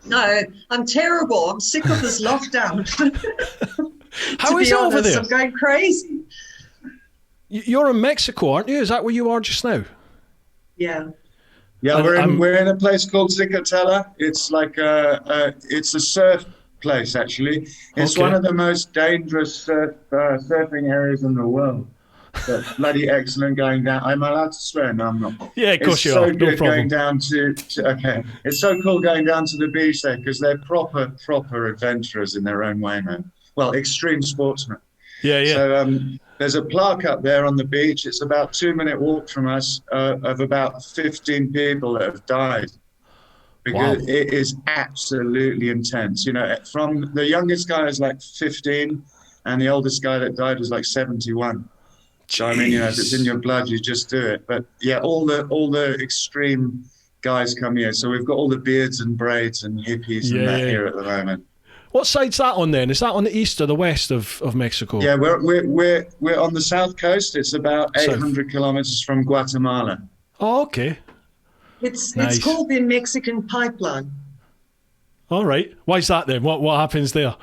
No, I'm terrible. I'm sick of this lockdown. How is it over there? I'm going crazy. You're in Mexico, aren't you? Is that where you are just now? Yeah. Yeah, we're in a place called Zicatela. It's like it's a surf place, actually. It's one of the most dangerous surfing areas in the world. But bloody excellent going down. I'm allowed to swear? No, I'm not. Yeah, of course you are. No It's so good problem. going down to okay. It's so cool going down to the beach there because they're proper adventurers in their own way, man. Well, extreme sportsmen. Yeah. So there's a plaque up there on the beach. It's about 2-minute walk from us of about 15 people that have died. Because it is absolutely intense. You know, from the youngest guy is like 15 and the oldest guy that died was like 71. So I mean, you know, if it's in your blood, you just do it. But yeah, all the extreme guys come here. So we've got all the beards and braids and hippies and that here at the moment. What side's that on then? Is that on the east or the west of Mexico? Yeah, we're on the south coast. It's about 800 kilometers from Guatemala. Oh, okay. It's called the Mexican pipeline. All right. Why is that then? What happens there?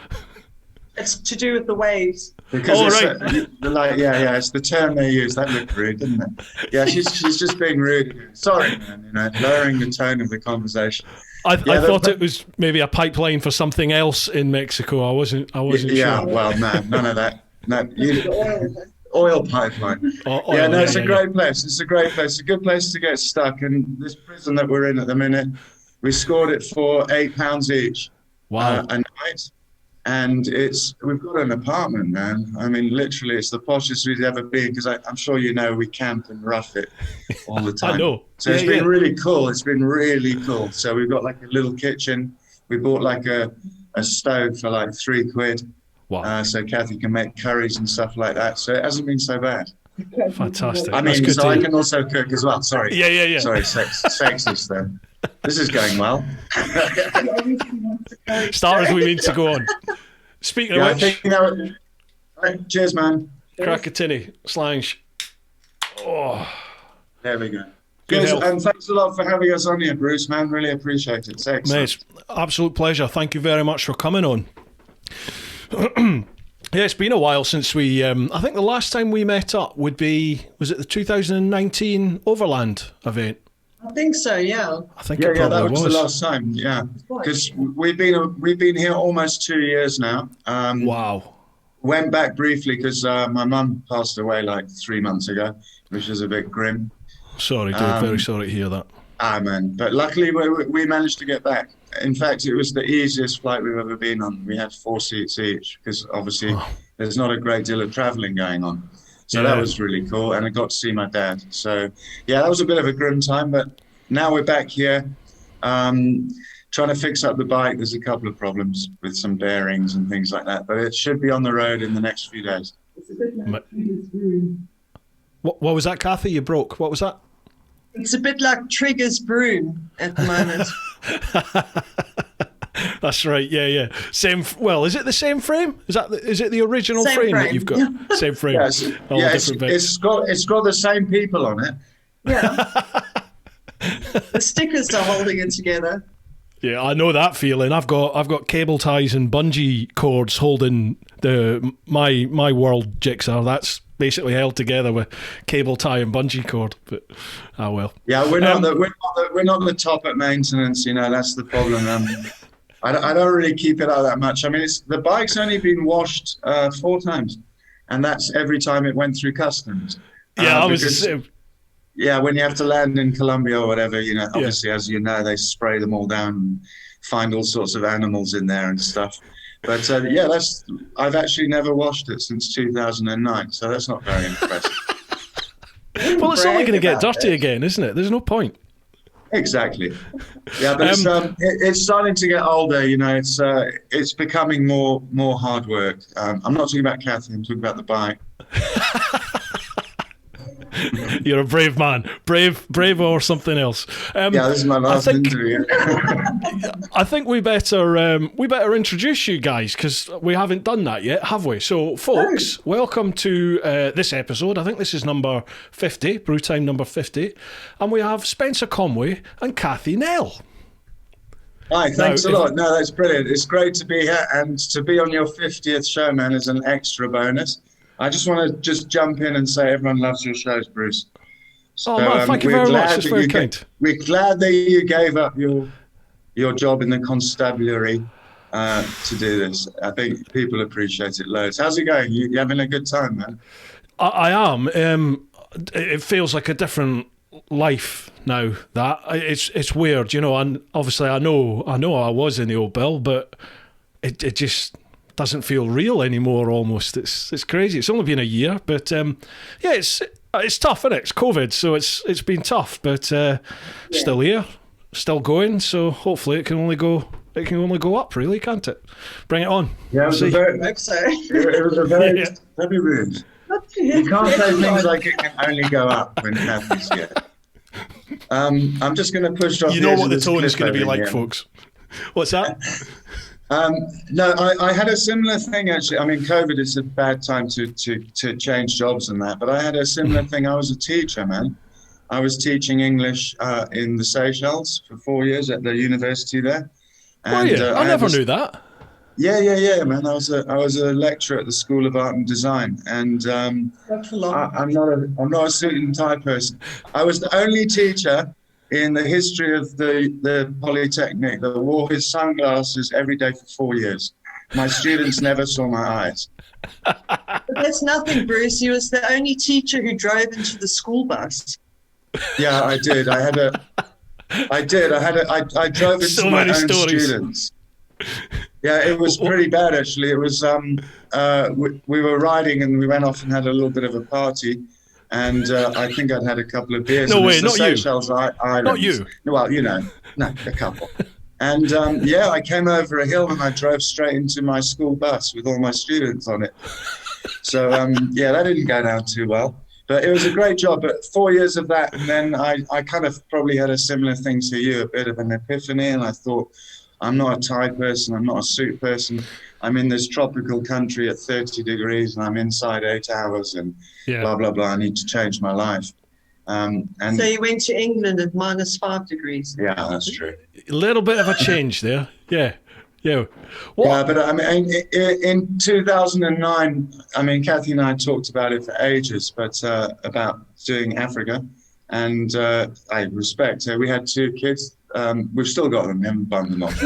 It's to do with the waves. Because it's the term they use. That looked rude, didn't it? Yeah, she's just being rude. Sorry, man. You know, lowering the tone of the conversation. I thought it was maybe a pipeline for something else in Mexico. I wasn't sure. Yeah, well, no, none of that. No, oil pipeline. It's a great place. It's a great place. It's a good place to get stuck. And this prison that we're in at the minute, we scored it for £8 each a night. And we've got an apartment, man. I mean, literally, it's the poshest we've ever been because I'm sure you know we camp and rough it all the time. I know. So it's been really cool. It's been really cool. So we've got like a little kitchen. We bought like a stove for like £3. Wow. So Cathy can make curries and stuff like that. So it hasn't been so bad. Fantastic. I mean, so I can also cook as well. Sorry. Yeah. Sorry, sexist then. This is going well. Starters, we need to go on. Speaking of which, right, cheers, man. Crackatini, Slange. Oh, there we go. Good, and thanks a lot for having us on here, Bruce, man. Really appreciate it. It's excellent. Mate, absolute pleasure. Thank you very much for coming on. Yeah, it's been a while since we. I think the last time we met up was it the 2019 Overland event? I think so. Yeah. I think it probably that was the last time. Yeah, because we've been here almost 2 years now. Wow. Went back briefly because my mum passed away like 3 months ago, which is a bit grim. Sorry, dude. Very sorry to hear that. Man. But luckily we managed to get back. In fact, it was the easiest flight we've ever been on. We had 4 seats each because obviously there's not a great deal of traveling going on. So that was really cool. And I got to see my dad. So, yeah, that was a bit of a grim time. But now we're back here trying to fix up the bike. There's a couple of problems with some bearings and things like that. But it should be on the road in the next few days. What was that, Cathy? You broke. What was that? It's a bit like Trigger's broom at the moment. That's right. Yeah. Same. Well, is it the same frame? Is it the original frame that you've got? Same frame. It's got the same people on it. Yeah. The stickers are holding it together. Yeah, I know that feeling. I've got cable ties and bungee cords holding my world jigsaw. That's basically held together with cable tie and bungee cord. But well. Yeah, we're not the top at maintenance. You know, that's the problem. I don't really keep it out that much. I mean, the bike's only been washed 4 times, and that's every time it went through customs. Yeah, I was the same. Yeah, when you have to land in Colombia or whatever, you know, obviously, as you know, they spray them all down and find all sorts of animals in there and stuff. But I've actually never washed it since 2009, so that's not very impressive. Well, it's only going to get dirty again, isn't it? There's no point. Exactly. Yeah, but it's starting to get older. You know, it's becoming more hard work. I'm not talking about Cathy. I'm talking about the bike. You're a brave man, brave or something else. This is my last interview. I think we better introduce you guys because we haven't done that yet, have we? So, folks, welcome to this episode. I think this is number 50, Brew Time number 50, and we have Spencer Conway and Cathy Nel. Hi, thanks a lot. No, that's brilliant. It's great to be here, and to be on your 50th show, man, is an extra bonus. I just want to just jump in and say everyone loves your shows, Bruce. So, Oh man, thank you very much. It's very kind. We're glad that you gave up your job in the constabulary to do this. I think people appreciate it loads. How's it going? You having a good time, man? I am. It feels like a different life now. That it's weird, you know. And obviously, I know I was in the old Bill, but it just doesn't feel real anymore. Almost, it's crazy. It's only been a year, but yeah, it's tough, isn't it? It's COVID, so it's been tough, but still here, still going. So hopefully, it can only go up, really, can't it? Bring it on. Yeah, it was a very very rude. You can't say things like it can only go up when Cathy's here. I'm just going to push off. You know what the tone is going to be like, folks. What's that? No, I had a similar thing, actually. I mean, COVID is a bad time to change jobs and that, but I had a similar thing. I was a teacher, man. I was teaching English in the Seychelles for 4 years at the university there. And, I never knew that. Yeah, man. I was a lecturer at the School of Art and Design, and I'm not a suit and tie person. I was the only teacher in the history of the Polytechnic that wore his sunglasses every day for 4 years. My students never saw my eyes. But that's nothing, Bruce. He was the only teacher who drove into the school bus. Yeah, I did. I drove into So my many own stories. students. Yeah, it was pretty bad, actually. It was we were riding and we went off and had a little bit of a party, and I think I'd had a couple of beers. No and way, it's the not you. Seychelles Islands. Not you. Well, you know, no, a couple. And yeah, I came over a hill and I drove straight into my school bus with all my students on it. So yeah, that didn't go down too well. But it was a great job. But 4 years of that, and then I kind of probably had a similar thing to you, a bit of an epiphany, and I thought, I'm not a tie person, I'm not a suit person. I'm in this tropical country at 30 degrees and I'm inside 8 hours and blah, blah, blah. I need to change my life. And So you went to England at -5 degrees. yeah, that's true. A little bit of a change there. Yeah. What? Yeah, but I mean, in 2009, I mean, Cathy and I talked about it for ages, but about doing Africa. And I respect her. We had 2 kids. We've still got them. We haven't bummed them off.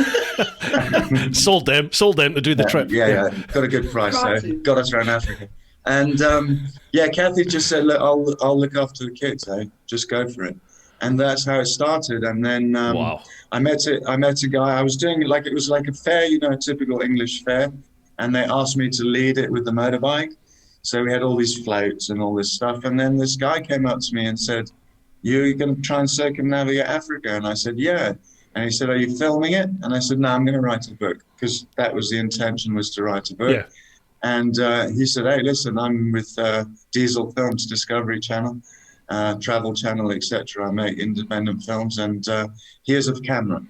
Sold them to do the trip. Yeah. Got a good price. So got us around Africa. And yeah, Cathy just said, "Look, I'll look after the kids. Just go for it." And that's how it started. And then Wow. I met a guy. I was doing it like it was like a fair, you know, a typical English fair. And they asked me to lead it with the motorbike. So we had all these floats and all this stuff. And then this guy came up to me and said, "You're going to try and circumnavigate Africa?" And I said, "Yeah." And he said, "Are you filming it?" And I said, "No, I'm going to write a book," because that was the intention, was to write a book. Yeah. And he said, "Hey, listen, I'm with Diesel Films, Discovery Channel, Travel Channel, etc. I make independent films, and here's a camera."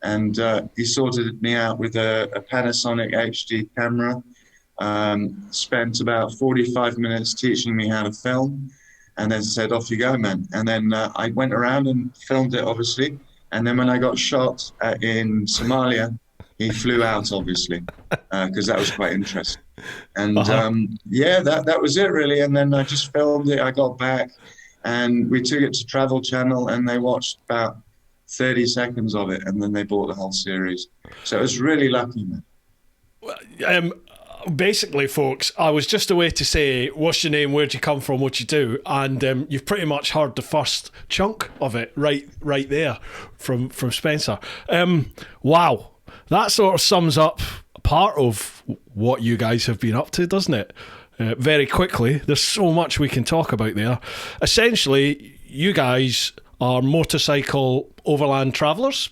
And he sorted me out with a Panasonic HD camera, spent about 45 minutes teaching me how to film, and then said, "Off you go, man." And then I went around and filmed it, obviously. And then when I got shot in Somalia, he flew out, obviously, because that was quite interesting. And yeah, that was it, really. And then I just filmed it. I got back and we took it to Travel Channel and they watched about 30 seconds of it and then they bought the whole series. So it was really lucky, man. Basically, folks, I was just a way to say, what's your name, where'd you come from, what you do, and you've pretty much heard the first chunk of it right there from Spencer. Wow, that sort of sums up part of what you guys have been up to, doesn't it? Very quickly, there's so much we can talk about there. Essentially, you guys are motorcycle overland travellers.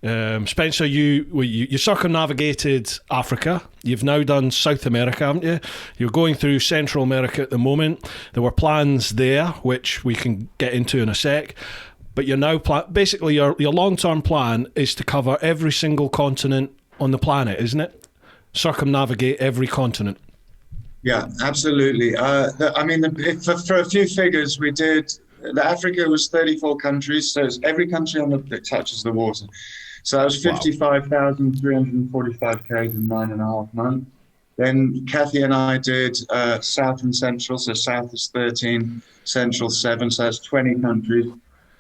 Spencer, you circumnavigated Africa. You've now done South America, haven't you? You're going through Central America at the moment. There were plans there, which we can get into in a sec. But you're now basically your long-term plan is to cover every single continent on the planet, isn't it? Circumnavigate every continent. Yeah, absolutely. I mean, for a few figures, we did. Africa was 34 countries, so it's every country that touches the water. So that was 55,345 k's in 9.5 months. Then Cathy and I did South and Central. So South is 13, Central 7. So that's 20 countries.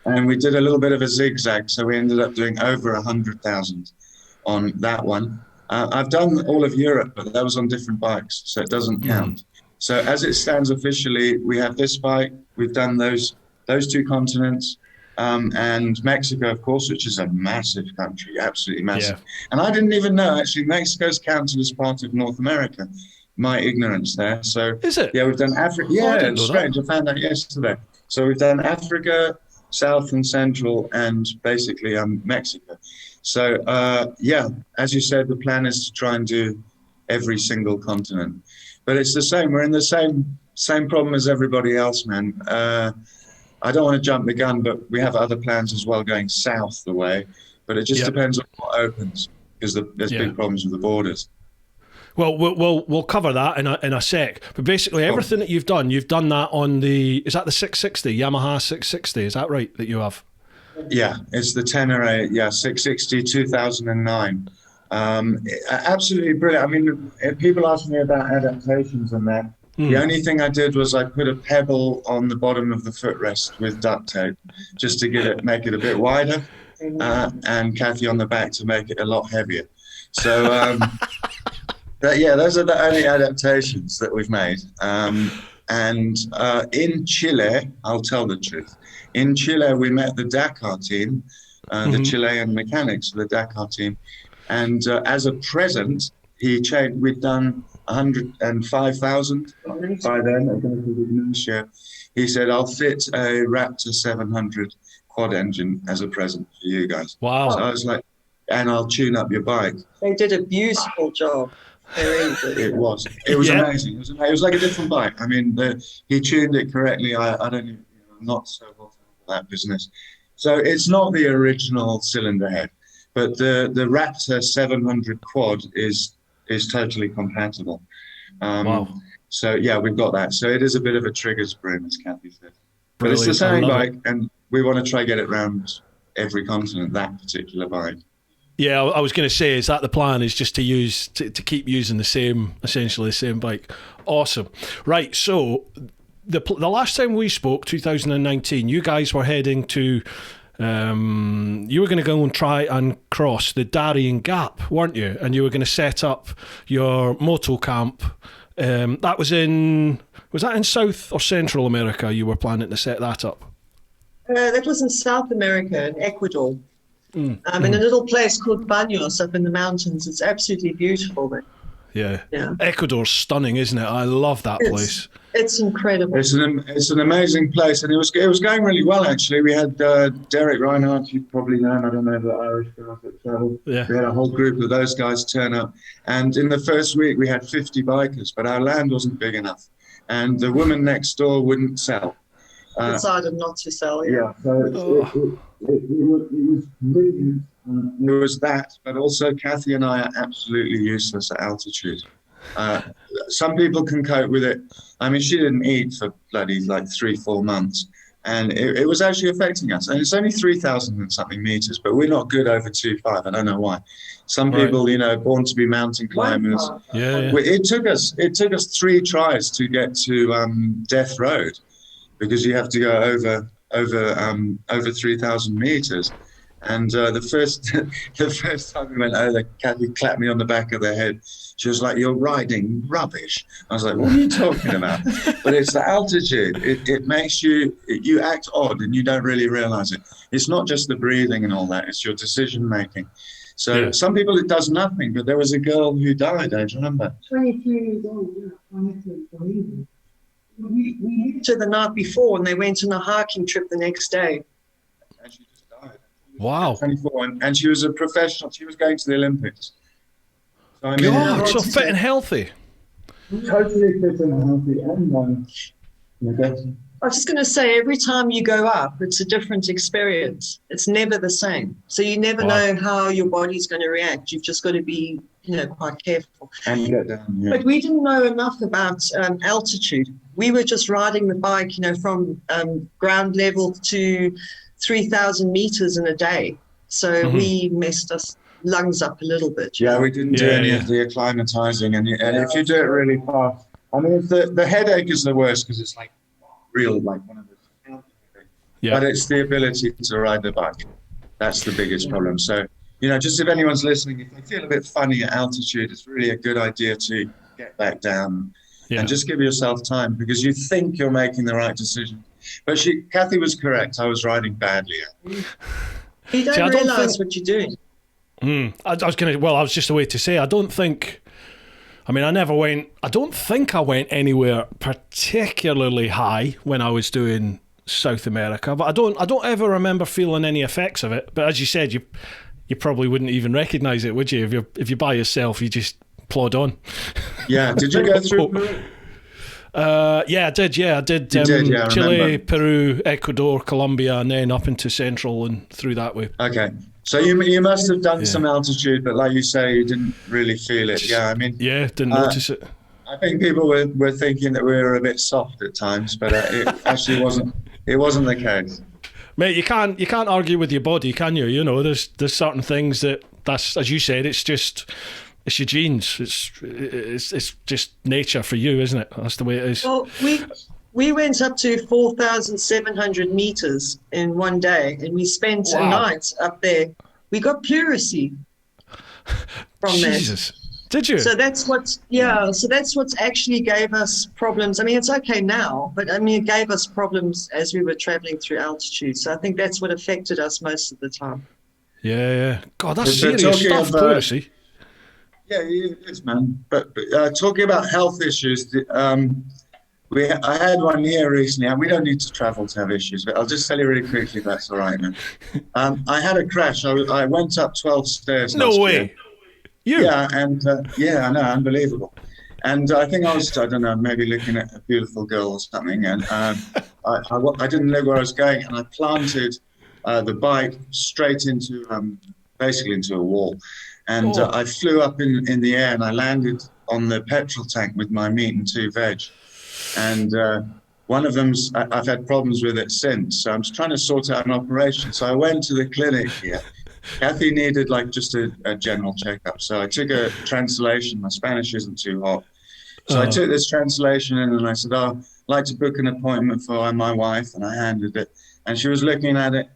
And we did a little bit of a zigzag. So we ended up doing over 100,000 on that one. I've done all of Europe, but that was on different bikes, so it doesn't count. So as it stands officially, we have this bike. We've done those two continents. And Mexico, of course, which is a massive country, absolutely massive. Yeah. And I didn't even know, actually, Mexico's counted as part of North America. My ignorance there. So is it? Yeah, we've done Africa. Yeah, it's strange. I found out yesterday. So we've done Africa, South and Central, and basically Mexico. So, yeah, as you said, the plan is to try and do every single continent. But it's the same. We're in the same problem as everybody else, man. I don't want to jump the gun, but we have other plans as well going south the way. But it just depends on what opens, because there's big problems with the borders. Well, we'll cover that in a sec. But basically, everything that you've done that on is that the 660, Yamaha 660? Is that right, that you have? Yeah, it's the Tenere, 660 2009. Absolutely brilliant. I mean, people ask me about adaptations and that. The only thing I did was I put a pebble on the bottom of the footrest with duct tape, just to make it a bit wider, and Cathy on the back to make it a lot heavier. So, those are the only adaptations that we've made. And in Chile, I'll tell the truth. In Chile, we met the Dakar team, the Chilean mechanics of the Dakar team, and as a present, we'd done 105,000 by then. He said, "I'll fit a Raptor 700 quad engine as a present for you guys." Wow! So I was like, "And I'll tune up your bike." They did a beautiful job. They really did. It was amazing. It was like a different bike. I mean, he tuned it correctly. I don't even, I'm not so well for that business. So it's not the original cylinder head, but the Raptor 700 quad is totally compatible. Wow. So yeah, we've got that. So it is a bit of a trigger broom, as Cathy said. But it's the same bike, and we want to try get it around every continent, that particular bike. Yeah, I was going to say, is that the plan, is just to keep using essentially the same bike? Awesome. Right, so the last time we spoke, 2019, you guys were heading to, you were going to go and try and cross the Darien Gap, weren't you? And you were going to set up your moto camp. That was in South or Central America you were planning to set that up? That was in South America, in Ecuador. In a little place called Baños up in the mountains. It's absolutely beautiful there. Yeah. Ecuador's stunning, isn't it? I love that place. It's incredible. It's an amazing place, and it was going really well, actually. We had Derek Reinhardt, you probably know him, I don't know, the Irish guy that traveled. Yeah. We had a whole group of those guys turn up, and in the first week we had 50 bikers, but our land wasn't big enough, and the woman next door wouldn't sell. Decided not to sell. Yeah, so it was brilliant. There was that, but also Cathy and I are absolutely useless at altitude. Some people can cope with it. I mean, she didn't eat for bloody like 3-4 months, and it was actually affecting us. And it's only 3,000 and something meters, but we're not good over 2.5. I don't know why. Some people, born to be mountain climbers. Yeah. It took us 3 tries to get to Death Road, because you have to go over 3,000 meters. And the first time we went over, Cathy clapped me on the back of the head. She was like, "You're riding rubbish." I was like, "What are you talking about?" But it's the altitude. It makes you act odd, and you don't really realize it. It's not just the breathing and all that. It's your decision making. So some people it does nothing, but there was a girl who died, I remember. 22 years old, We left her the night before, and they went on a hiking trip the next day. And she just died. Wow. 24, and she was a professional. She was going to the Olympics. So, I mean, God, so fit and healthy. Totally fit and healthy. And I was just going to say, every time you go up, it's a different experience. It's never the same. So you never know how your body's going to react. You've just got to be, quite careful. And get down, yeah. But we didn't know enough about altitude. We were just riding the bike, from ground level to 3,000 meters in a day. So we messed us lungs up a little bit. Yeah, we didn't do any of the acclimatizing, and if you do it really fast, I mean, the headache is the worst because it's like real, like one of the. Yeah. But it's the ability to ride the bike. That's the biggest problem. So, just if anyone's listening, if they feel a bit funny at altitude, it's really a good idea to get back down and just give yourself time, because you think you're making the right decision. But Cathy was correct. I was riding badly. You don't realise what you're doing. I was just a way to say, I don't think I went anywhere particularly high when I was doing South America, but I don't ever remember feeling any effects of it. But as you said, you probably wouldn't even recognise it, would you? If you're by yourself, you just plod on. Yeah. Did you go through Peru? I did. Yeah, I did. Chile, Peru, Ecuador, Colombia, and then up into Central and through that way. Okay. So you must have done some altitude, but like you say, you didn't really feel it. Yeah, I mean. Yeah, didn't notice it. I think people were thinking that we were a bit soft at times, but it actually wasn't. It wasn't the case. Mate, you can't argue with your body, can you? There's certain things that's, as you said, it's your genes. It's just nature for you, isn't it? That's the way it is. Well, we went up to 4,700 meters in one day, and we spent a night up there. We got pleurisy from Jesus. that. Did you? So that's what's actually gave us problems. I mean, it's okay now, but it gave us problems as we were traveling through altitude. So I think that's what affected us most of the time. Yeah. God, that's serious stuff, pleurisy. Yeah, it is, man. But talking about health issues, I had one here recently, and we don't need to travel to have issues, but I'll just tell you really quickly if that's all right, man. I had a crash. I went up 12 stairs. No way. Year. You? Yeah, and I know, unbelievable. And I think I don't know, maybe looking at a beautiful girl or something, and I didn't know where I was going, and I planted the bike straight into, basically into a wall. And I flew up in the air, and I landed on the petrol tank with my meat and 2 veg. And one of them's, I've had problems with it since, so I'm just trying to sort out an operation. So I went to the clinic here. Cathy needed just a general checkup. So I took a translation. My Spanish isn't too hot. So I took this translation in, and I said, I'd like to book an appointment for my wife. And I handed it. And she was looking at it.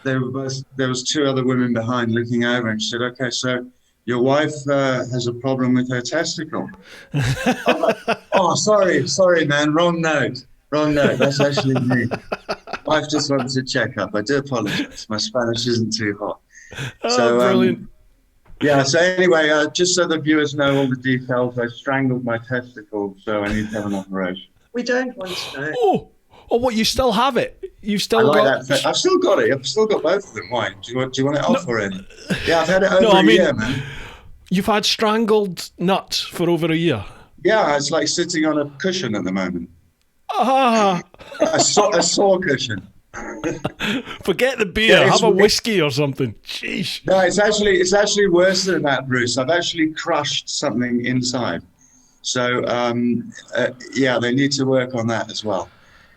There was 2 other women behind looking over. And she said, okay, so your wife has a problem with her testicle. I'm like, sorry, man. Wrong note. That's actually me. Wife just wants a checkup. I do apologize. My Spanish isn't too hot. So, brilliant. So anyway, just so the viewers know all the details, I strangled my testicle, so I need to have an operation. We don't want to know. Oh, what, you still have it? You've still got that. I've still got it. I've still got both of them. Why? Do you want it off already? Yeah, I've had it over a year, man. You've had strangled nuts for over a year? Yeah, it's like sitting on a cushion at the moment. A sore cushion. Forget the beer. Have a whiskey or something. Sheesh. No, it's actually worse than that, Bruce. I've actually crushed something inside. So they need to work on that as well.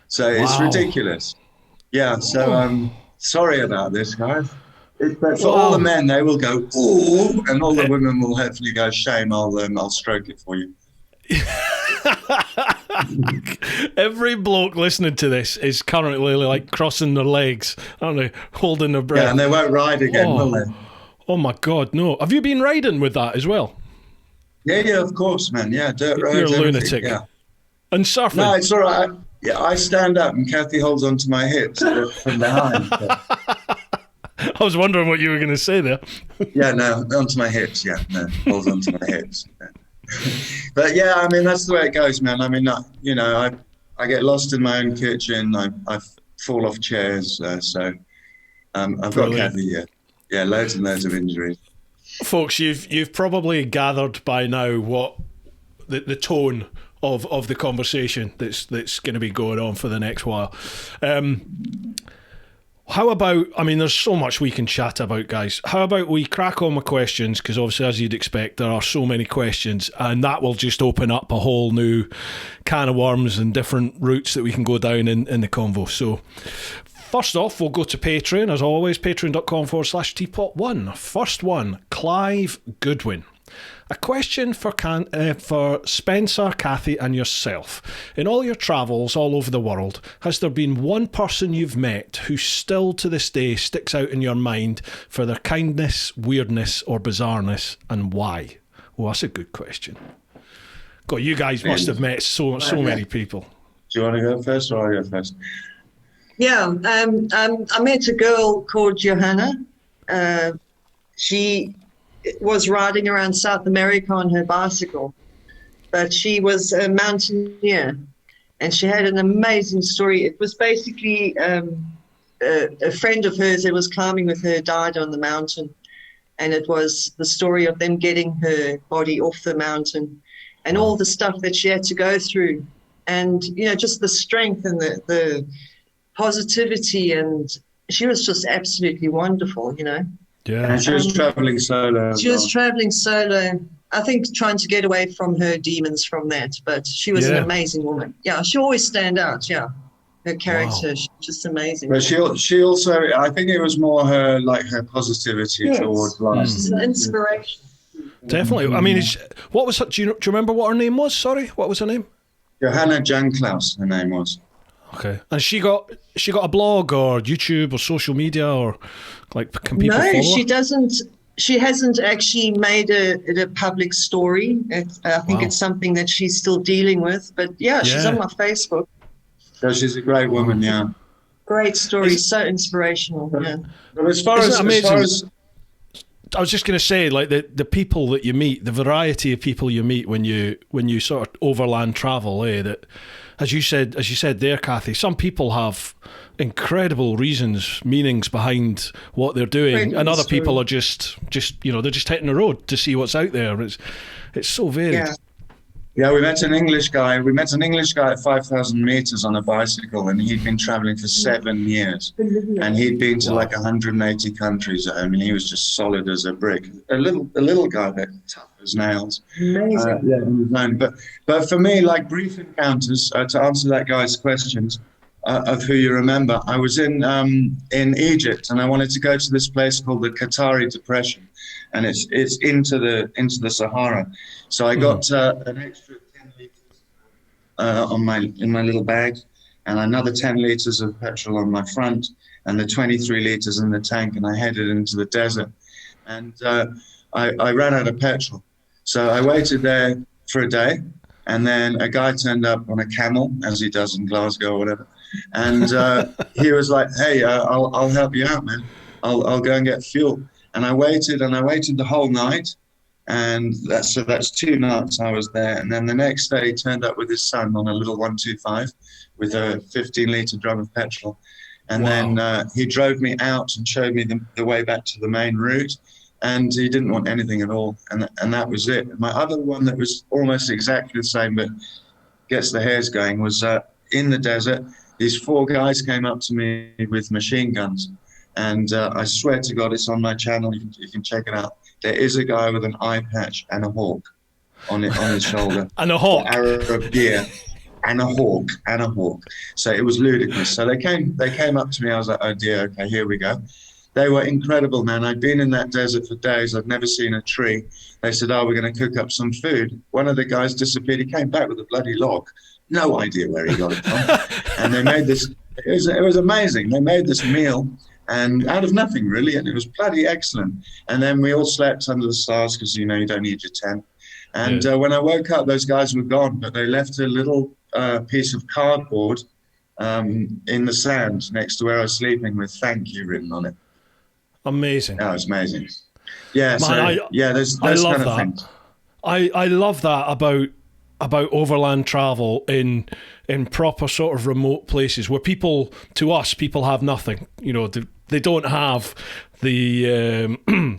So it's ridiculous. Yeah. So sorry about this, guys. But for all the men, they will go ooh, and all the women will hopefully go shame. I'll stroke it for you. Every bloke listening to this is currently crossing their legs, aren't they? Holding their breath. Yeah, and they won't ride again, will they? Oh my God, no. Have you been riding with that as well? Yeah, of course, man. Yeah, dirt roads. You're a lunatic. Yeah. And surfing? No, it's all right. Yeah, I stand up and Cathy holds onto my hips from behind. I was wondering what you were going to say there. Yeah, no, onto my hips. Yeah, no, holds onto my hips. Yeah. But yeah, I mean, that's the way it goes, man. I mean, I get lost in my own kitchen. I fall off chairs. So I've got Cathy, yeah, loads and loads of injuries. Folks, you've probably gathered by now what the tone of the conversation that's going to be going on for the next while. How about, there's so much we can chat about, guys. How about we crack on with questions, because obviously, as you'd expect, there are so many questions, and that will just open up a whole new can of worms and different routes that we can go down in the convo. So, First off, we'll go to Patreon, as always, patreon.com/TeapotOne. First one, Clive Goodwin. A question for Spencer, Cathy and yourself. In all your travels all over the world, has there been one person you've met who still to this day sticks out in your mind for their kindness, weirdness or bizarreness, and why? Well, that's a good question. God, you guys must have met so many people. Do you want to go first or I go first? Yeah, I met a girl called Johanna. She was riding around South America on her bicycle, but she was a mountaineer, and she had an amazing story. It was basically a friend of hers that was climbing with her died on the mountain, and it was the story of them getting her body off the mountain and all the stuff that she had to go through, and just the strength and the positivity, and she was just absolutely wonderful. Yeah, and she was traveling solo. She was traveling solo. I think trying to get away from her demons from that, but she was an amazing woman. Yeah, she always stand out. Yeah, her character, she's just amazing. But she also, I think it was more her positivity towards life. She's an inspiration. Definitely. I mean, what was her, do you remember what her name was? Sorry, what was her name? Johanna Janklaus, her name was. Okay, and she got a blog or YouTube or social media, or can people follow her? She doesn't. She hasn't actually made it a public story. I think it's something that she's still dealing with. But she's on my Facebook. So she's a great woman. Yeah, great story, so inspirational. Yeah. But as far as I was just going to say, the people that you meet, the variety of people you meet when you sort of overland travel, that. As you said there, Cathy, some people have incredible reasons, meanings behind what they're doing, and other people are just they're just hitting the road to see what's out there. It's so varied. Yeah, we met an English guy. We met an English guy at 5,000 meters on a bicycle, and he'd been traveling for 7 years, and he'd been to 180 countries. I mean, he was just solid as a brick. A little guy, but tough as nails. Amazing. But for me, brief encounters. To answer that guy's questions of who you remember, I was in Egypt, and I wanted to go to this place called the Qatari Depression, and it's into the Sahara. So I got an extra 10 liters in my little bag, and another 10 liters of petrol on my front, and the 23 liters in the tank, and I headed into the desert. And I ran out of petrol. So I waited there for a day, and then a guy turned up on a camel, as he does in Glasgow or whatever. And he was like, hey, I'll help you out, man. I'll go and get fuel. And I waited the whole night. And that's 2 nights I was there. And then the next day he turned up with his son on a little 125 with a 15-liter drum of petrol. And then he drove me out and showed me the way back to the main route. And he didn't want anything at all. And that was it. My other one that was almost exactly the same, but gets the hairs going, was in the desert. These 4 guys came up to me with machine guns. And I swear to God, it's on my channel. You can check it out. There is a guy with an eye patch and a hawk on his shoulder. And a hawk. Arab gear. And a hawk. So it was ludicrous. So they came up to me. I was like, oh dear, okay, here we go. They were incredible, man. I'd been in that desert for days. I'd never seen a tree. They said, oh, we're going to cook up some food. One of the guys disappeared. He came back with a bloody log. No idea where he got it from. And they made this, it was amazing. They made this meal. And out of nothing, really, and it was bloody excellent. And then we all slept under the stars because, you don't need your tent. And when I woke up, those guys were gone, but they left a little piece of cardboard in the sand next to where I was sleeping with "thank you" written on it. Amazing. That was amazing. Yeah, Man, there's I love kind of that. things. I love that about overland travel in proper sort of remote places where people have nothing. They don't have the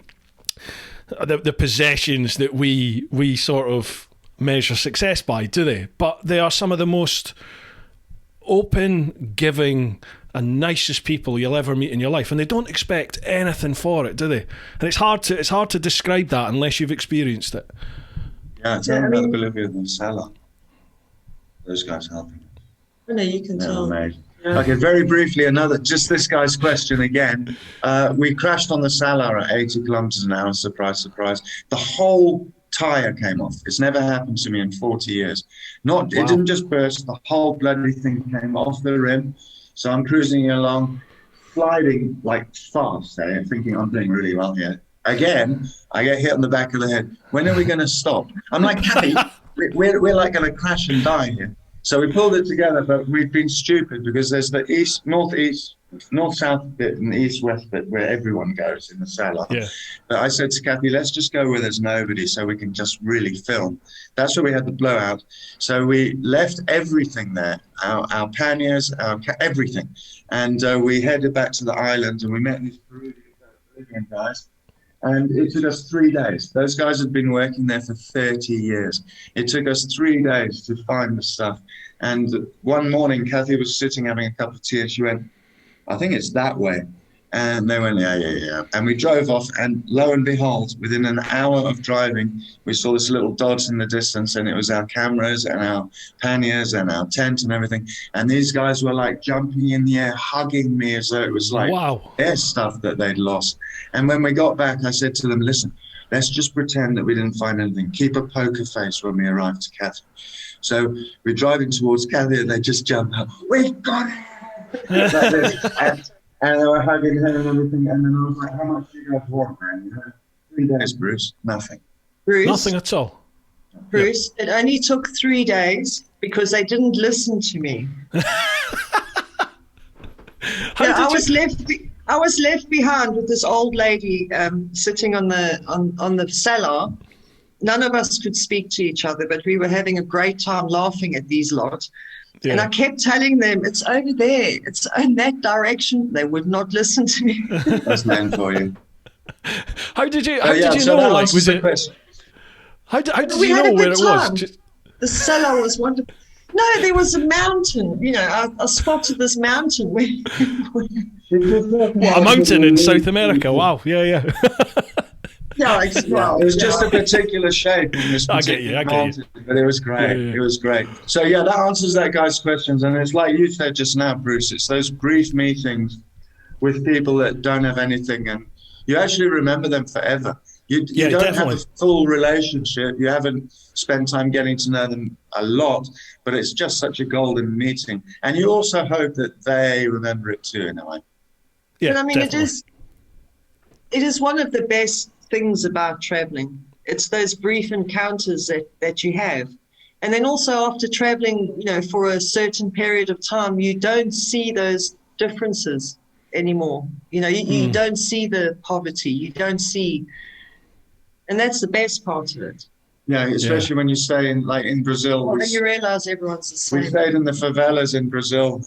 possessions that we sort of measure success by, do they? But they are some of the most open, giving, and nicest people you'll ever meet in your life, and they don't expect anything for it, do they? And it's hard to describe that unless you've experienced it. Yeah, tell me about Bolivia and Salah. Those guys helping. I know you can tell. Yeah. Okay, very briefly, just this guy's question again. We crashed on the Salar at 80 kilometers an hour, surprise, surprise. The whole tire came off. It's never happened to me in 40 years. It didn't just burst, the whole bloody thing came off the rim. So I'm cruising along, sliding like fast, thinking I'm doing really well here. Again, I get hit on the back of the head. When are we going to stop? I'm like, Cathy, we're like going to crash and die here. So we pulled it together, but we've been stupid because there's the north-south bit and the east-west bit where everyone goes in the Salar. Yeah. But I said to Cathy, let's just go where there's nobody so we can just really film. That's where we had the blowout. So we left everything there, our panniers, everything. And we headed back to the island and we met these Peruvian guys. And it took us 3 days. Those guys had been working there for 30 years. It took us 3 days to find the stuff. And one morning, Cathy was sitting having a cup of tea and she went, I think it's that way. And they went, yeah. And we drove off and lo and behold, within an hour of driving, we saw this little dot in the distance and it was our cameras and our panniers and our tent and everything. And these guys were like jumping in the air, hugging me as though it was like their stuff that they'd lost. And when we got back, I said to them, listen, let's just pretend that we didn't find anything. Keep a poker face when we arrive to Cathy. So we're driving towards Cathy and they just jump up. We've got it! Like this. And they were hugging her and everything. And then I was like, how much do you guys want, man? 3 days, Bruce. Nothing. Bruce, nothing at all. Bruce, it only took 3 days because they didn't listen to me. I was left behind with this old lady sitting on the Salar. None of us could speak to each other, but we were having a great time laughing at these lot. Yeah. And I kept telling them, it's over there. It's in that direction. They would not listen to me. That's meant for you. How did you know? Like, was it? How did you know where it was? The cellar was wonderful. No, there was a mountain. You know, I spotted this mountain. A mountain in South America. Wow. Yeah. Yeah, it was just a particular shape in this particular mountain, but it was great. Yeah. It was great. So yeah, that answers that guy's questions, and it's like you said just now, Bruce. It's those brief meetings with people that don't have anything, and you actually remember them forever. You don't definitely have a full relationship. You haven't spent time getting to know them a lot, but it's just such a golden meeting, and you also hope that they remember it too in a way. Yeah, but I mean, definitely. it is one of the best things about traveling. It's those brief encounters that you have. And then also after traveling, you know, for a certain period of time, you don't see those differences anymore. You know, you don't see the poverty. You don't see, and that's the best part of it. Yeah, especially when you stay in Brazil. Well, you realize everyone's the same. We stayed in the favelas in Brazil.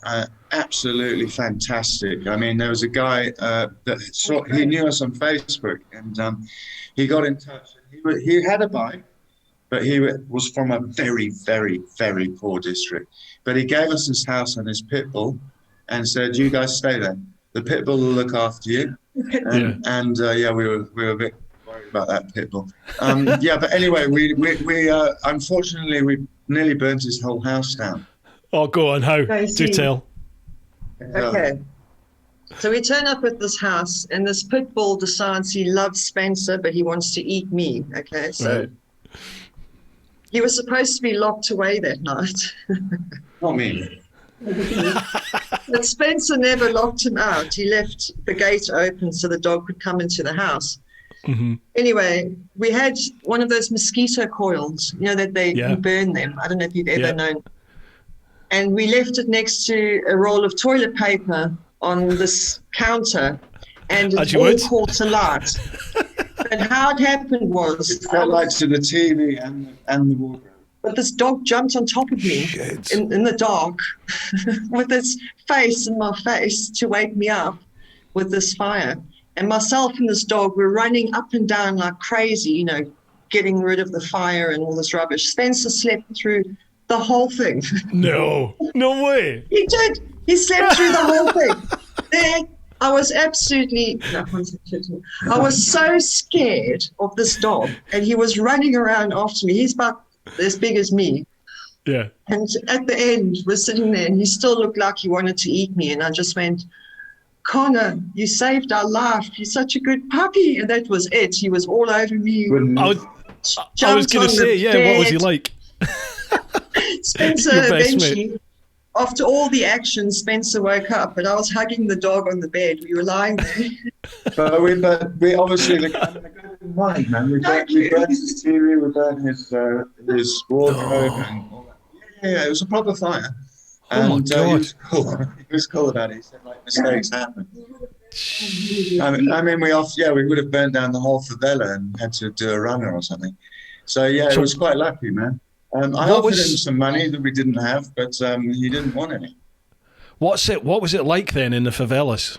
Absolutely fantastic. I mean, there was a guy he knew us on Facebook, and he got in touch. He had a bike, but he was from a very, very, very poor district. But he gave us his house and his pit bull, and said, "You guys stay there. The pit bull will look after you." And we were a bit worried about that pit bull. But anyway, we unfortunately we nearly burnt his whole house down. Oh, go on, how? Do tell. Okay. So we turn up at this house, and this pit bull decides he loves Spencer, but he wants to eat me. Okay, so he was supposed to be locked away that night. Not me. But Spencer never locked him out. He left the gate open so the dog could come into the house. Mm-hmm. Anyway, we had one of those mosquito coils, you know, that you burn them. I don't know if you've ever known. And we left it next to a roll of toilet paper on this counter, and it all caught alight. And how it happened was... It felt like to the TV and the wardrobe. But this dog jumped on top of me in the dark with its face in my face to wake me up with this fire. And myself and this dog were running up and down like crazy, you know, getting rid of the fire and all this rubbish. Spencer slept through the whole thing. No way. He did. He slept through the whole thing. There, I was absolutely, I was so scared of this dog, and he was running around after me. He's about as big as me. Yeah. And at the end, we're sitting there, and he still looked like he wanted to eat me. And I just went, Connor, you saved our life. You're such a good puppy. And that was it. He was all over me. I was going to say, yeah, what was he like? Spencer Your best eventually, mate. after all the action, Spencer woke up, but I was hugging the dog on the bed. We were lying there. But we obviously, the guy didn't mind, man. We burned his TV, we burned his wardrobe and all that. Yeah, it was a proper fire. Oh my God. He was cool about it. He said, like, mistakes happen. I mean, we would have burned down the whole favela and had to do a runner or something. So yeah, it was quite lucky, man. I offered him some money that we didn't have, but he didn't want any. What was it like then in the favelas?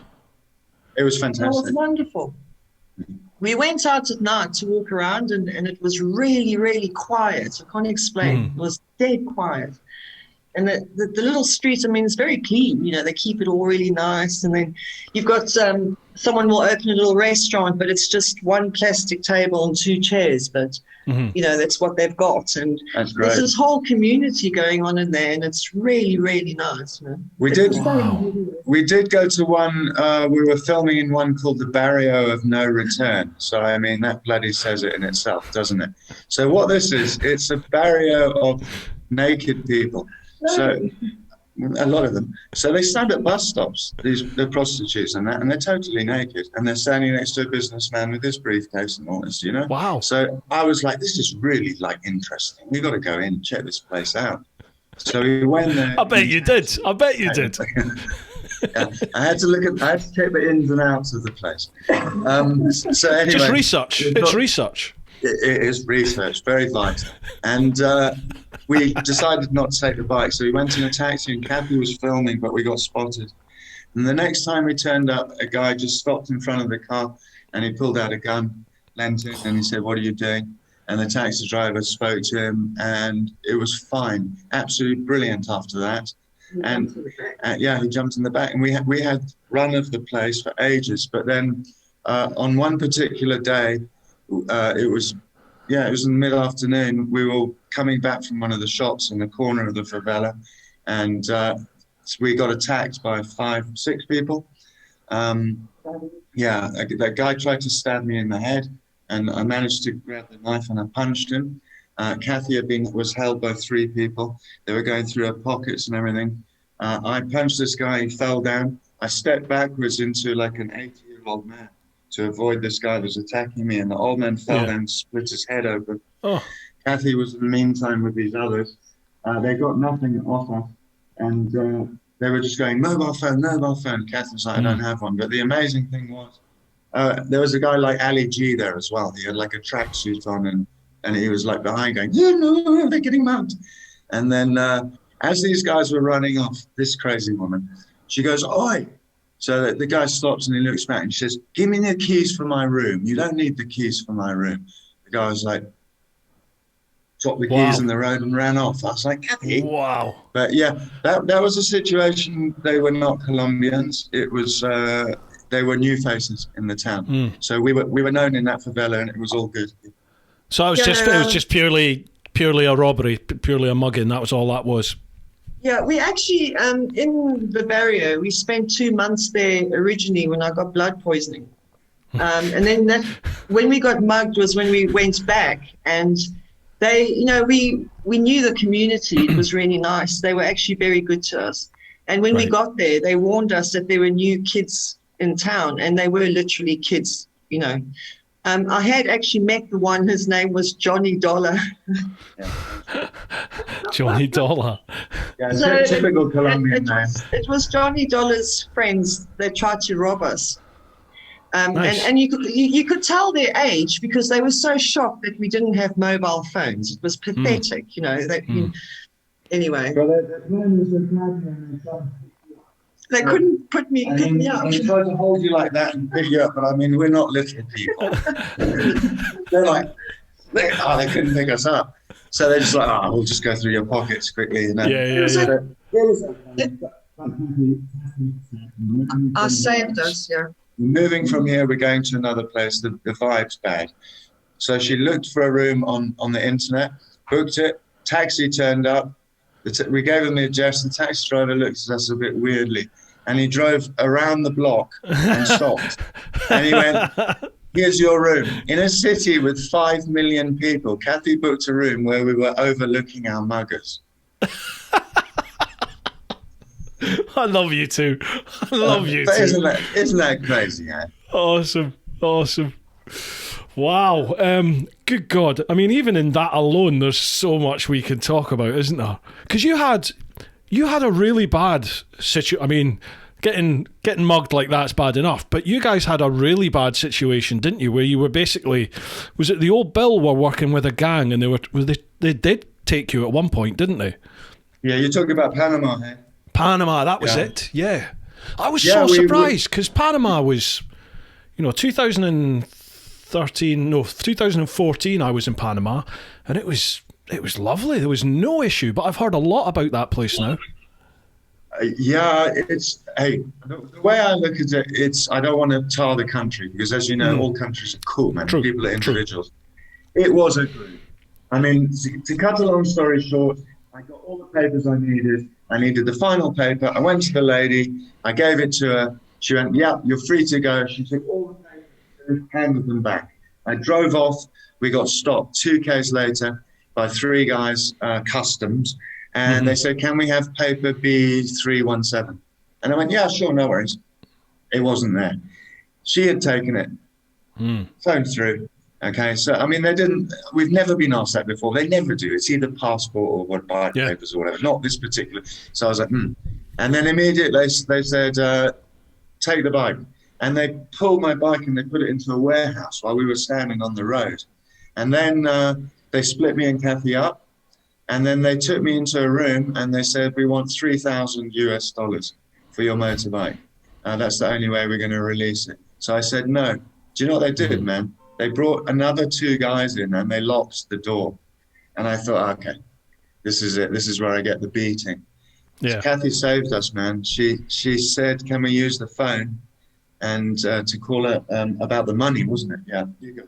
It was fantastic. It was wonderful. We went out at night to walk around, and it was really, really quiet. I can't explain. It was dead quiet. And the little street, I mean, it's very clean. You know, they keep it all really nice. And then you've got someone will open a little restaurant, but it's just one plastic table and two chairs. But, you know, that's what they've got. And there's this whole community going on in there, and it's really, really nice. You know? We did go to one, we were filming in one called the Barrio of No Return. So, I mean, that bloody says it in itself, doesn't it? So what this is, it's a barrio of naked people. So a lot of them. So they stand at bus stops, the prostitutes and that, and they're totally naked, and they're standing next to a businessman with his briefcase and all this, you know. Wow. So I was like, this is really like interesting. We got to go in and check this place out. So we went there. I bet you did. Yeah, I had to check the ins and outs of the place. So anyway, just research. It's research. It is research, very vital. And we decided not to take the bike, so we went in a taxi, and Cathy was filming, but we got spotted. And the next time we turned up, a guy just stopped in front of the car, and he pulled out a gun, leant in, and he said, "What are you doing?" And the taxi driver spoke to him, and it was fine, absolutely brilliant after that. And he jumped in the back, and we had run of the place for ages. But then on one particular day, it was in the mid-afternoon. We were coming back from one of the shops in the corner of the favela, and we got attacked by 5-6 people. That guy tried to stab me in the head, and I managed to grab the knife and I punched him. Cathy was held by 3 people. They were going through her pockets and everything. I punched this guy. He fell down. I stepped backwards into like an 80-year-old man to avoid this guy that was attacking me, and the old man fell down and split his head open. Cathy was in the meantime with these others. They got nothing off us, and they were just going, mobile phone. Cathy was like, I don't have one. But the amazing thing was, there was a guy like Ali G there as well. He had like a tracksuit on, and he was like behind going, no, they're getting mugged. And then as these guys were running off, this crazy woman, she goes, oi. So the guy stops and he looks back and she says, give me the keys for my room. You don't need the keys for my room. The guy was like, dropped the keys in the road and ran off. I was like, Cathy. Wow. But yeah, that was a situation. They were not Colombians. It was, they were new faces in the town. So we were known in that favela, and it was all good. So it was just purely a robbery, purely a mugging. That was all that was. Yeah, we actually, in the Barrio, we spent 2 months there originally when I got blood poisoning. And then when we got mugged was when we went back, and they, you know, we knew the community. It was really nice. They were actually very good to us. And when we got there, they warned us that there were new kids in town, and they were literally kids, you know. I had actually met the one, his name was Johnny Dollar. Johnny Dollar. Yeah, so typical Colombian name. It was Johnny Dollar's friends that tried to rob us. Nice. And you could tell their age because they were so shocked that we didn't have mobile phones. It was pathetic, you know. Anyway. They couldn't put me up. They tried to hold you like that and pick you up, but I mean, we're not little people. They're like, they couldn't pick us up. So they're just like, we'll just go through your pockets quickly. You know? Yeah. I saved us, yeah. Moving from here, we're going to another place. The vibe's bad. So she looked for a room on the internet, booked it, taxi turned up, We gave him the address. The taxi driver looked at us a bit weirdly, and he drove around the block and stopped. And he went, "Here's your room." In a city with 5 million people, Cathy booked a room where we were overlooking our muggers. I love you too. I love you too. Isn't that crazy, eh? Awesome. Wow. Good God. I mean, even in that alone, there's so much we can talk about, isn't there? Because you had a really bad situation. I mean, getting mugged like that's bad enough, but you guys had a really bad situation, didn't you? Where you were basically, was it the old Bill were working with a gang, and they did take you at one point, didn't they? Yeah, you're talking about Panama, eh? Panama, that was it. Yeah. I was so surprised because Panama was, 2014 I was in Panama, and it was lovely. There was no issue, but I've heard a lot about that place now. The way I look at it, I don't want to tar the country, because as you know, all countries are cool, man. True. People are individuals. True. It was a group. I mean, to cut a long story short, I got all the papers I needed. I needed the final paper. I went to the lady. I gave it to her. She went, "Yeah, you're free to go." She took all the papers and handed them back. I drove off. We got stopped 2 k's later by 3 guys, customs, and they said, "Can we have paper B317?" And I went, "Yeah, sure, no worries." It wasn't there. She had taken it, phoned through. Okay, so I mean, we've never been asked that before. They never do. It's either passport or bike papers or whatever, not this particular. So I was like, And then immediately they said, "Take the bike." And they pulled my bike and they put it into a warehouse while we were standing on the road. And then they split me and Cathy up. And then they took me into a room and they said, "We want $3,000 for your motorbike. That's the only way we're going to release it." So I said, "No." Do you know what they did, man? They brought another 2 guys in and they locked the door. And I thought, okay, this is it. This is where I get the beating. Yeah. So Cathy saved us, man. She said, "Can we use the phone?" And to call her about the money, wasn't it? Yeah. You go.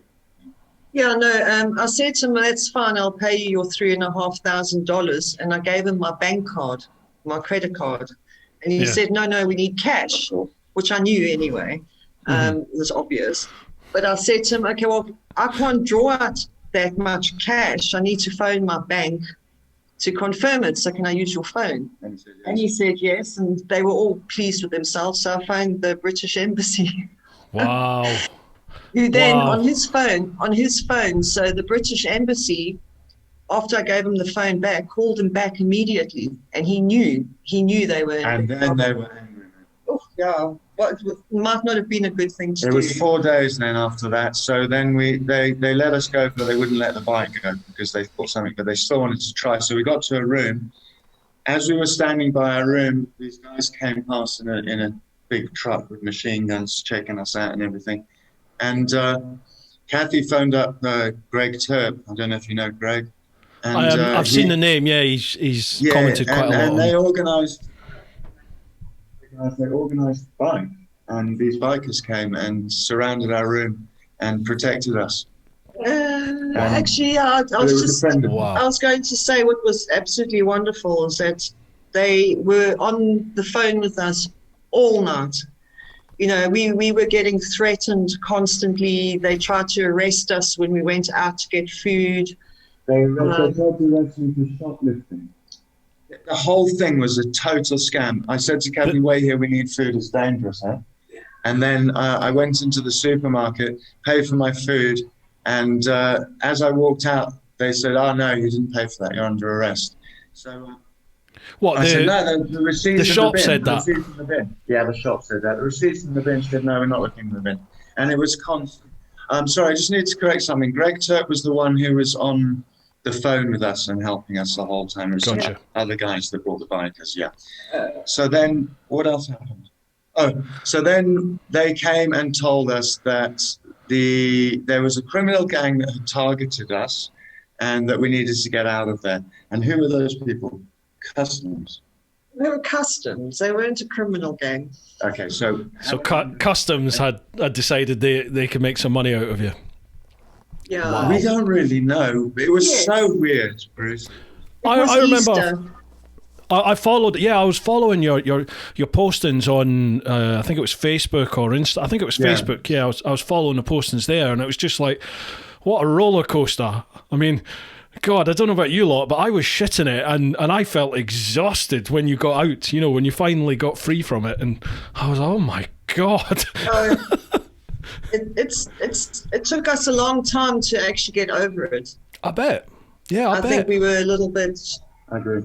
Yeah, no, I said to him, "That's fine. I'll pay you your $3,500. And I gave him my bank card, my credit card. And he said, no, we need cash, which I knew anyway. It was obvious. But I said to him, "Okay, well, I can't draw out that much cash. I need to phone my bank to confirm it. So can I use your phone?" And he said yes. And they were all pleased with themselves. So I phoned the British Embassy. Wow. Who then on his phone, so the British Embassy, after I gave him the phone back, called him back immediately. And he knew they were. And then they were angry. Oh, yeah. Well, it might not have been a good thing to do. It was 4 days then after that. So then they let us go, but they wouldn't let the bike go because they thought something, but they still wanted to try. So we got to a room. As we were standing by our room, these guys came past in a big truck with machine guns checking us out and everything. And Cathy phoned up Greg Turp. I don't know if you know Greg. And, I've seen the name. Yeah, he's commented quite a lot. And they organised the bike, and these bikers came and surrounded our room and protected us. Actually, I was going to say what was absolutely wonderful is that they were on the phone with us all night. We were getting threatened constantly. They tried to arrest us when we went out to get food. They tried to arrest me for shoplifting. The whole thing was a total scam. I said to Cathy, "Wait here, we need food, it's dangerous, huh?" And then I went into the supermarket, paid for my food, and as I walked out, they said, "Oh, no, you didn't pay for that, you're under arrest." So I said, "No, the receipts the shop said that. In the bin." Yeah, the shop said that. The receipts in the bin said, "No, we're not looking in the bin." And it was constant. I'm sorry, I just need to correct something. Greg Turk was the one who was on the phone with us and helping us the whole time. There were other guys that brought the bikers, So then, what else happened? So then they came and told us that there was a criminal gang that had targeted us and that we needed to get out of there. And who were those people? Customs. They were customs. They weren't a criminal gang. Okay, so customs had decided they could make some money out of you. Yeah. Wow. We don't really know. It was so weird, Bruce. I remember. Easter. I followed. Yeah, I was following your postings on. I think it was Facebook or Insta. I think it was Facebook. Yeah, I was following the postings there, and it was just like, what a roller coaster. I mean, God, I don't know about you lot, but I was shitting it, and I felt exhausted when you got out. You know, when you finally got free from it, and I was, oh my God. It took us a long time to actually get over it. I bet. Yeah, I bet. I think we were a little bit. I agree.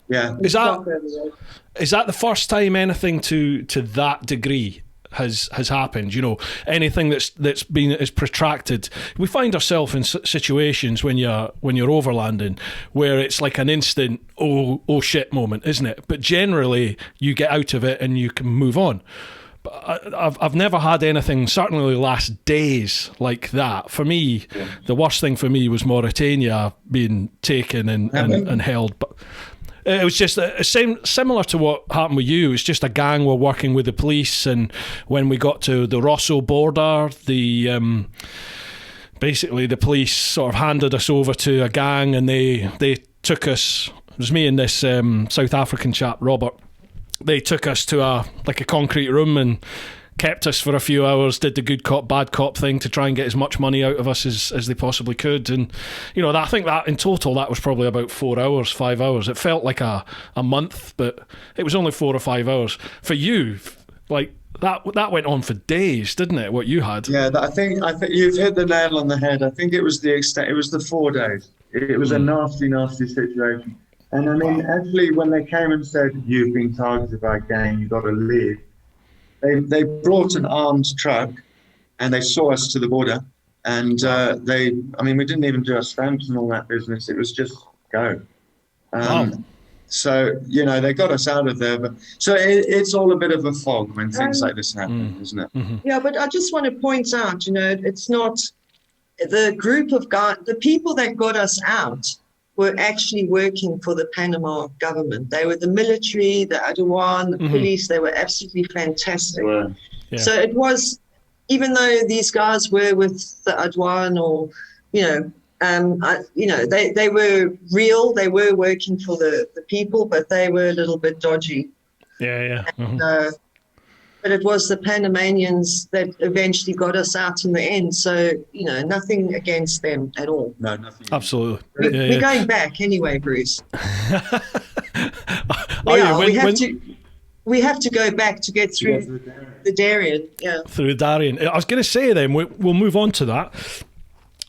Yeah. Is that the first time anything to that degree has happened? You know, anything that's been as protracted. We find ourselves in situations when you're overlanding where it's like an instant oh shit moment, isn't it? But generally you get out of it and you can move on. But I've never had anything, certainly last days, like that. For me, the worst thing for me was Mauritania being taken and held. But it was just similar to what happened with you. It's just a gang were working with the police, and when we got to the Rosso border, basically the police sort of handed us over to a gang, and they took us. It was me and this South African chap, Robert. They took us to a concrete room and kept us for a few hours, did the good cop, bad cop thing to try and get as much money out of us as they possibly could. And, you know, I think that in total, that was probably about 4 hours, 5 hours. It felt like a month, but it was only 4 or 5 hours. For you, like, that went on for days, didn't it, what you had? Yeah, I think you've hit the nail on the head. I think it was the extent, it was the 4 days. It was a nasty, nasty situation. And I mean, actually, when they came and said, you've been targeted by a gang, you've got to leave, they brought an armed truck and they saw us to the border. And we didn't even do our stamps and all that business. It was just go. So, you know, they got us out of there. But so it's all a bit of a fog when things like this happen, isn't it? Mm-hmm. Yeah, but I just want to point out, you know, it's not the group of guys, the people that got us out were actually working for the Panama government. They were the military, the INNOVV, the police. They were absolutely fantastic. Yeah. So it was, even though these guys were with the INNOVV or, they were real. They were working for the people, but they were a little bit dodgy. Yeah. And, but it was the Panamanians that eventually got us out in the end. So, you know, nothing against them at all. No, nothing. Absolutely. We're going back anyway, Bruce. We have to go back to get through the Darien. Yeah. Through Darien. I was going to say then, we'll move on to that.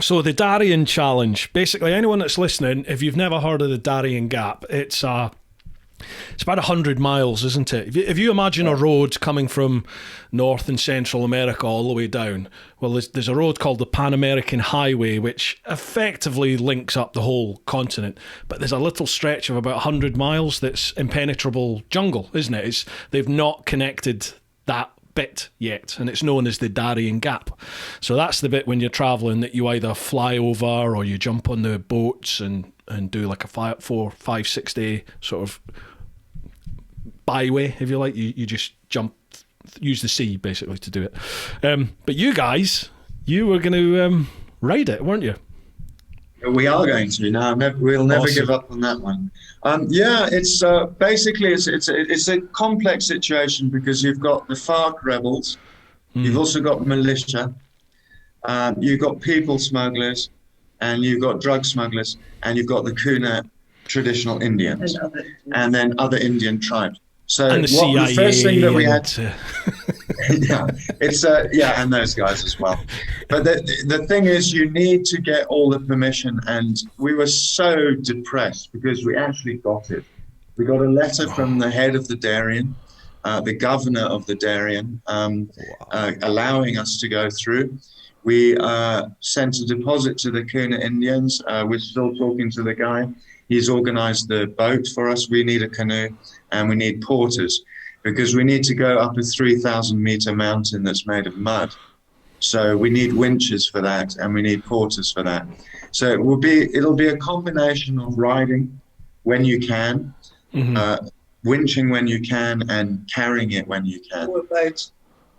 So the Darien Challenge, basically anyone that's listening, if you've never heard of the Darien Gap, it's about 100 miles, isn't it? If you imagine a road coming from North and Central America all the way down, well, there's a road called the Pan American Highway, which effectively links up the whole continent. But there's a little stretch of about 100 miles that's impenetrable jungle, isn't it? They've not connected that bit yet, and it's known as the Darien Gap. So that's the bit when you're travelling that you either fly over or you jump on the boats and do like a 4, 5, 6 day sort of byway, if you like. You just jump, use the sea basically to do it. But you guys, you were going to ride it, weren't you? We are going to now. We'll never Awesome. give up on that one. It's basically it's a complex situation because you've got the FARC rebels, you've also got militia, you've got people smugglers, and you've got drug smugglers, and you've got the Kuna traditional Indians, and then other Indian tribes. So And the CIA. the first thing that we had, yeah, and those guys as well. But the thing is, you need to get all the permission, and we were so depressed because we actually got it. We got a letter from the head of the Darien, the governor of the Darien, allowing us to go through. We sent a deposit to the Kuna Indians. We're still talking to the guy. He's organized the boat for us. We need a canoe and we need porters because we need to go up a 3,000 meter mountain that's made of mud. So we need winches for that and we need porters for that. So it'll be a combination of riding when you can, winching when you can, and carrying it when you can. Or a boat.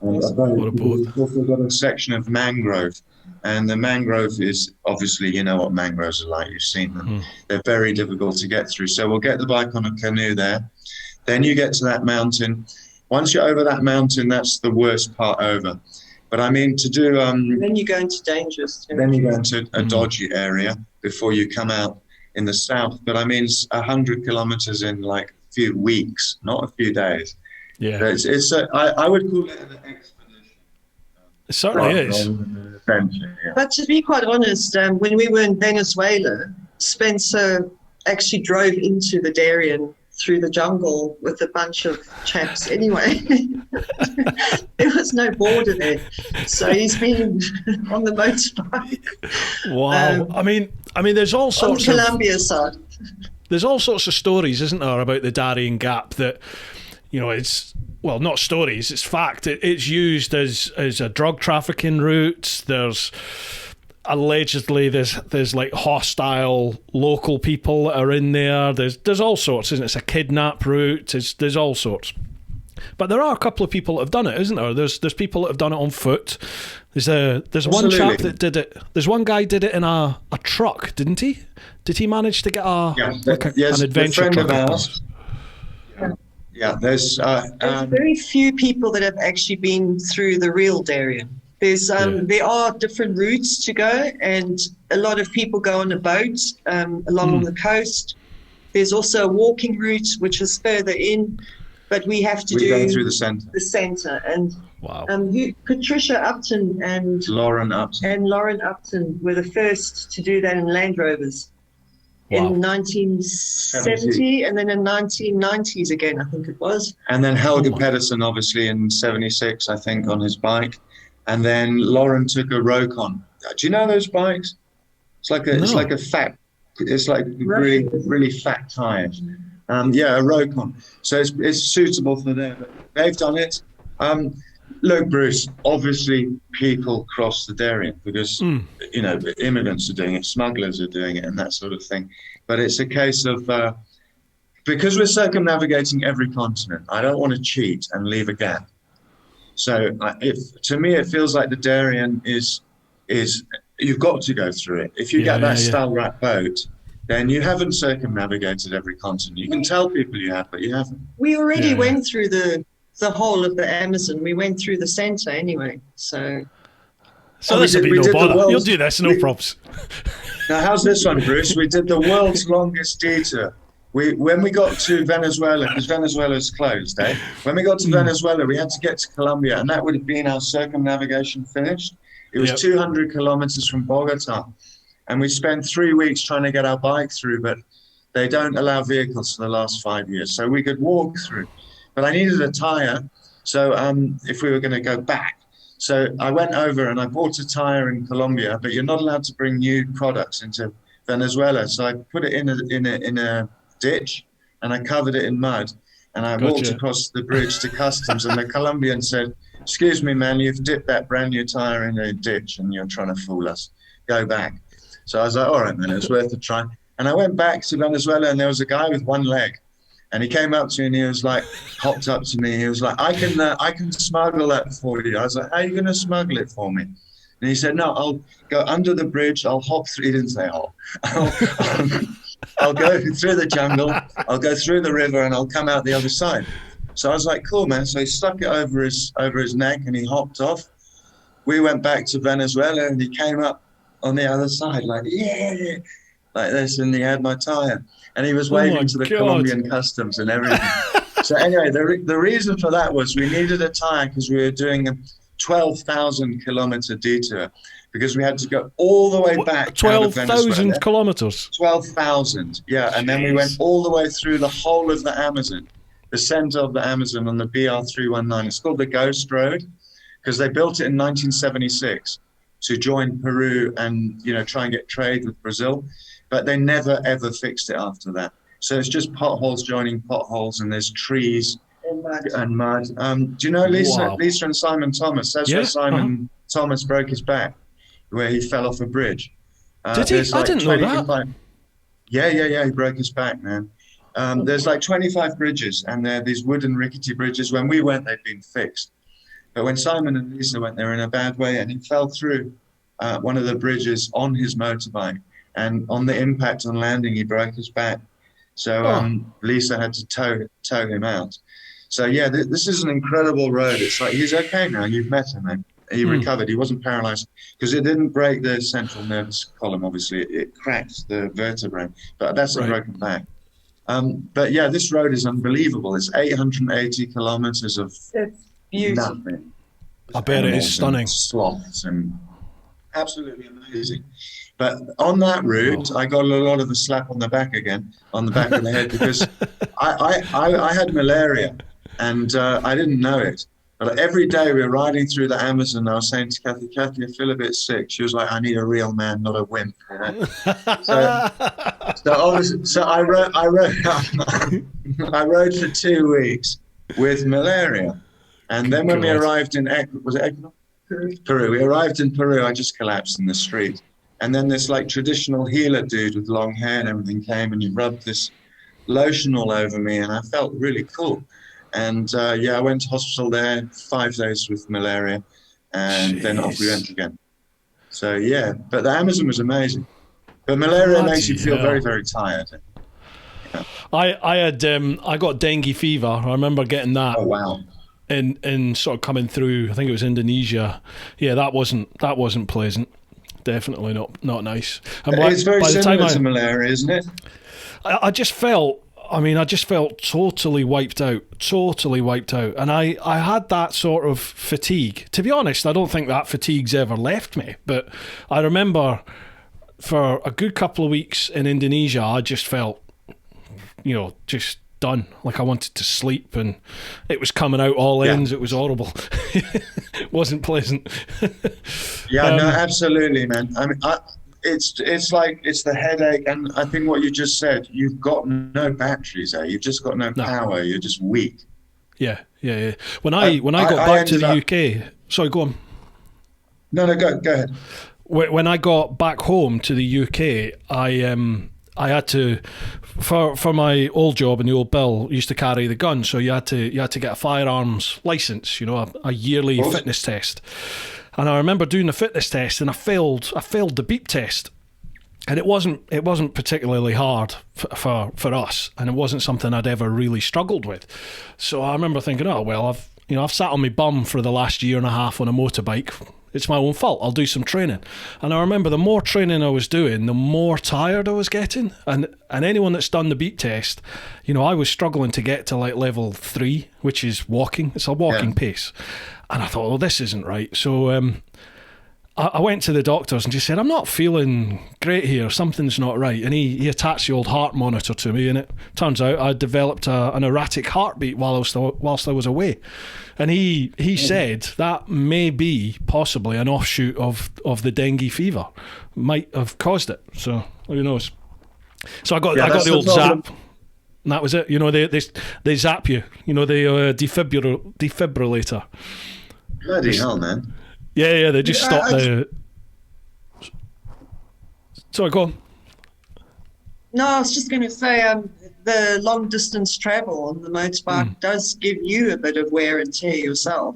What a boat. We've also got a section of mangrove, and the mangrove is obviously, you know what mangroves are like, you've seen them. They're very difficult to get through. So we'll get the bike on a canoe there. Then you get to that mountain. Once you're over that mountain, that's the worst part over. But I mean, to do... then you go into dangerous. Then you go into a dodgy area before you come out in the south. But I mean, 100 kilometers in like a few weeks, not a few days. Yeah. I would call it an expedition. It certainly is. But to be quite honest, when we were in Venezuela, Spencer actually drove into the Darien through the jungle with a bunch of chaps anyway. There was no border there. So he's been on the motorbike. Wow. I mean, there's all sorts on Colombia side. There's all sorts of stories, isn't there, about the Darien Gap that, you know, it's, well, not stories, it's fact. It's used as a drug trafficking route. There's allegedly there's like hostile local people that are in there. There's all sorts, isn't it? It's a kidnap route. There's all sorts. But there are a couple of people that have done it, isn't there? There's people that have done it on foot. There's one chap that did it. There's one guy did it in a truck, didn't he? Did he manage to get an adventure truck? Of ours. Yeah, there's very few people that have actually been through the real Darien. There are different routes to go, and a lot of people go on a boat along the coast. There's also a walking route, which is further in, but we have to go through the centre. And wow. Patricia Upton and Lauren Upton were the first to do that in Land Rovers. Wow. In 1970 and then in 1990s again, I think it was. And then Helge Pedersen, obviously, in 76, I think, on his bike. And then Lauren took a Rokon. Do you know those bikes? It's like really, really fat tires. A Rokon. So it's suitable for them. They've done it. Look, Bruce, obviously people cross the Darien because, you know, immigrants are doing it, smugglers are doing it and that sort of thing. But it's a case of, because we're circumnavigating every continent, I don't want to cheat and leave a gap. So to me, it feels like the Darien is you've got to go through it. If you get that Stalrat boat, then you haven't circumnavigated every continent. You can tell people you have, but you haven't. We already went through the whole of the Amazon. We went through the centre anyway. So this will be no bother. You'll do this, no props. Now, how's this one, Bruce? We did the world's longest detour. When we got to Venezuela, because Venezuela's closed, when we got to Venezuela, we had to get to Colombia, and that would have been our circumnavigation finished. It was 200 kilometers from Bogota, and we spent 3 weeks trying to get our bike through, but they don't allow vehicles for the last 5 years, so we could walk through. But I needed a tire, so if we were going to go back. So I went over and I bought a tire in Colombia, but you're not allowed to bring new products into Venezuela. So I put it in a ditch and I covered it in mud. And I walked across the bridge to customs, and the Colombian said, "Excuse me, man, you've dipped that brand new tire in a ditch and you're trying to fool us. Go back." So I was like, all right, man, it's worth a try. And I went back to Venezuela, and there was a guy with one leg. And he came up to me and he was like, hopped up to me. He was like, I can smuggle that for you. I was like, how are you going to smuggle it for me? And he said, no, I'll go under the bridge. I'll hop through. He didn't say hop. I'll go through the jungle. I'll go through the river and I'll come out the other side. So I was like, cool, man. So he stuck it over his neck and he hopped off. We went back to Venezuela and he came up on the other side like, yeah, like this. And he had my tire. And he was waving to the Colombian customs and everything. So anyway, the reason for that was we needed a tire because we were doing a 12,000 kilometer detour because we had to go all the way back. 12,000 kilometers? 12,000, yeah. And then we went all the way through the whole of the Amazon, the center of the Amazon on the BR-319. It's called the Ghost Road because they built it in 1976 to join Peru and, you know, try and get trade with Brazil. But they never, ever fixed it after that. So it's just potholes joining potholes, and there's trees and mud. Do you know Lisa? Wow. Lisa and Simon Thomas. That's where Simon Thomas broke his back, where he fell off a bridge. Did he? I didn't know that. Yeah. He broke his back, man. There's like 25 bridges, and they're these wooden rickety bridges. When we went, they'd been fixed. But when Simon and Lisa went, they were in a bad way, and he fell through one of the bridges on his motorbike. And on the impact on landing, he broke his back. So Lisa had to tow him out. So yeah, this is an incredible road. It's like, he's okay now. You've met him, and he recovered. He wasn't paralyzed because it didn't break the central nervous column. Obviously, it cracked the vertebrae, but that's a broken back. But yeah, this road is unbelievable. It's 880 kilometers of nothing. I bet it is stunning. Sloths and absolutely amazing. But on that route, I got a lot of a slap on the back again, on the back of the head, because I had malaria, and I didn't know it. But every day we were riding through the Amazon, I was saying to Cathy, I feel a bit sick. She was like, I need a real man, not a wimp. So I rode for 2 weeks with malaria. And then when we arrived in Peru, we arrived in Peru, I just collapsed in the street. And then this like traditional healer dude with long hair and everything came, and he rubbed this lotion all over me, and I felt really cool. And I went to hospital there, 5 days with malaria, and then off we went again. So yeah, but the Amazon was amazing. But malaria makes you feel very, very tired. Yeah. I got dengue fever. I remember getting that. Oh wow. In sort of coming through, I think it was Indonesia. Yeah, that wasn't pleasant. Definitely not nice. And it's very similar to malaria, isn't it? I just felt totally wiped out. And I had that sort of fatigue. To be honest, I don't think that fatigue's ever left me. But I remember for a good couple of weeks in Indonesia, I just felt, just done. Like I wanted to sleep, and it was coming out all ends. It was horrible. It wasn't pleasant. No, absolutely, man. I mean, it's like it's the headache, and I think what you just said, you've got no batteries there. You've just got no power. You're just weak. Yeah. When I got back to the UK, sorry, go on. No, go ahead. When I got back home to the UK, I had to, for my old job in the old bill, used to carry the gun, so you had to get a firearms license, a yearly fitness test. And I remember doing the fitness test, and I failed the beep test, and it wasn't particularly hard for us, and it wasn't something I'd ever really struggled with. So I remember thinking, I've sat on my bum for the last year and a half on a motorbike. It's my own fault. I'll do some training. And I remember the more training I was doing, the more tired I was getting. And anyone that's done the beat test, I was struggling to get to like level 3, which is walking. It's a walking pace. And I thought, well, this isn't right. So I went to the doctors and just said, I'm not feeling great here. Something's not right. And he attached the old heart monitor to me, and it turns out I developed an erratic heartbeat whilst I was away. And he said that may be possibly an offshoot of the dengue fever. Might have caused it. So who knows? So I got the old zap. And that was it. They zap you. The defibrillator. Bloody hell, man. Yeah, they just stopped the... Sorry, go on. No, I was just going to say the long distance travel on the motorbike does give you a bit of wear and tear yourself.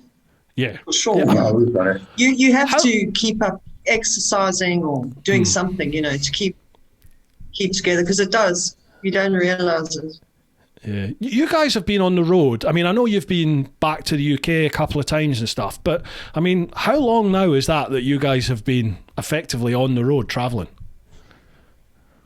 Yeah. For sure. Yeah. You have to keep up exercising or doing something, to keep together, because it does. You don't realise it. Yeah. You guys have been on the road. I mean, I know you've been back to the UK a couple of times and stuff, but I mean, how long now is that you guys have been effectively on the road travelling?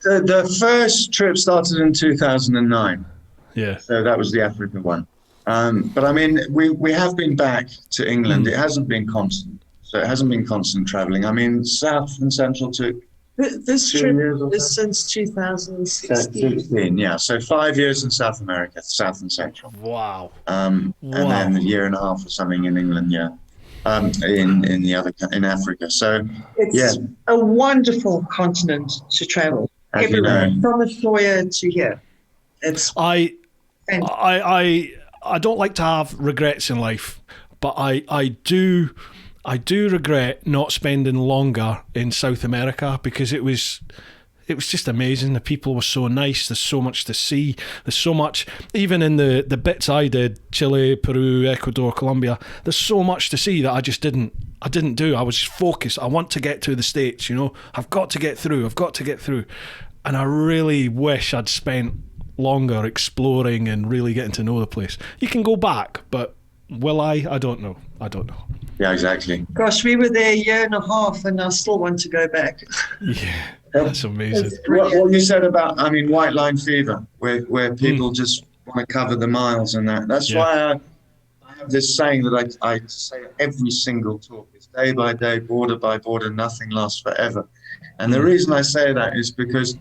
The first trip started in 2009. Yeah. So that was the Africa one. But I mean, we have been back to England. It hasn't been constant. So it hasn't been constant travelling. I mean, South and Central took this trip is since 2016. Yeah. So 5 years in South America, South and Central. Wow. And then a year and a half or something in England. Yeah. In Africa. So it's a wonderful continent to travel. Everywhere, from Australia to here. I don't like to have regrets in life, but I do regret not spending longer in South America, because it was It was just amazing. The people were so nice. There's so much to see. There's so much, even in the bits I did, Chile, Peru, Ecuador, Colombia, there's so much to see that I didn't do. I was just focused. I want to get to the States, you know. I've got to get through. And I really wish I'd spent longer exploring and really getting to know the place. You can go back, but will I? I don't know. Yeah, exactly. Gosh, we were there a year and a half and I still want to go back. Yeah, that's amazing. What you said about, white line fever, where people just want to cover the miles and that. That's why I have this saying that I say every single talk. It's day by day, border by border, nothing lasts forever. And the reason I say that is because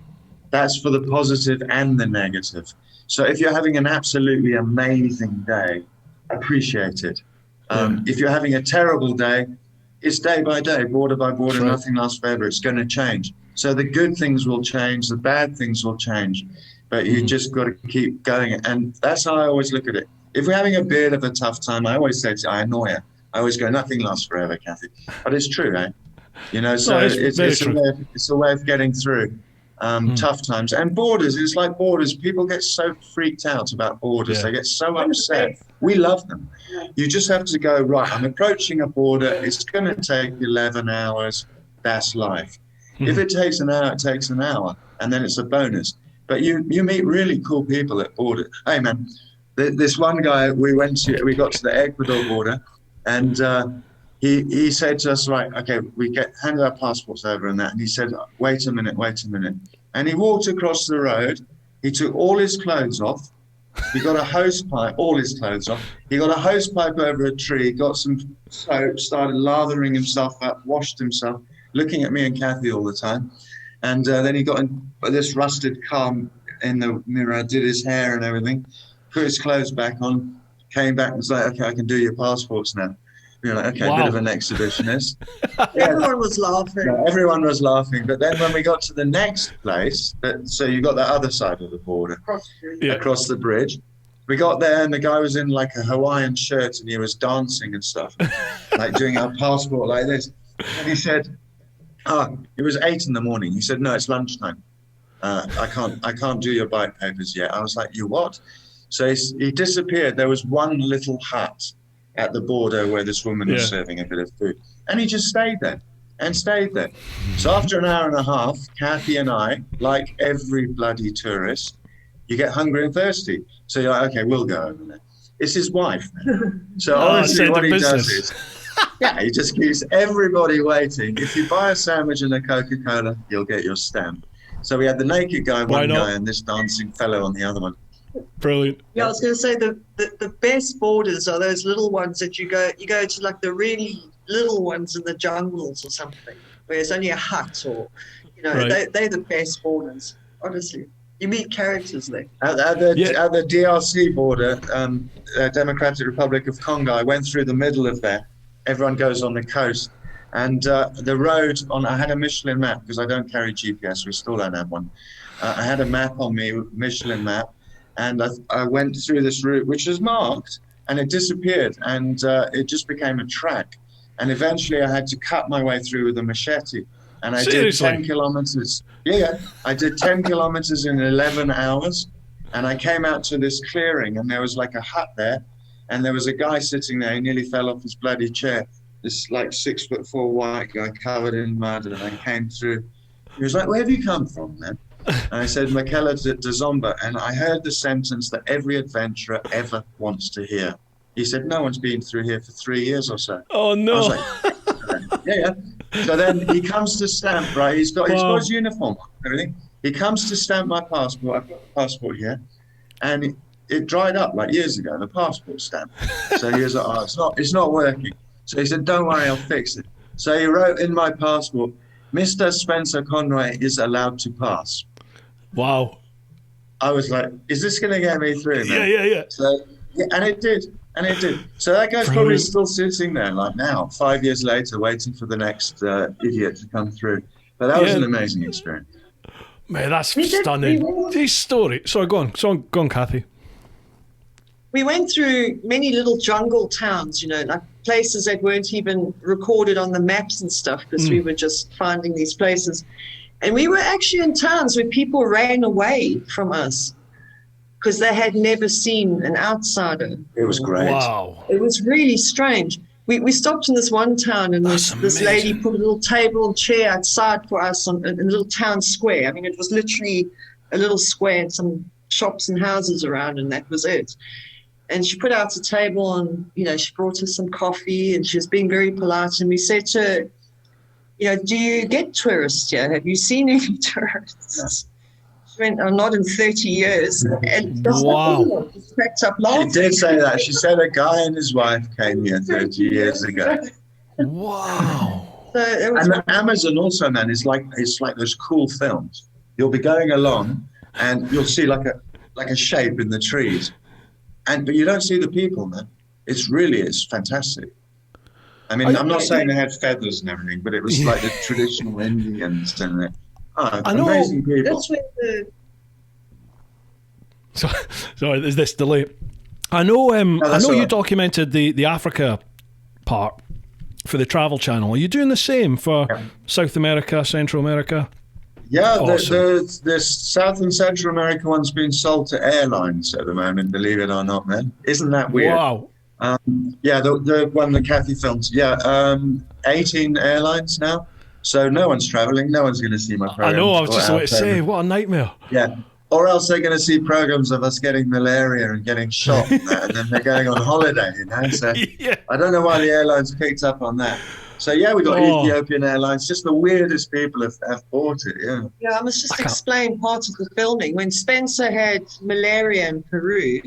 that's for the positive and the negative. So if you're having an absolutely amazing day, appreciate it. If you're having a terrible day, it's day by day, border by border, nothing lasts forever. It's going to change. So the good things will change, the bad things will change, but you just got to keep going. And that's how I always look at it. If we're having a bit of a tough time, I always say I annoy her. I always go, nothing lasts forever, Cathy. But it's true, eh? You know, so it's a way of getting through tough times. And borders, it's like borders. People get so freaked out about borders. Yeah. They get so upset. We love them. You just have to go, right, I'm approaching a border. It's going to take 11 hours. That's life. If it takes an hour, it takes an hour. And then it's a bonus. But you meet really cool people at border. Hey, man, this one guy we got to the Ecuador border, and he said to us, right, okay, we handed our passports over and that. And he said, wait a minute. And he walked across the road. He took all his clothes off. He got a hose pipe, all his clothes off. He got a hose pipe over a tree, got some soap, started lathering himself up, washed himself, looking at me and Cathy all the time. And then he got in this rusted car in the mirror, did his hair and everything, put his clothes back on, came back and was like, okay, I can do your passports now. You're like, okay, bit of an exhibitionist. Everyone was laughing. Yeah, everyone was laughing. But then when we got to the next place, so you got the other side of the border, across the bridge, we got there and the guy was in like a Hawaiian shirt and he was dancing and stuff, like doing our passport like this. And he said, it was 8 a.m. He said, no, it's lunchtime. I can't do your bike papers yet. I was like, you what? So he disappeared. There was one little hut at the border where this woman was serving a bit of food. And he just stayed there. So after an hour and a half, Cathy and I, like every bloody tourist, you get hungry and thirsty. So you're like, okay, we'll go over there. It's his wife. So honestly, what he does is, he just keeps everybody waiting. If you buy a sandwich and a Coca-Cola, you'll get your stamp. So we had the naked guy, one guy, and this dancing fellow on the other one. Brilliant. Yeah, I was going to say the best borders are those little ones that you go to, like the really little ones in the jungles or something, where there's only a hut or, they're the best borders, honestly. You meet characters there. At the DRC border, Democratic Republic of Congo, I went through the middle of there. Everyone goes on the coast. And the road I had a Michelin map because I don't carry GPS. We still don't have one. I had a map on me, Michelin map. And I went through this route, which was marked, and it disappeared. And it just became a track. And eventually I had to cut my way through with a machete. And I did 10 kilometers. Yeah, I did 10 kilometers in 11 hours. And I came out to this clearing, and there was like a hut there. And there was a guy sitting there. He nearly fell off his bloody chair. This like 6'4" white guy covered in mud. And I came through. He was like, where have you come from, man? And I said, Makela de Zomba. And I heard the sentence that every adventurer ever wants to hear. He said, no one's been through here for 3 years or so. Oh, no. I was like, yeah. So then he comes to stamp, right? He's got his uniform and everything. He comes to stamp my passport. I've got the passport here. And it dried up like years ago, the passport stamp. So he was like, it's not working. So he said, don't worry, I'll fix it. So he wrote in my passport, Mr. Spencer Conway is allowed to pass. Wow. I was like, is this going to get me through, man? Yeah. So, and it did. So that guy's probably still sitting there like now, 5 years later, waiting for the next idiot to come through. But that was an amazing experience. Man, that's stunning. This story. Sorry, go on, Cathy. We went through many little jungle towns, like places that weren't even recorded on the maps and stuff because we were just finding these places. And we were actually in towns where people ran away from us because they had never seen an outsider. It was great. Wow. It was really strange. We stopped in this one town, and this lady put a little table and chair outside for us in a little town square. I mean, it was literally a little square and some shops and houses around, and that was it. And she put out a table, and, you know, she brought us some coffee, and she was being very polite. And we said to her, you know, do you get tourists here? Have you seen any tourists? She went, oh, not in 30 years. And wow. Just cracked up laughing. She did say that. She said a guy and his wife came here 30 years ago. Wow. So it was And Amazon also, man, it's like those cool films. You'll be going along and you'll see like a shape in the trees. But you don't see the people, man. It's fantastic. I mean, I'm not saying they had feathers and everything, but it was like the traditional Indians and amazing people. That's where Sorry, there's this delay. I know. I know you documented the Africa part for the Travel Channel. Are you doing the same for South America, Central America? Yeah, Awesome. the South and Central America one's been sold to airlines at the moment, believe it or not, man. Isn't that weird? Wow. The one that Cathy filmed. 18 airlines now. So no one's traveling. No one's going to see my program. I know. I was just about to say, what a nightmare. Yeah. Or else they're going to see programs of us getting malaria and getting shot, and then they're going on holiday, you know. So I don't know why the airlines picked up on that. So we got Ethiopian Airlines. Just the weirdest people have bought it. Yeah, I must just explain part of the filming. When Spencer had malaria in Peru,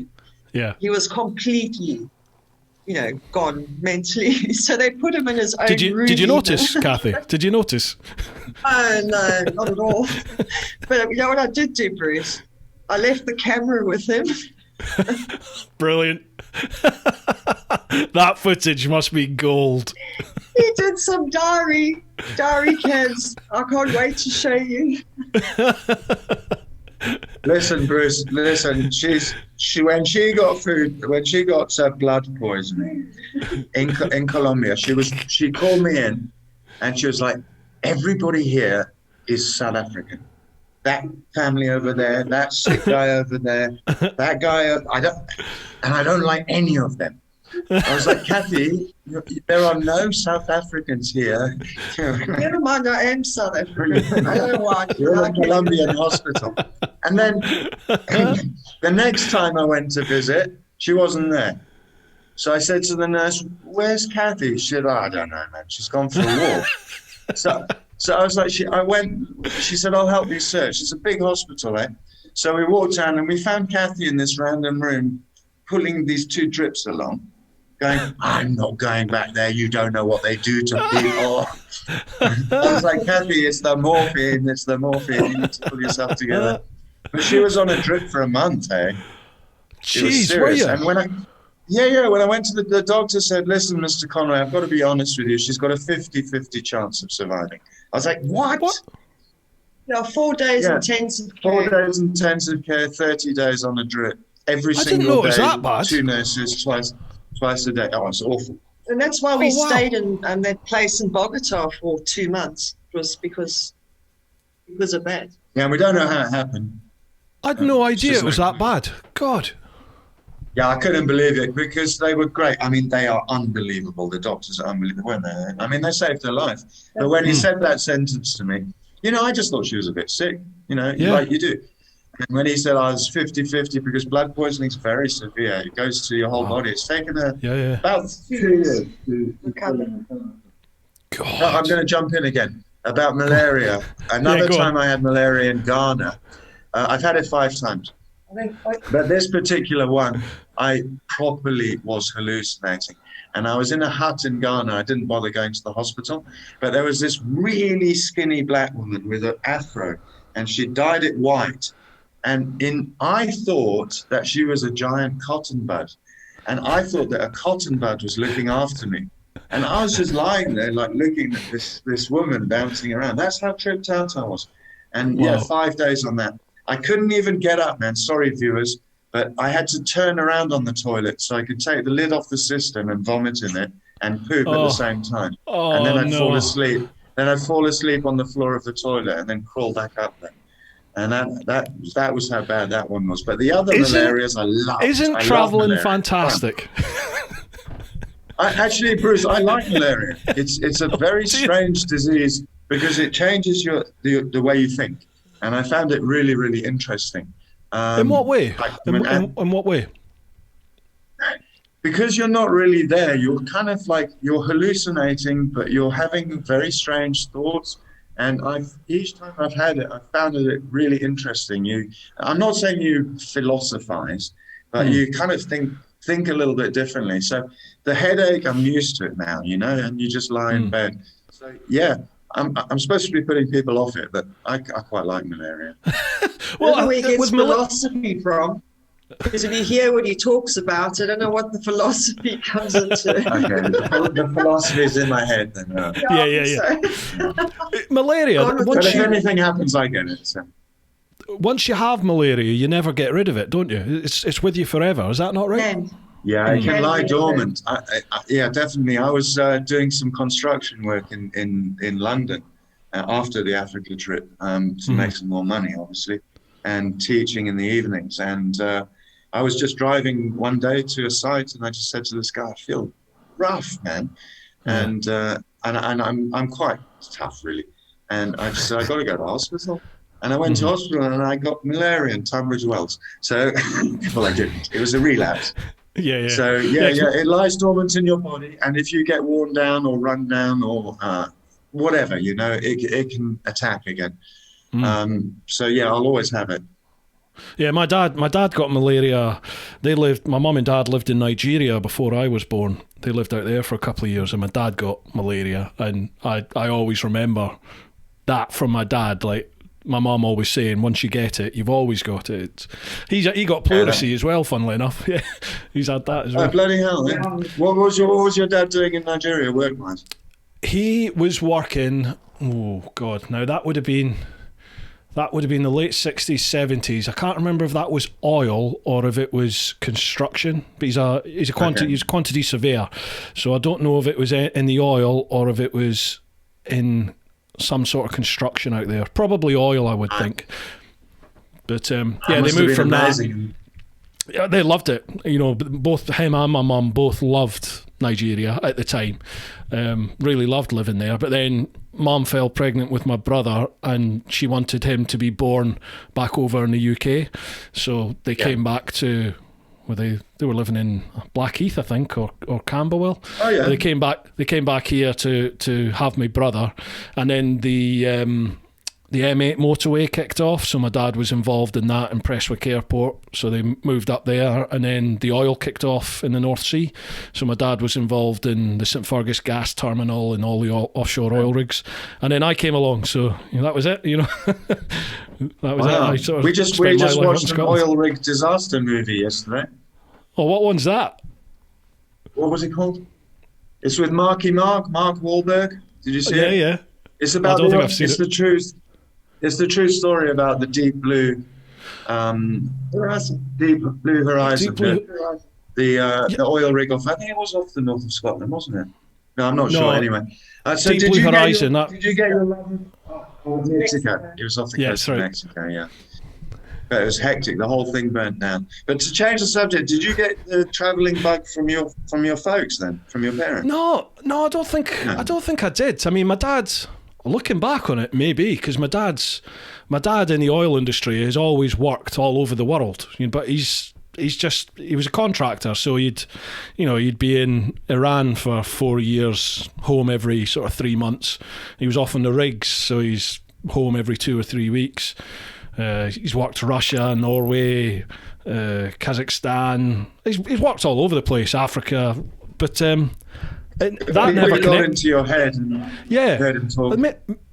he was completely, you know, gone mentally. So they put him in his own room. Did you notice, Cathy? Did you notice? Oh, no, not at all. But you know what I did do, Bruce? I left the camera with him. Brilliant. That footage must be gold. He did some diary cans. I can't wait to show you. Listen, Bruce. Listen. When she got blood poisoning in Colombia, she called me in, and she was like, "Everybody here is South African. That family over there, that sick guy over there, that guy. I don't like any of them." I was like, "Cathy, there are no South Africans here." Never mind, I am South African. I don't know why. You're in a Colombian hospital. And then the next time I went to visit, she wasn't there. So I said to the nurse, "Where's Cathy?" She said, "Oh, I don't know, man. She's gone for a walk." So I was like, she said, "I'll help you search." It's a big hospital, eh? So we walked down and we found Cathy in this random room pulling these 2 drips along, going, "I'm not going back there. You don't know what they do to people." I was like, "Cathy, it's the morphine. It's the morphine. You need to pull yourself together." But she was on a drip for a month, eh? Jeez, were you? And when I went to the doctor said, "Listen, Mr. Conway, I've got to be honest with you. She's got a 50-50 chance of surviving." I was like, "What?" Yeah, 4 days intensive care. 4 days intensive care, 30 days on a drip. Every I single didn't know it was day, that bad. 2 nurses, twice a day. Oh, it's awful. And that's why we stayed in that place in Bogota for 2 months. It was because of that. Yeah, we don't know how it happened. I had no idea it was that bad. God. Yeah, I couldn't believe it because they were great. I mean, they are unbelievable. The doctors are unbelievable, weren't they? I mean, they saved her life. But when he said that sentence to me, you know, I just thought she was a bit sick, you know, like you do. And when he said I was 50-50 because blood poisoning is very severe, it goes to your whole body. It's taken her about 2 years to recover. God. No, I'm going to jump in again about malaria. Another time I had malaria in Ghana. I've had it 5 times. But this particular one, I properly was hallucinating. And I was in a hut in Ghana. I didn't bother going to the hospital. But there was this really skinny black woman with an afro, and she dyed it white. And I thought that she was a giant cotton bud. And I thought that a cotton bud was looking after me. And I was just lying there, like looking at this woman bouncing around. That's how tripped out I was. And 5 days on that. I couldn't even get up, man. Sorry, viewers. But I had to turn around on the toilet so I could take the lid off the cistern and vomit in it and poop at the same time. And then I'd fall asleep. then I'd fall asleep on the floor of the toilet and then crawl back up there. And that was how bad that one was. But the other malarias I loved. Isn't traveling fantastic? Actually, Bruce, I like malaria. It's a very strange disease because it changes the way you think. And I found it really, really interesting. In what way? In what way? Because you're not really there. You're kind of like, you're hallucinating, but you're having very strange thoughts. And each time I've had it, I've found it really interesting. I'm not saying you philosophize, but you kind of think a little bit differently. So the headache, I'm used to it now, and you just lie in bed. So yeah, I'm supposed to be putting people off it, but I quite like malaria. Well, where he gets philosophy from. Because if you hear what he talks about, I don't know what the philosophy comes into. Okay, the philosophy is in my head then. Yeah. Malaria. But if anything happens, I get it. So. Once you have malaria, you never get rid of it, don't you? It's with you forever. Is that not right? Yeah, it can lie dormant. Yeah, definitely. I was doing some construction work in London after the Africa trip to make some more money, obviously, and teaching in the evenings. And I was just driving one day to a site, and I just said to this guy, "I feel rough, man," and I'm quite tough, really. And I just said, "I got to go to hospital." And I went to hospital, and I got malaria and Tunbridge Wells. So, well, I didn't. It was a relapse. Yeah. So it lies dormant in your body, and if you get worn down or run down or whatever, it can attack again. So yeah, I'll always have it. Yeah, my dad got malaria. My mum and dad lived in Nigeria before I was born. They lived out there for a couple of years, and my dad got malaria, and I always remember that from my dad. Like, my mum always saying, once you get it, you've always got it. He got pleurisy as well, funnily enough. Yeah, he's had that as well. Oh, bloody hell. Yeah. What was your dad doing in Nigeria work-wise? He was working, oh God, now that would have been the late 60s, 70s. I can't remember if that was oil or if it was construction. But he's a quantity surveyor. So I don't know if it was in the oil or if it was in some sort of construction out there. Probably oil, I would think. But they moved from that. Yeah, they loved it. Both him and my mum both loved Nigeria at the time. Really loved living there. But then Mum fell pregnant with my brother, and she wanted him to be born back over in the UK. So they came back to they were living in Blackheath, I think, or Camberwell. Oh yeah. They came back here to have my brother, and then the M8 motorway kicked off, so my dad was involved in that in Prestwick Airport, so they moved up there, and then the oil kicked off in the North Sea, so my dad was involved in the St Fergus gas terminal and all the offshore oil rigs, and then I came along, so that was it, that was it. We just watched an oil rig disaster movie yesterday. Oh, what one's that? What was it called? It's with Mark Wahlberg. Did you see it? Yeah. It's about the truth. It's the true story about the deep blue horizon. The oil rig off. I think it was off the north of Scotland, wasn't it? No, I'm not sure. Anyway, so Deep Blue Horizon. Did you get your Mexico? It was off the coast of Mexico. Yeah. But it was hectic. The whole thing burnt down. But to change the subject, did you get the travelling bug from your folks then, from your parents? No, I don't think I did. I mean, my dad's, looking back on it, maybe, because my dad in the oil industry has always worked all over the world. But he was a contractor, so he'd be in Iran for 4 years, home every sort of 3 months. He was off on the rigs, so he's home every 2 or 3 weeks. He's worked Russia, Norway, Kazakhstan. He's worked all over the place, Africa, but that never got into your head. And heard him talk.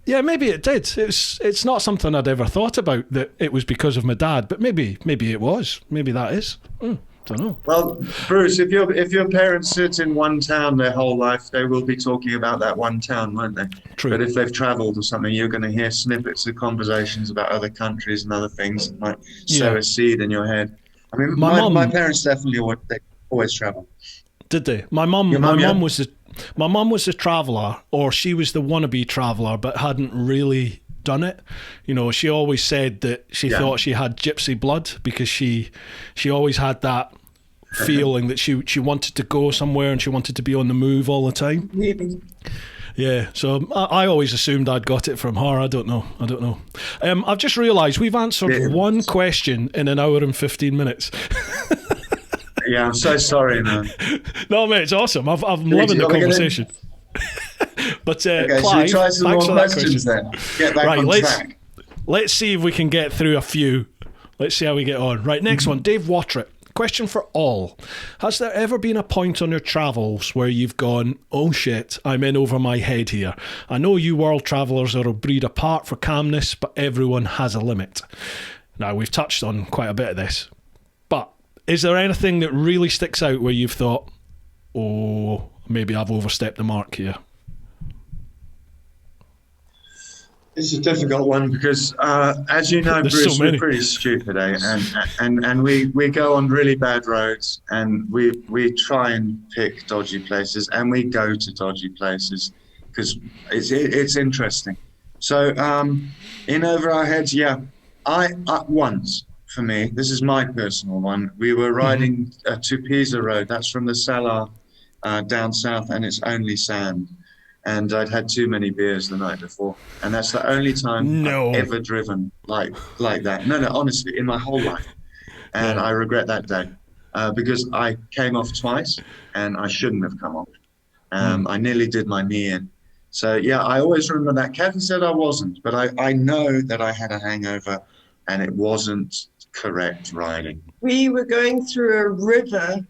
Yeah, maybe it did. It's not something I'd ever thought about, that it was because of my dad, but maybe it was. Maybe that is. Don't know. Well, Bruce, if your parents sit in one town their whole life, they will be talking about that one town, won't they? True. But if they've travelled or something, you're going to hear snippets of conversations about other countries and other things that might sow a seed in your head. I mean, my parents definitely always travel. Did they? My mum my mum was the traveller, or she was the wannabe traveller, but hadn't really done it. You know, she always said that she thought she had gypsy blood because she always had that feeling that she wanted to go somewhere and she wanted to be on the move all the time. Yeah, so I always assumed I'd got it from her. I don't know. I've just realised we've answered one question in an hour and 15 minutes. Yeah, I'm so sorry, man. No, mate, it's awesome. I'm loving the conversation. But Clive, try some thanks more for that questions question. then. Get back on track. Let's see if we can get through a few. Let's see how we get on. Right, next one, Dave Watrick. Question for all. Has there ever been a point on your travels where you've gone, oh shit, I'm in over my head here? I know you world travellers are a breed apart for calmness, but everyone has a limit. Now, we've touched on quite a bit of this, but is there anything that really sticks out where you've thought, oh, maybe I've overstepped the mark here? It's a difficult one because, as you know, Bruce, we're pretty stupid, eh? And we go on really bad roads, and we try and pick dodgy places, and we go to dodgy places because it's interesting. So, in over our heads, yeah. I once, for me, this is my personal one. We were riding to Pisa Road. That's from the Salar down south, and it's only sand. And I'd had too many beers the night before, and that's the only time I've ever driven like that. No, honestly, in my whole life. And I regret that day because I came off twice, and I shouldn't have come off. I nearly did my knee in. So, yeah, I always remember that. Cathy said I wasn't, but I know that I had a hangover, and it wasn't correct riding. We were going through a river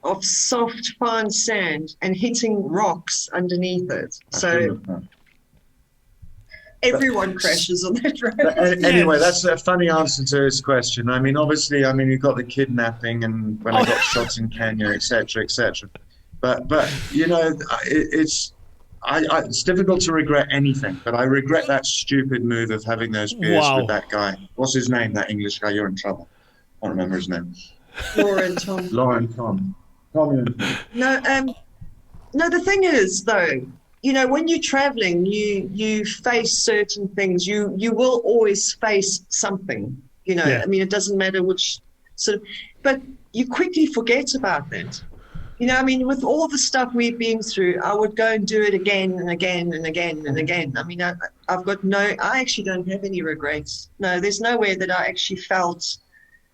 of soft, fine sand and hitting rocks underneath it. So everyone crashes on that road. Anyway, that's a funny answer to his question. I mean, obviously, you've got the kidnapping and when I got shot in Kenya, etc., etc. But you know, it's difficult to regret anything, but I regret that stupid move of having those beers with that guy. What's his name, that English guy? You're in trouble. I don't remember his name. Lauren Tom. No, the thing is, though, you know, when you're traveling, you face certain things. You will always face something, you know. I mean, it doesn't matter which sort of, but you quickly forget about that. You know, I mean, with all the stuff we've been through, I would go and do it again and again and again and again. I mean, I actually don't have any regrets. No, there's nowhere that I actually felt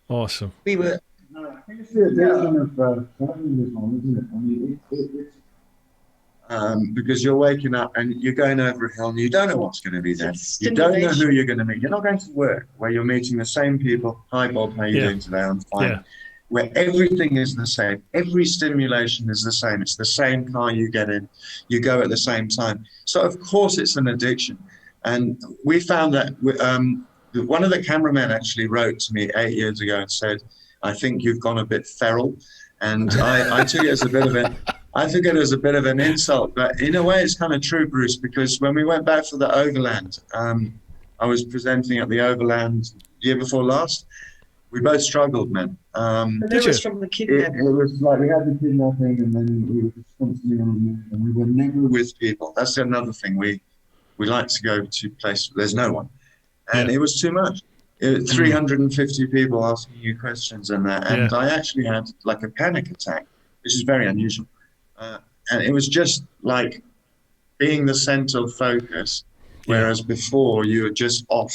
awesome. We were. No, I think it's the addiction of traveling this one, isn't it? I mean, it's because you're waking up and you're going over a hill and you don't know what's going to be there. You don't know who you're going to meet. You're not going to work where you're meeting the same people. Hi, Bob, how are you doing today? I'm fine. Yeah. Where everything is the same. Every stimulation is the same. It's the same car you get in. You go at the same time. So, of course, it's an addiction. And we found that one of the cameramen actually wrote to me 8 years ago and said, I think you've gone a bit feral, and I took it as a bit of an insult. But in a way, it's kind of true, Bruce, because when we went back for the Overland, I was presenting at the Overland year before last. We both struggled, man. It was from the kidnapping. It was like we had the kidnapping, and then we were constantly on the move, and we were never with people. That's another thing. We like to go to places where there's no one, and it was too much. 350 people asking you questions and that, and I actually had like a panic attack, which is very unusual, and it was just like being the center of focus, whereas before you were just off,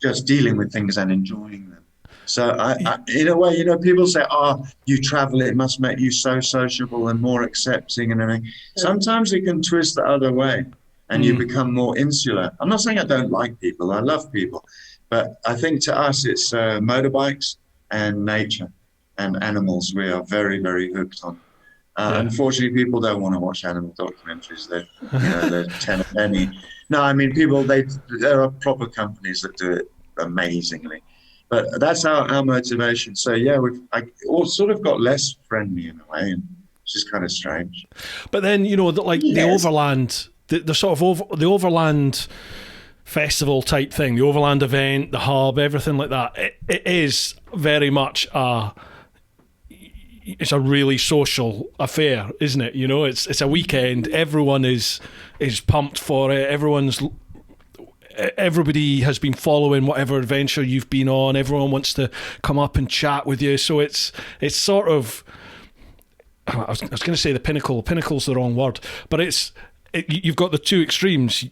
just dealing with things and enjoying them. So I, in a way, you know, people say, oh, you travel, it must make you so sociable and more accepting and everything. Sometimes it can twist the other way and you become more insular. I'm not saying I don't like people, I love people. But I think to us, it's motorbikes and nature and animals we are very, very hooked on. Unfortunately, people don't want to watch animal documentaries. They're 10 a penny. No, I mean, there are proper companies that do it amazingly. But that's our motivation. So, yeah, I all sort of got less friendly in a way, which is kind of strange. But then, you know, the Overland, the sort of the Overland festival type thing, the Overland event, the hub, everything like that, it is very much it's a really social affair, isn't it? You know, it's a weekend. Everyone is pumped for it. Everybody has been following whatever adventure you've been on. Everyone wants to come up and chat with you. So it's sort of, I was going to say the pinnacle. Pinnacle's the wrong word, but you've got the two extremes.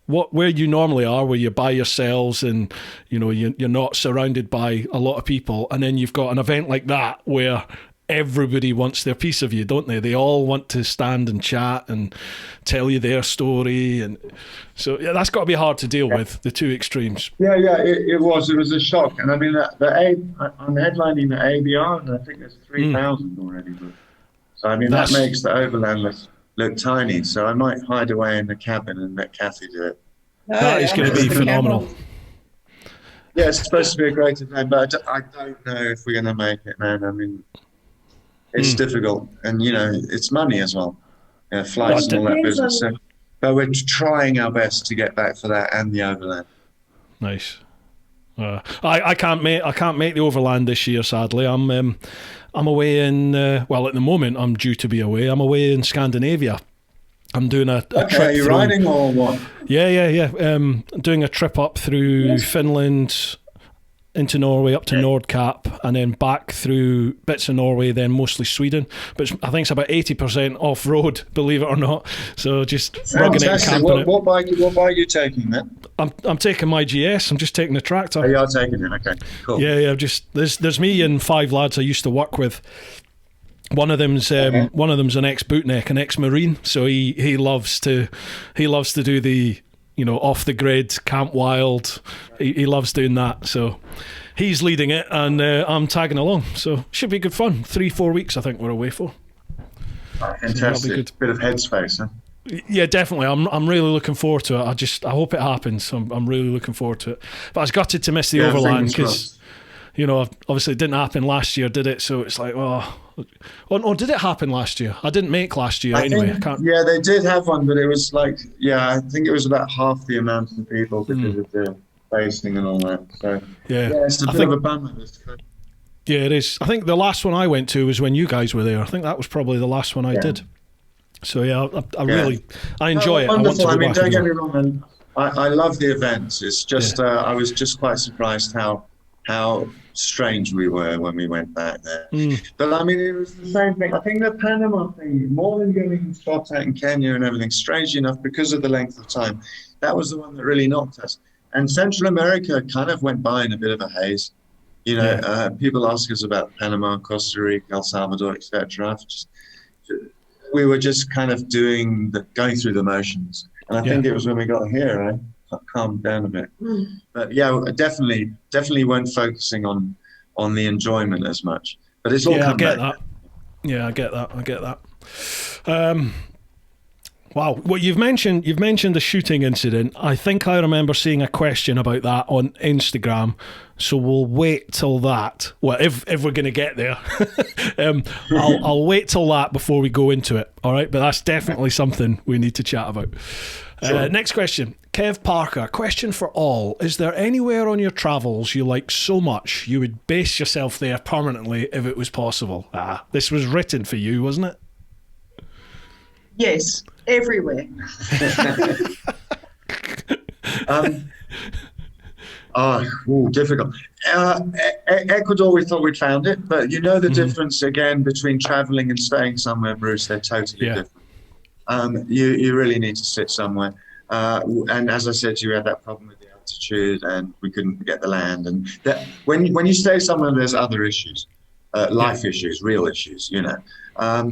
Where you normally are, where you're by yourselves and you're not surrounded by a lot of people, and then you've got an event like that where everybody wants their piece of you, don't they? They all want to stand and chat and tell you their story, and so that's got to be hard to deal with, the two extremes. It was a shock. And I mean, I'm headlining the ABR, and I think there's 3,000 already booked. So I mean, that makes the overland look tiny. So I might hide away in the cabin and let Cathy do it. That is going to be phenomenal. Yeah, it's supposed to be a great event, but I don't know if we're going to make it, man. I mean, it's difficult, and it's money as well. Flights and all that business. So, but we're trying our best to get back for that and the overland. Nice. I can't make the overland this year, sadly. I'm away in at the moment I'm due to be away. I'm away in Scandinavia. I'm doing a trip. Are you riding or what? Yeah. Doing a trip up through Finland, into Norway, up to Nordkapp, and then back through bits of Norway, then mostly Sweden. But I think it's about 80% off-road, believe it or not. So just rugging it and camping it. What bike are you taking then? I'm taking my GS. I'm just taking the tractor. Oh, you are taking it, okay, cool. Yeah. There's me and 5 lads I used to work with. One of them's an ex-bootneck, an ex-marine, so he loves to do the off the grid, camp wild. He loves doing that, so he's leading it, and I'm tagging along. So should be good fun. 3-4 weeks, I think we're away for. Fantastic. So bit of headspace, huh? Yeah, definitely. I'm really looking forward to it. I hope it happens. I'm really looking forward to it. But I was gutted to miss the overland because obviously it didn't happen last year, did it? So it's like, did it happen last year? I didn't make last year anyway. Yeah, they did have one, but it was like, I think it was about half the amount of people because of the basing and all that. So it's a bit of a bummer. Yeah, it is. I think the last one I went to was when you guys were there. I think that was probably the last one I did. So I enjoy it. Wonderful. I mean, don't get me wrong, I love the events. It's just I was just quite surprised how strange we were when we went back there. But I mean, it was the same thing. I think the Panama thing, more than getting shot at in Kenya and everything, strangely enough, because of the length of time, that was the one that really knocked us. And Central America kind of went by in a bit of a haze. People ask us about Panama, Costa Rica, El Salvador, etc. We were just kind of going through the motions. And I think it was when we got here, calmed down a bit. But definitely weren't focusing on the enjoyment as much. But it's all come back. I get that. Wow. Well, you've mentioned the shooting incident. I think I remember seeing a question about that on Instagram. So we'll wait till that. Well, if we're going to get there, I'll wait till that before we go into it. All right, but that's definitely something we need to chat about. Sure. Next question. Kev Parker, question for all. Is there anywhere on your travels you like so much you would base yourself there permanently if it was possible? This was written for you, wasn't it? Yes, everywhere. Difficult. Ecuador, we thought we'd found it, but the difference again between traveling and staying somewhere, Bruce, they're totally different. You really need to sit somewhere. And as I said to you, we had that problem with the altitude and we couldn't get the land. And that, when you stay somewhere, there's other issues, life issues, real issues, I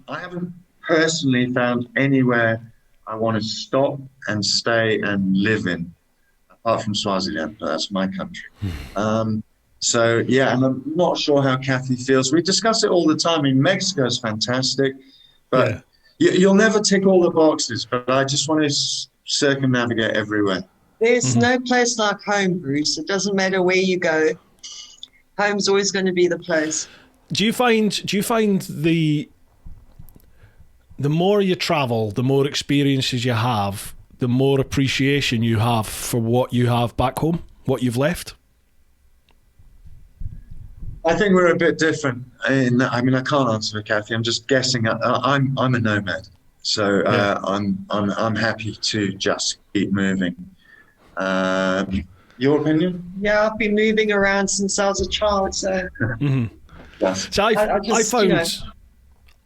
haven't personally found anywhere I want to stop and stay and live in, apart from Swaziland. That's my country. And I'm not sure how Cathy feels. We discuss it all the time. I mean, Mexico's fantastic, but you'll never tick all the boxes. But I just want to circumnavigate everywhere. There's no place like home, Bruce. It doesn't matter where you go. Home's always going to be the place. Do you find the more you travel, the more experiences you have, the more appreciation you have for what you have back home, what you've left? I think we're a bit different. I mean, I can't answer for Cathy. I'm just guessing. I'm a nomad, so I'm happy to just keep moving. Your opinion? Yeah, I've been moving around since I was a child, so. Yes. So I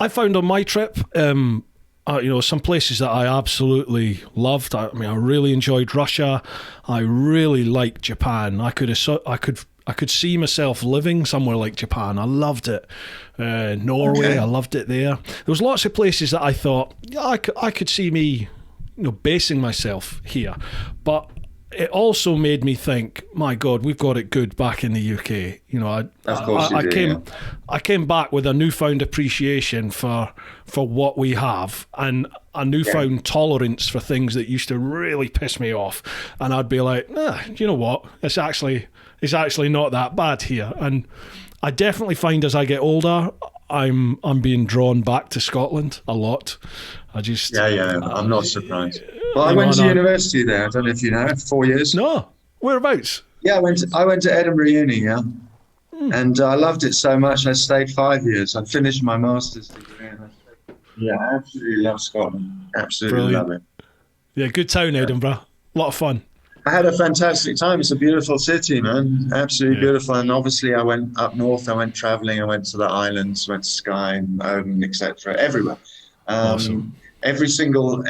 found on my trip, some places that I absolutely loved. I mean, I really enjoyed Russia. I really liked Japan. I could see myself living somewhere like Japan. I loved it. Norway, okay. I loved it there. There was lots of places that I thought, I could see me, basing myself here. But it also made me think, my God, we've got it good back in the UK. I came back with a newfound appreciation for what we have, and a newfound tolerance for things that used to really piss me off. And I'd be like, you know what? It's actually not that bad here. And I definitely find as I get older, I'm being drawn back to Scotland a lot. I'm not surprised. Well, I went to university there. I don't know if you know, 4 years. No, whereabouts? Yeah, I went to Edinburgh Uni. Yeah, and I loved it so much. I stayed 5 years. I finished my master's degree. I absolutely love Scotland. Absolutely love it. Yeah, good town, Edinburgh. A lot of fun. I had a fantastic time. It's a beautiful city, man. Absolutely beautiful. And obviously, I went up north. I went traveling. I went to the islands. Went to Skye, Odin, etc. Everywhere. Awesome. Every single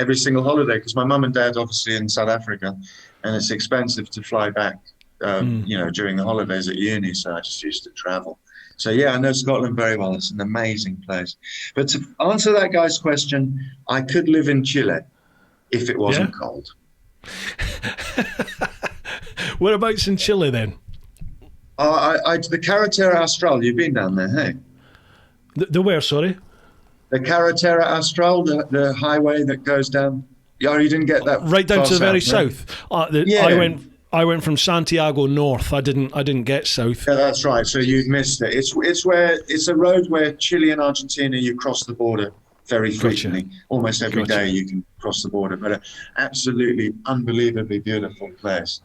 holiday, because my mum and dad obviously in South Africa, and it's expensive to fly back, during the holidays at uni. So I just used to travel. So I know Scotland very well. It's an amazing place. But to answer that guy's question, I could live in Chile if it wasn't cold. Whereabouts in Chile then? The Carretera Austral. You've been down there, hey? The where? Sorry. The Carretera Austral, the highway that goes down. Oh, you didn't get that right down to the very south. I went from Santiago north. I didn't get south. Yeah, that's right. So you missed it. It's a road where Chile and Argentina you cross the border very frequently. Gotcha. Almost every day you can cross the border. But an absolutely unbelievably beautiful place.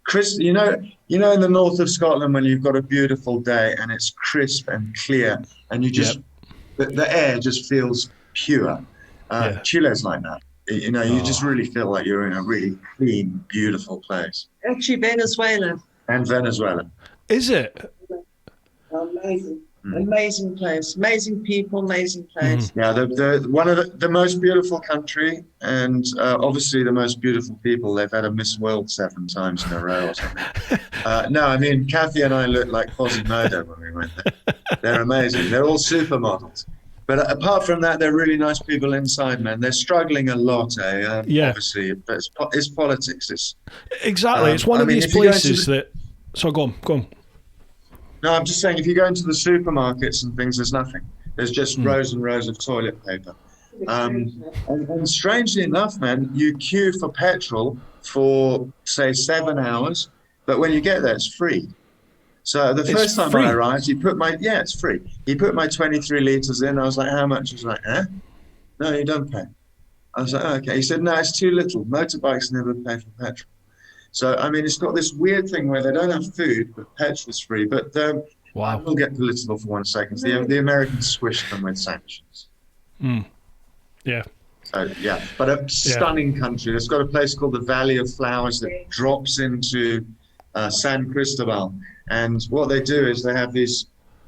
Chris, in the north of Scotland when you've got a beautiful day and it's crisp and clear and you just the air just feels pure. Chile's like that. You just really feel like you're in a really clean, beautiful place. Actually, Venezuela. And Venezuela. Is it? Amazing. Amazing place. Amazing people, amazing place. Yeah, one of the most beautiful country and obviously the most beautiful people. They've had a Miss World 7 times in a row or something. No, I mean, Cathy and I looked like Quasimodo when we went there. They're amazing. They're all supermodels. But apart from that, they're really nice people inside, man. They're struggling a lot, obviously. But it's politics. Exactly. It's one of these places that... So go on. No, I'm just saying, if you go into the supermarkets and things, there's nothing. There's just rows and rows of toilet paper. And strangely enough, man, you queue for petrol for, say, 7 hours, but when you get there, it's free. So the first time I arrived, it's free. He put my 23 litres in. I was like, how much? He was like, no, you don't pay. I was like, okay. He said, no, it's too little. Motorbikes never pay for petrol. So, I mean, it's got this weird thing where they don't have food, but petrol's free. But we'll get political for 1 second. The Americans squished them with sanctions. Yeah. So, but a stunning country. It's got a place called the Valley of Flowers that drops into San Cristobal. And what they do is they have these,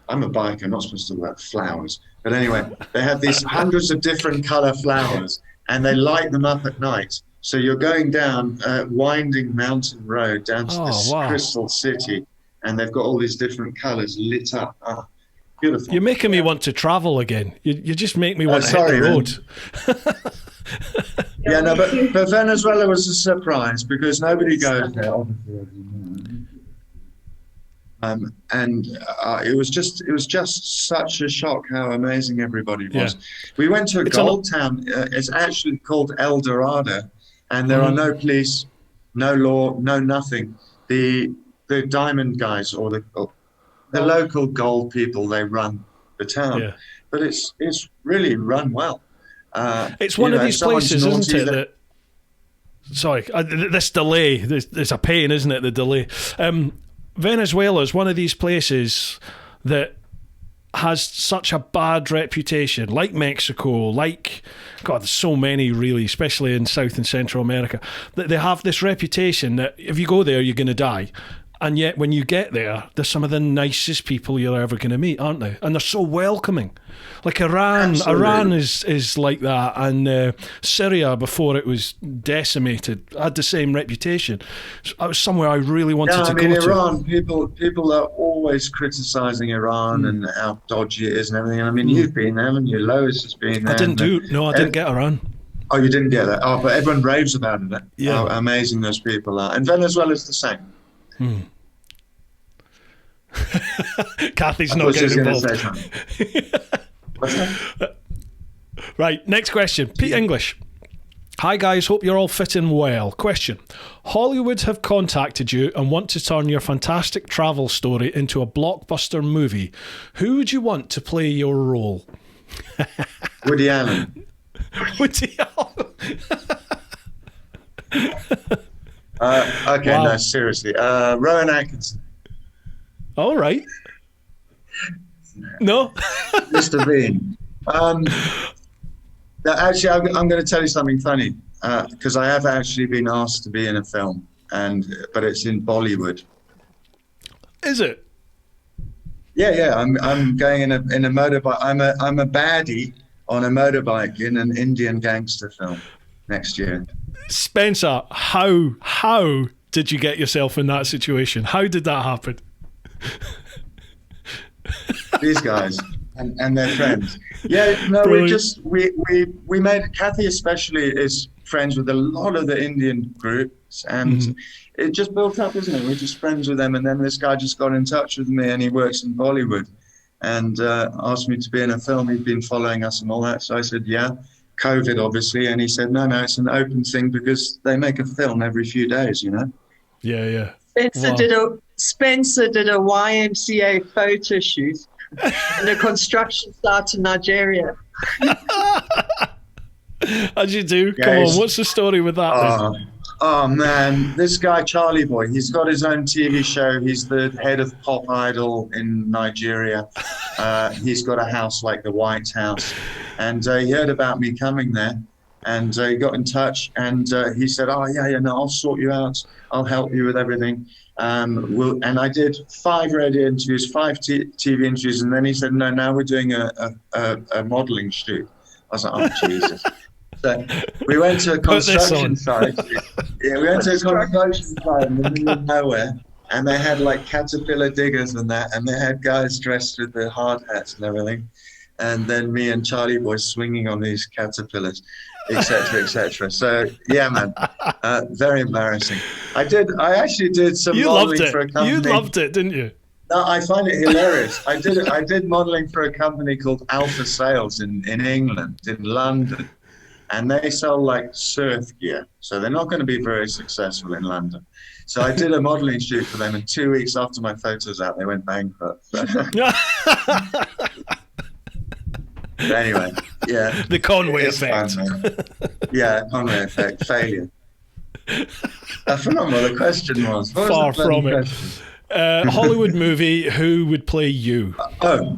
I'm a biker, I'm not supposed to talk about flowers. But anyway, they have these hundreds of different color flowers and they light them up at night. So you're going down a winding mountain road down to this crystal city and they've got all these different colors lit up. Oh, beautiful. You're making me want to travel again. You just make me want to hit the road. But Venezuela was a surprise because nobody goes there, obviously. It was just such a shock how amazing everybody was. We went to a gold town. It's actually called El Dorado, and there are no police, no law, no nothing. The diamond guys or the local gold people, they run the town, but it's really run well. It's one of these places, isn't it? Sorry, this delay. There's a pain, isn't it? The delay. Venezuela is one of these places that has such a bad reputation, like Mexico, like, God, there's so many really, especially in South and Central America, that they have this reputation that if you go there, you're going to die. And yet when you get there, they're some of the nicest people you're ever going to meet, aren't they? And they're so welcoming. Like Iran is like that. And Syria, before it was decimated, had the same reputation. So it was somewhere I really wanted to go Iran, to. people are always criticising Iran and how dodgy it is and everything. I mean, you've been there, and Lois has been there. I didn't get Iran. Oh, you didn't get that? Oh, but everyone raves about it. Yeah. How amazing those people are. And Venezuela's the same. Cathy's not getting involved. What's that? Right, next question. Pete English. Hi guys, hope you're all fit and well. Question. Hollywood have contacted you and want to turn your fantastic travel story into a blockbuster movie. Who would you want to play your role? Woody Allen. Woody Allen. Okay, Wow. No, seriously. Rowan Atkinson. All right. No? Mr. Bean. Actually, I'm going to tell you something funny, because I have actually been asked to be in a film, but it's in Bollywood. Is it? Yeah. I'm going in a motorbike. I'm a baddie on a motorbike in an Indian gangster film next year. Spencer, how did you get yourself in that situation? How did that happen? These guys and their friends. Yeah, no, Brilliant. we made, Cathy especially is friends with a lot of the Indian groups, and it just built up, isn't it? We're just friends with them, and then this guy just got in touch with me, and he works in Bollywood, and asked me to be in a film. He'd been following us and all that, so I said, yeah. COVID, obviously, and he said, no, it's an open thing because they make a film every few days, you know? Yeah. Spencer did a YMCA photo shoot in a construction site in Nigeria. As you do. Yeah, Come on, what's the story with that then? Oh man, this guy Charlie Boy, he's got his own TV show. He's the head of Pop Idol in Nigeria. He's got a house like the White House, and he heard about me coming there, and he got in touch, and he said, "Oh yeah, no, I'll sort you out. I'll help you with everything." And I did 5 radio interviews, 5 TV interviews, and then he said, "No, now we're doing a modelling shoot." I was like, "Oh Jesus." So we went to a construction site. Yeah, we went to a construction site in the middle of nowhere, and they had like caterpillar diggers and that, and they had guys dressed with the hard hats and everything, and then me and Charlie Boy swinging on these caterpillars, etc., etc. So yeah, man, very embarrassing. I actually did some modeling for a company. You loved it, didn't you? No, I find it hilarious. I did modeling for a company called Alpha Sales in England, in London. And they sell like surf gear, so they're not going to be very successful in London. So I did a modelling shoot for them, and 2 weeks after my photos out, they went bankrupt. Anyway, yeah. The Conway effect. Fun, yeah, Conway effect, failure. I forgot what the question was. Far from it. Hollywood movie, who would play you? Oh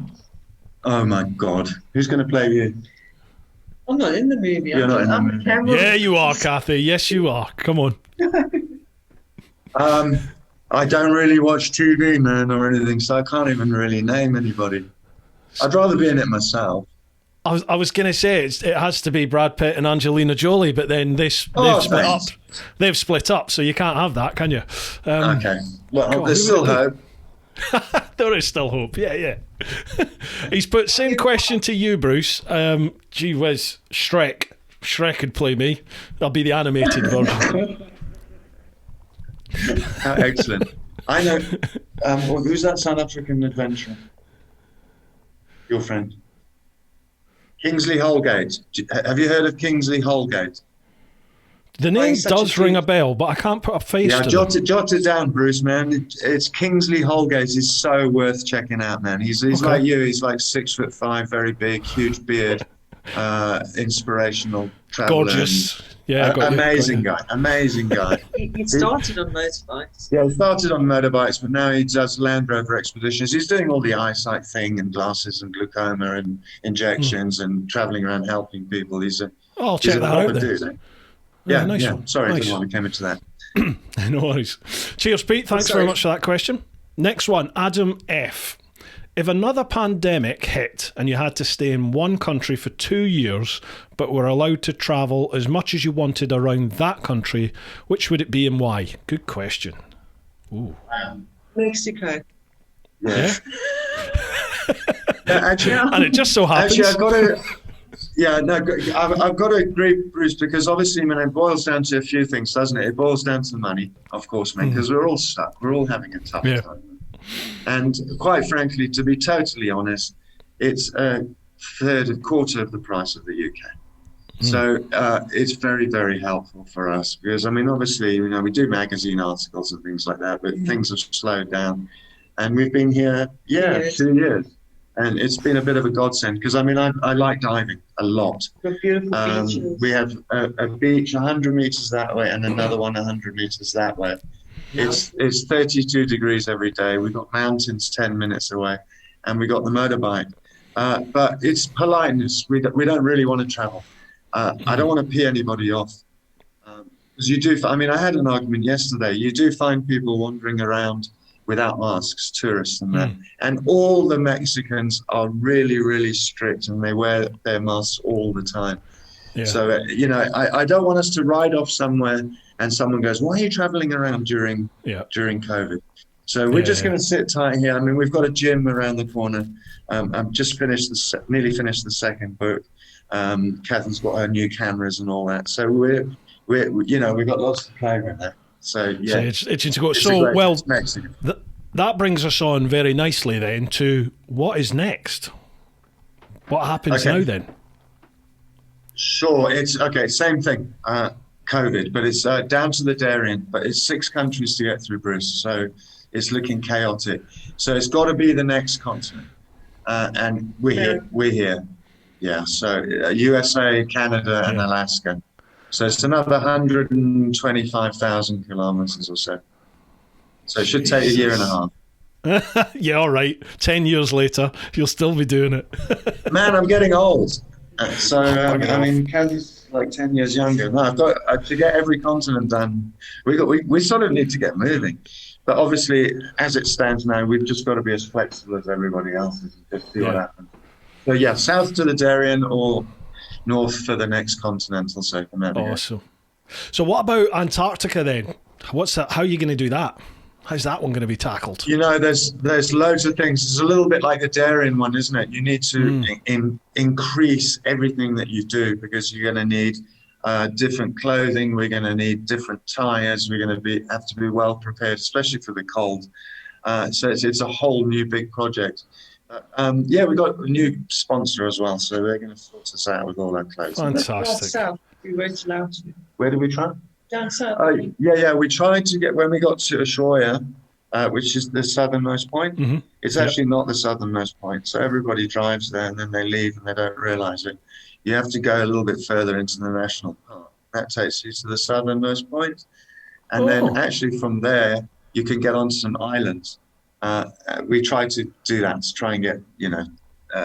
my God. Who's going to play you? I'm not in the movie. You're not in the movie. Yeah, you are, Cathy. Yes, you are. Come on. I don't really watch TV, man, or anything, so I can't even really name anybody. I'd rather be in it myself. I was going to say it has to be Brad Pitt and Angelina Jolie, but then they've split up. They've split up, so you can't have that, can you? Okay. Well, there's still hope. There is still hope. Yeah. He's put same question to you, Bruce. Gee whiz, Shrek. Shrek could play me. I'll be the animated version. Excellent. I know. Who's that South African adventurer? Your friend. Kingsley Holgate. Have you heard of Kingsley Holgate? The name does ring a bell, but I can't put a face to it. Jot it down, Bruce, man. It's Kingsley Holgate. He's so worth checking out, man. He's like you. He's like 6'5", very big, huge beard, inspirational traveler. Gorgeous. Yeah, amazing guy. He started on motorbikes. Yeah, he started on motorbikes, but now he does Land Rover expeditions. He's doing all the eyesight thing and glasses and glaucoma and injections and traveling around helping people. I'll check that out then. Dude. Yeah, nice yeah. one. Sorry, I nice. didn't want to come into that. No worries. Cheers, Pete. Thanks very much for that question. Next one, Adam F. If another pandemic hit and you had to stay in one country for 2 years, but were allowed to travel as much as you wanted around that country, which would it be and why? Good question. Ooh. Mexico. Yeah. Actually, and it just so happens. Actually, I've got to agree, Bruce, because obviously, it boils down to a few things, doesn't it? It boils down to money, of course, mate, because we're all stuck. We're all having a tough time. And quite frankly, to be totally honest, it's a quarter of the price of the UK. So it's very, very helpful for us because, obviously, we do magazine articles and things like that, but things have slowed down. And we've been here, 2 years. And it's been a bit of a godsend because, I like diving a lot. The beautiful beaches. We have a beach 100 meters that way and another one 100 meters that way. It's 32 degrees every day. We've got mountains 10 minutes away, and we got the motorbike. But it's politeness. We don't really want to travel. I don't want to pee anybody off. Because you do. I had an argument yesterday. You do find people wandering around without masks, tourists and that. And all the Mexicans are really, really strict, and they wear their masks all the time. Yeah. So, I don't want us to ride off somewhere and someone goes, why are you traveling around during COVID? So we're just going to sit tight here. We've got a gym around the corner. I've just nearly finished the second book. Cathy's got her new cameras and all that. So we've got lots to play with there. So yeah, so it's to go. So that brings us on very nicely then to what is next. What happens now then? Sure, it's okay. Same thing, COVID, but it's down to the Darien. But it's 6 countries to get through, Bruce. So it's looking chaotic. So it's got to be the next continent, and we're here. Yeah. So USA, Canada, and Alaska. So it's another 125,000 kilometers or so. So it should take a year and a half. Yeah, all right. 10 years later, you'll still be doing it. Man, I'm getting old. So, Cathy's like 10 years younger. No, I've got to get every continent done. We sort of need to get moving. But obviously, as it stands now, we've just got to be as flexible as everybody else and just see what happens. So, yeah, south to the Darien or north for the next continental circumnavigation. Awesome. So what about Antarctica then? What's that? How are you going to do that? How's that one going to be tackled? There's loads of things. It's a little bit like the Darien one, isn't it? You need to increase everything that you do because you're going to need different clothing. We're going to need different tires. We're going to have to be well prepared, especially for the cold. So it's a whole new big project. We've got a new sponsor as well, so they're going to sort us out with all our clothes. Fantastic. South, we weren't allowed to. Where did we try? Down south. We tried to get, when we got to Ushuaia, which is the southernmost point. It's actually not the southernmost point, so everybody drives there and then they leave and they don't realise it. You have to go a little bit further into the national park. That takes you to the southernmost point, and then actually from there you can get onto some islands. We tried to do that to try and get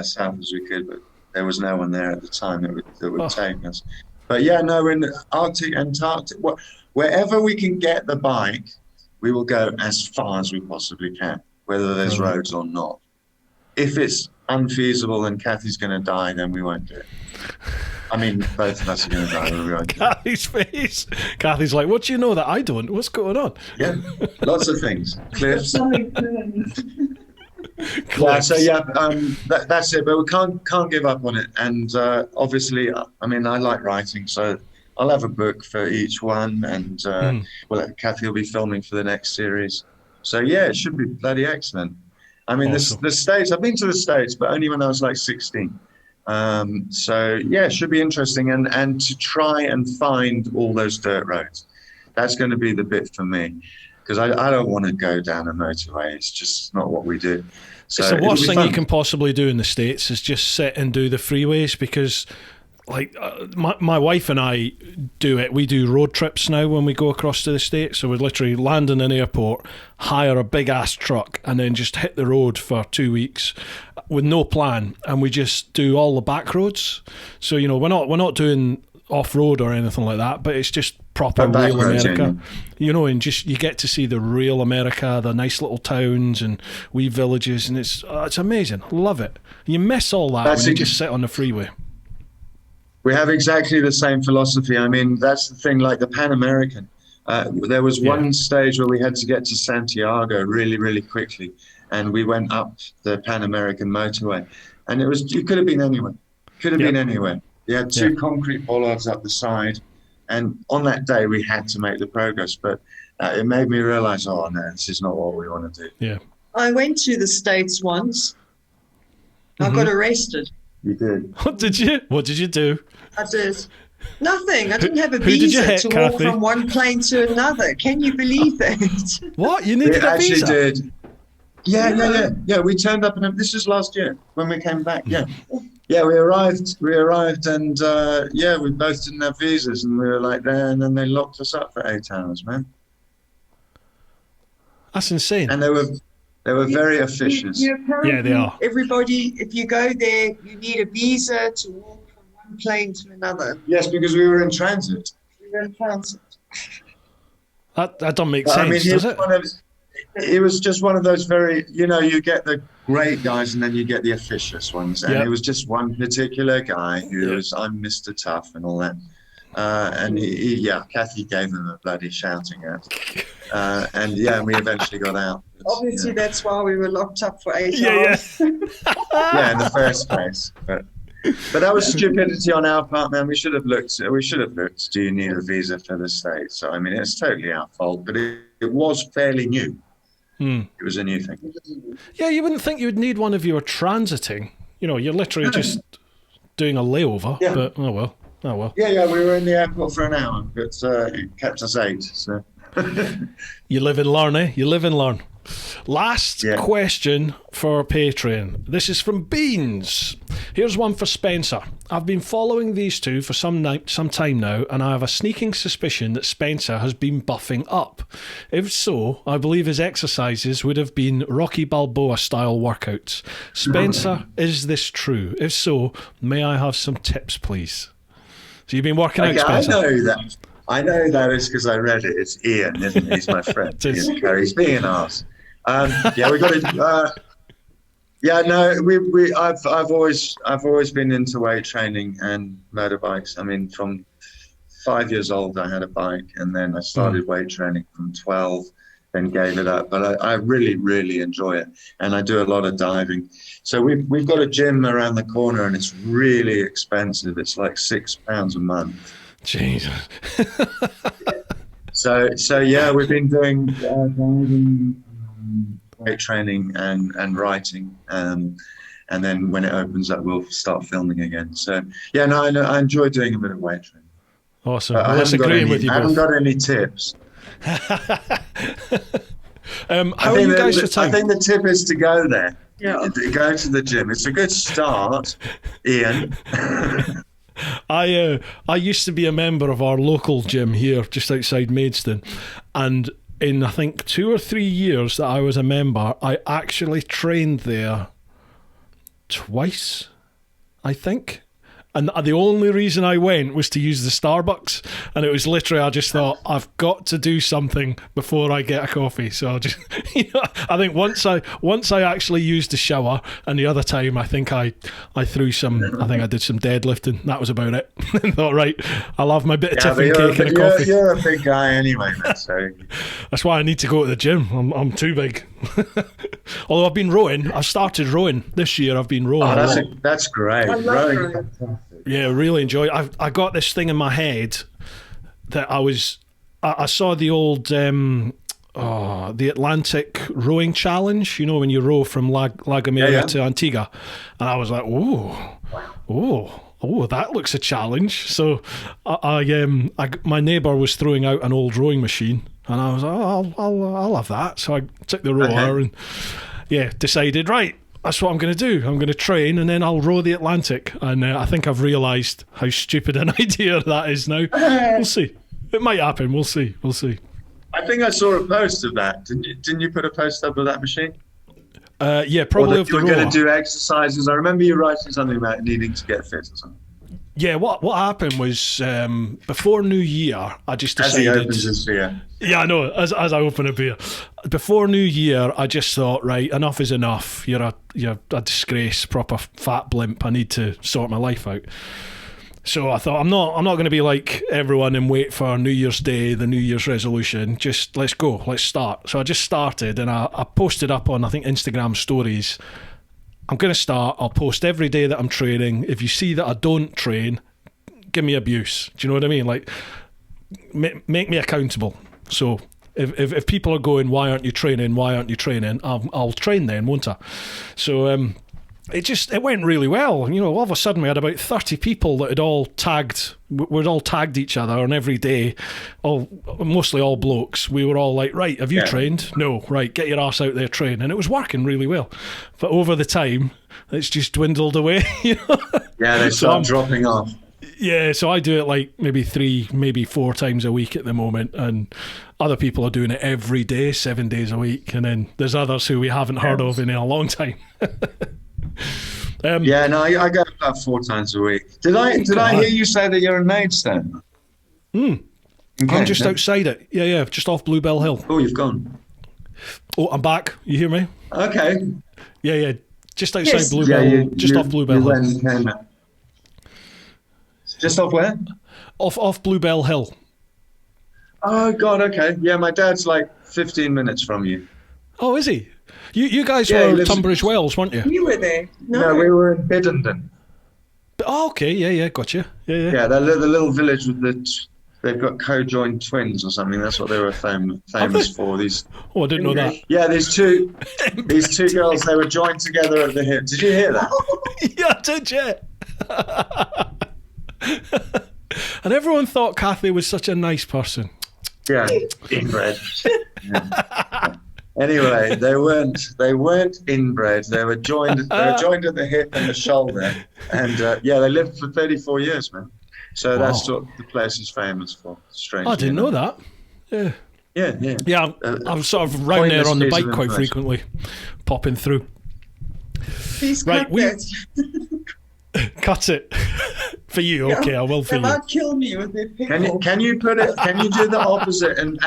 south as we could, but there was no one there at the time that would take us. But in the Arctic, Antarctic, wherever we can get the bike, we will go as far as we possibly can, whether there's roads or not. If it's unfeasible and Cathy's going to die, then we won't do it. Both of us are going to die. We won't do it. Cathy's face. Cathy's like, what do you know that I don't? What's going on? Yeah, lots of things. Cliffs. That's it. But we can't give up on it. And obviously, I like writing, so I'll have a book for each one, and Cathy will be filming for the next series. So it should be bloody excellent. Awesome. The States. I've been to the States, but only when I was like 16. It should be interesting, and to try and find all those dirt roads. That's going to be the bit for me, because I don't want to go down a motorway. It's just not what we do. So it's the worst thing you can possibly do in the States is just sit and do the freeways, because my wife and I do it. We do road trips now when we go across to the States. So we literally land in an airport, hire a big ass truck, and then just hit the road for 2 weeks with no plan. And we just do all the back roads. So, you know, we're not doing off-road or anything like that, but it's just proper real America. You know, and just you get to see the real America, the nice little towns and wee villages, and it's amazing. Love it. You miss all that when you just sit on the freeway. We have exactly the same philosophy. I mean, that's the thing, like the Pan American. There was one stage where we had to get to Santiago really, really quickly, and we went up the Pan American motorway, and you could have been anywhere. Could have been anywhere. You had two concrete bollards up the side, and on that day we had to make the progress, but it made me realize, oh no, this is not what we want to do. Yeah. I went to the States once. I got arrested. You did? What did you do? I did. Nothing. I didn't have a Who did you visa hit, to Cathy? walk from one plane to another. Can you believe that? What? You needed a visa? We actually did. Yeah. We turned up, and this is last year when we came back. Yeah, we arrived, and we both didn't have visas, and we were like there, and then they locked us up for 8 hours, man. That's insane. And they were very officious. Yeah, they are. Everybody, if you go there, you need a visa to walk from one plane to another. Yes, because we were in transit. That don't make sense, does it? It was just one of those very, you get the great guys and then you get the officious ones. And it was just one particular guy who was, I'm Mr. Tough and all that. And Cathy gave him a bloody shouting at. And we eventually got out. Obviously, that's why we were locked up for 8 hours. In the first place. But that was stupidity on our part, man. We should have looked. Do you need a visa for the States? So I mean, it's totally our fault. But it was fairly new. It was a new thing. Yeah, you wouldn't think you would need one if you were transiting. You know, you're literally just doing a layover. Yeah. But oh well. Yeah. We were in the airport for an hour, but it kept us 8. So you live and learn, eh? You live and learn. Last question for Patreon. This is from Beans. Here's one for Spencer. I've been following these two for some time now, and I have a sneaking suspicion that Spencer has been buffing up. If so, I believe his exercises would have been Rocky Balboa style workouts. Spencer, is this true? If so, may I have some tips, please? So you've been working out, Spencer? I know that is because I read it. It's Ian, isn't he? He's my friend. Ian Curry. He's being asked. We got it. I've always been into weight training and motorbikes. I mean, from 5 years old, I had a bike, and then I started weight training from 12, then gave it up. But I really, really enjoy it, and I do a lot of diving. So we've got a gym around the corner, and it's really expensive. It's like £6 a month. Jesus. So we've been doing diving, weight training and writing, and then when it opens up, we'll start filming again. So I enjoy doing a bit of weight training. Awesome. I haven't got any tips. How are you guys for time? I think the tip is to go there. Yeah. Go to the gym. It's a good start, Ian. I used to be a member of our local gym here just outside Maidstone, and in I think 2 or 3 years that I was a member, I actually trained there twice, I think. And the only reason I went was to use the Starbucks, and it was literally, I just thought, I've got to do something before I get a coffee. So I just, I think once I actually used the shower, and the other time I think I did some deadlifting. That was about it. And thought, right, I'll have my bit of tiffin cake and a coffee. You're a big guy anyway, man. So that's why I need to go to the gym. I'm too big. Although I've been rowing. I've started rowing this year. I've been rowing. That's great. Rowing. Yeah, really enjoy it. I got this thing in my head that I saw the old the Atlantic rowing challenge, when you row from La Gomera to Antigua, and I was like, oh, that looks a challenge. So my neighbour was throwing out an old rowing machine, and I was like, I'll have that. So I took the rower and decided, right, that's what I'm going to do. I'm going to train and then I'll row the Atlantic. And I think I've realised how stupid an idea that is now. We'll see. It might happen. We'll see. We'll see. I think I saw a post of that. Didn't you put a post up of that machine? Yeah, probably of the rower. You were going to do exercises. I remember you writing something about needing to get fit or something. Yeah, what happened was before New Year, I just decided. As he opens his beer. Yeah, I know. As I open a beer, before New Year, I just thought, right, enough is enough. You're a disgrace, proper fat blimp. I need to sort my life out. So I thought I'm not going to be like everyone and wait for New Year's Day, the New Year's resolution. Just let's go, let's start. So I just started, and I posted up on, I think, Instagram stories. I'm going to start. I'll post every day that I'm training. If you see that I don't train, give me abuse. Do you know what I mean? Like, make me accountable. So if people are going, why aren't you training? Why aren't you training? I'll train then, won't I? So it went really well. You know, all of a sudden we had about 30 people that had all tagged. We'd all tagged each other on every day. Mostly all blokes. We were all like, right, have you trained? No, right, get your ass out there, train. And it was working really well. But over the time, it's just dwindled away. You know? Yeah, they start dropping off. Yeah, so I do it like maybe 3, maybe 4 times a week at the moment, and other people are doing it every day, 7 days a week, and then there's others who we haven't heard of in a long time. I go about 4 times a week. Did I hear you say that you're in Maidstone? Okay, I'm just outside it. Yeah, just off Bluebell Hill. Oh, you've gone. Oh, I'm back. You hear me? Okay. Yeah, just outside Bluebell. Off Bluebell Hill. Just off where? Off Bluebell Hill. Oh God, okay. Yeah, my dad's like 15 minutes from you. Oh, is he? You guys were Tunbridge Wells, weren't you? You were there. No, we were in Biddenden. Oh, okay. Yeah, gotcha. Yeah. Yeah, the little village with they've got co-joined twins or something. That's what they were famous for. These. Oh, I didn't know that. Yeah, these two girls, they were joined together at the hip. Did you hear that? Yeah, I did. Yeah. And everyone thought Cathy was such a nice person. Yeah, inbred. Yeah. Anyway, they weren't inbred. They were joined at the hip and the shoulder, and they lived for 34 years, man. So that's what the place is famous for. Strange. I didn't know that. Yeah. Yeah. I'm sort of round there on the bike quite frequently, popping through. Please cut that. Cut it for you. Yeah. Okay, I will for you. They might kill me with their pickle. Can you put it? Can you do the opposite and?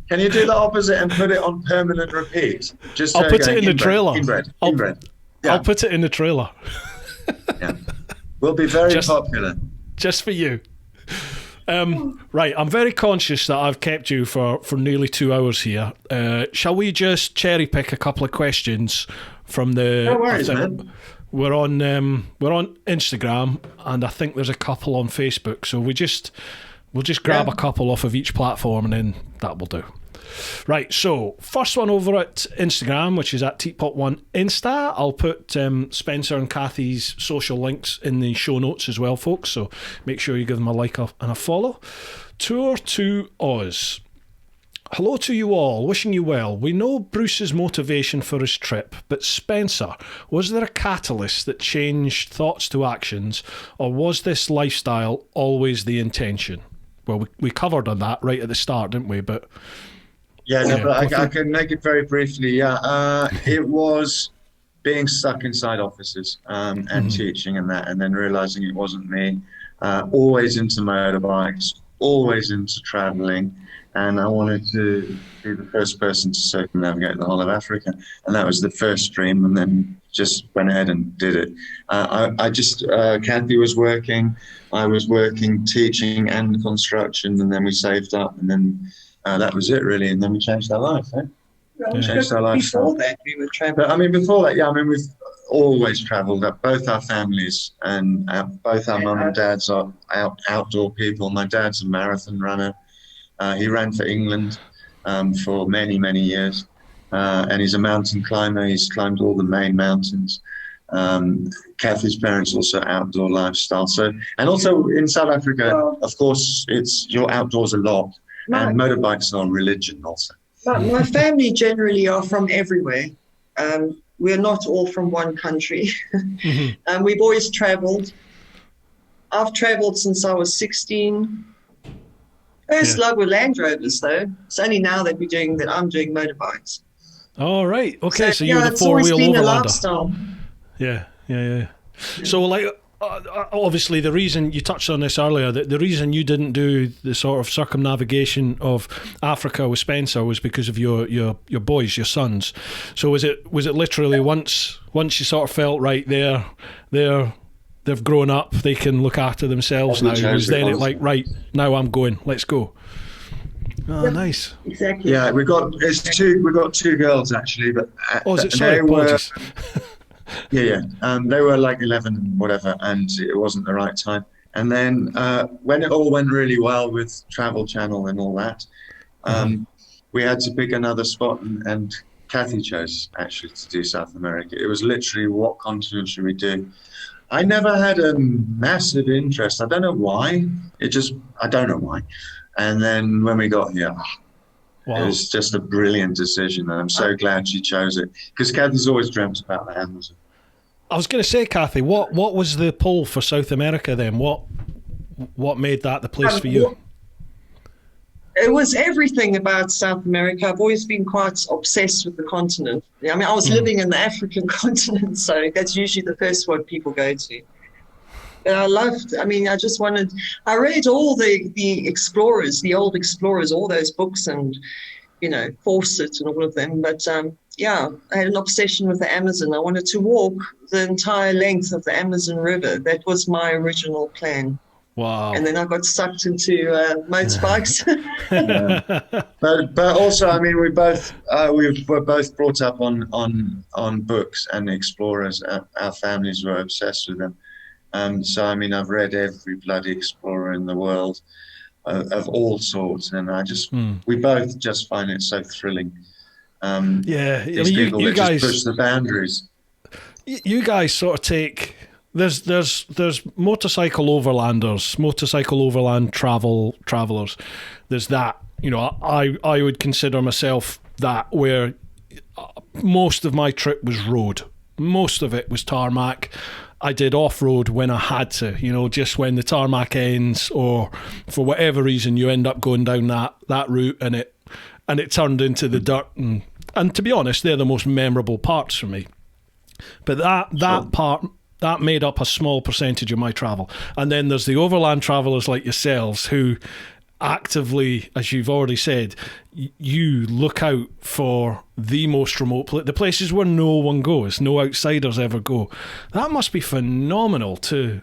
Can you do the opposite and put it on permanent repeat? I'll put it in the trailer. Inbred. Yeah. I'll put it in the trailer. Yeah. We'll be very popular. Just for you. Right, I'm very conscious that I've kept you for nearly 2 hours here. Shall we just cherry pick a couple of questions from the... No worries, man. We're on Instagram, and I think there's a couple on Facebook, so we'll just grab a couple off of each platform, and then that will do. Right, so first one over at Instagram, which is at TeapotOne Insta. I'll put Spencer and Cathy's social links in the show notes as well, folks, so make sure you give them a like and a follow. Tour to Oz. Hello to you all, wishing you well. We know Bruce's motivation for his trip, but Spencer, was there a catalyst that changed thoughts to actions, or was this lifestyle always the intention? Well, we covered on that right at the start, didn't we? But I can make it very briefly. Yeah, it was being stuck inside offices and teaching and that, and then realizing it wasn't me. Always into motorbikes, always into traveling, and I wanted to be the first person to circumnavigate the whole of Africa, and that was the first dream. And then just went ahead and did it. Cathy was working, I was working, teaching and construction, and then we saved up, and then that was it really, and then we changed our life. We changed our life. Before that, we were traveling. But before that, we've always travelled. Both our families and both our mum and dads are outdoor people. My dad's a marathon runner. He ran for England for many, many years. And he's a mountain climber. He's climbed all the main mountains. Cathy's parents also outdoor lifestyle. So, and also in South Africa, of course, you're outdoors a lot, and motorbikes are religion also. My family generally are from everywhere. We're not all from one country. We've always traveled. I've traveled since I was 16. First love with Land Rovers, though. It's only now that I'm doing motorbikes. Oh, right. Okay, so you're the it's always four-wheel been a overlander. lifestyle. Yeah. So, like, obviously, the reason you touched on this earlier, the reason you didn't do the sort of circumnavigation of Africa with Spencer was because of your boys, your sons. So was it literally once you sort of felt right they've grown up, they can look after themselves now? Was then it like, right, now I'm going, let's go? Oh, nice. Exactly. Yeah, we got two girls actually, but apologies. Yeah. They were like 11 and whatever, and it wasn't the right time. And then when it all went really well with Travel Channel and all that, we had to pick another spot, and Cathy chose actually to do South America. It was literally, what continent should we do? I never had a massive interest. I don't know why. I don't know why. And then when we got here, It was just a brilliant decision, and I'm so glad she chose it, because Cathy's always dreamt about the Amazon. I was going to say, Cathy, what was the pull for South America then? What made that the place for you? It was everything about South America. I've always been quite obsessed with the continent. I mean, I was living in the African continent, so that's usually the first one people go to. And I read all the explorers, the old explorers, all those books, and, Fawcett and all of them. But I had an obsession with the Amazon. I wanted to walk the entire length of the Amazon River. That was my original plan. Wow. And then I got sucked into motorbikes. But also, I mean, we were both brought up on books and explorers. Our families were obsessed with them. So, I mean, I've read every bloody explorer in the world of all sorts, and we both just find it so thrilling. These people that guys just push the boundaries. You guys sort of take... There's motorcycle overlanders, motorcycle overland travelers. There's that. I would consider myself that, where most of my trip was road. Most of it was tarmac. I did off-road when I had to, just when the tarmac ends, or for whatever reason you end up going down that route and it turned into the dirt. And to be honest, they're the most memorable parts for me. But that part... that made up a small percentage of my travel. And then there's the overland travellers like yourselves who actively, as you've already said, you look out for the most remote the places where no one goes, no outsiders ever go. That must be phenomenal too.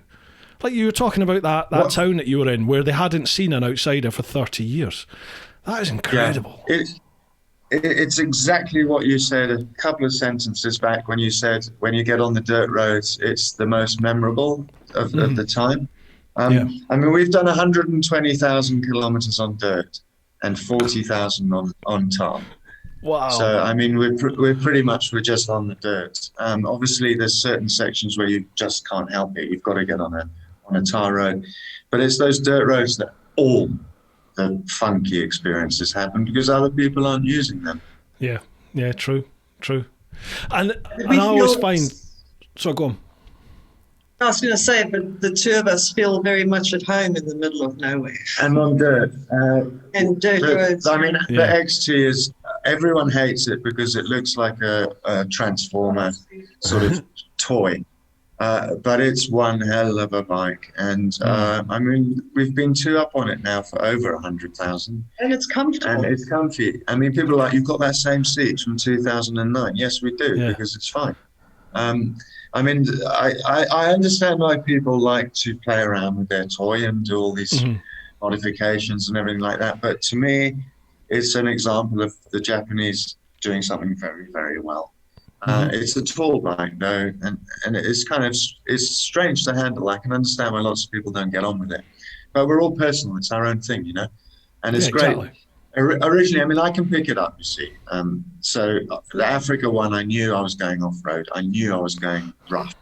Like you were talking about that town that you were in where they hadn't seen an outsider for 30 years. That is incredible. Yeah. It's exactly what you said a couple of sentences back when you said, when you get on the dirt roads, it's the most memorable of the time. I mean, we've done 120,000 kilometers on dirt and 40,000 on tar. Wow. So, I mean, we're just on the dirt. Obviously, there's certain sections where you just can't help it. You've got to get on a tar road. But it's those dirt roads that all the funky experiences happen because other people aren't using them. Yeah, true. And I always find... So go on. I was going to say, but the two of us feel very much at home in the middle of nowhere. And on dirt. And dirt roads. I mean, the XT is... Everyone hates it because it looks like a transformer sort of toy. But it's one hell of a bike. And I mean, we've been up on it now for over 100,000. And it's comfortable. And it's comfy. I mean, people are like, you've got that same seat from 2009. Yes, we do, because it's fine. I mean, I understand why people like to play around with their toy and do all these modifications and everything like that. But to me, it's an example of the Japanese doing something very, very well. It's a tall bike though, and it's strange to handle. I can understand why lots of people don't get on with it, but we're all personal. It's our own thing, and it's great. Exactly. Originally, I mean, I can pick it up, you see. So the Africa one, I knew I was going off-road. I knew I was going rough.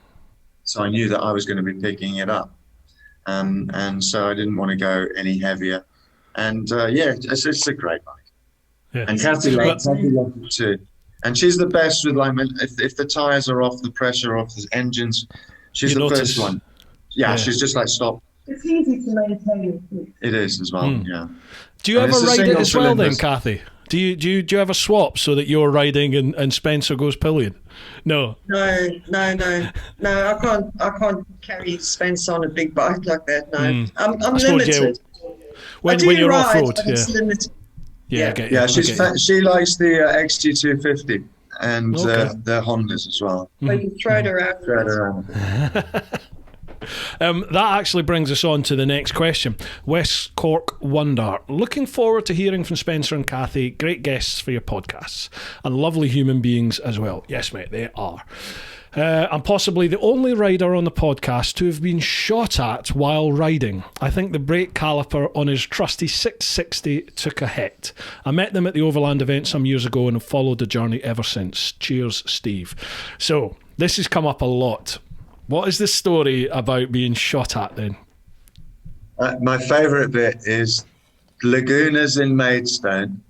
So I knew that I was going to be picking it up. And so I didn't want to go any heavier. And it's a great bike. Yeah. And Cathy loved it too. And she's the best with like if the tires are off, the pressure off, the engines. She's the first one. Yeah, she's just like stop. It's easy to maintain. It is as well. Yeah. Do you ever ride it as well then, Cathy? Do you ever swap so that you're riding and Spencer goes pillion? No. No. I can't carry Spencer on a big bike like that. No, I'm limited. When you're off road, it's limited. Yeah, she likes the XT660 and the Hondas as well. But you throw it around. That actually brings us on to the next question. West Cork Wonder. Looking forward to hearing from Spencer and Cathy. Great guests for your podcasts. And lovely human beings as well. Yes, mate, they are. I'm possibly the only rider on the podcast to have been shot at while riding. I think the brake caliper on his trusty 660 took a hit. I met them at the Overland event some years ago and have followed the journey ever since. Cheers, Steve. So, this has come up a lot. What is the story about being shot at then? My favourite bit is Lagunas in Maidstone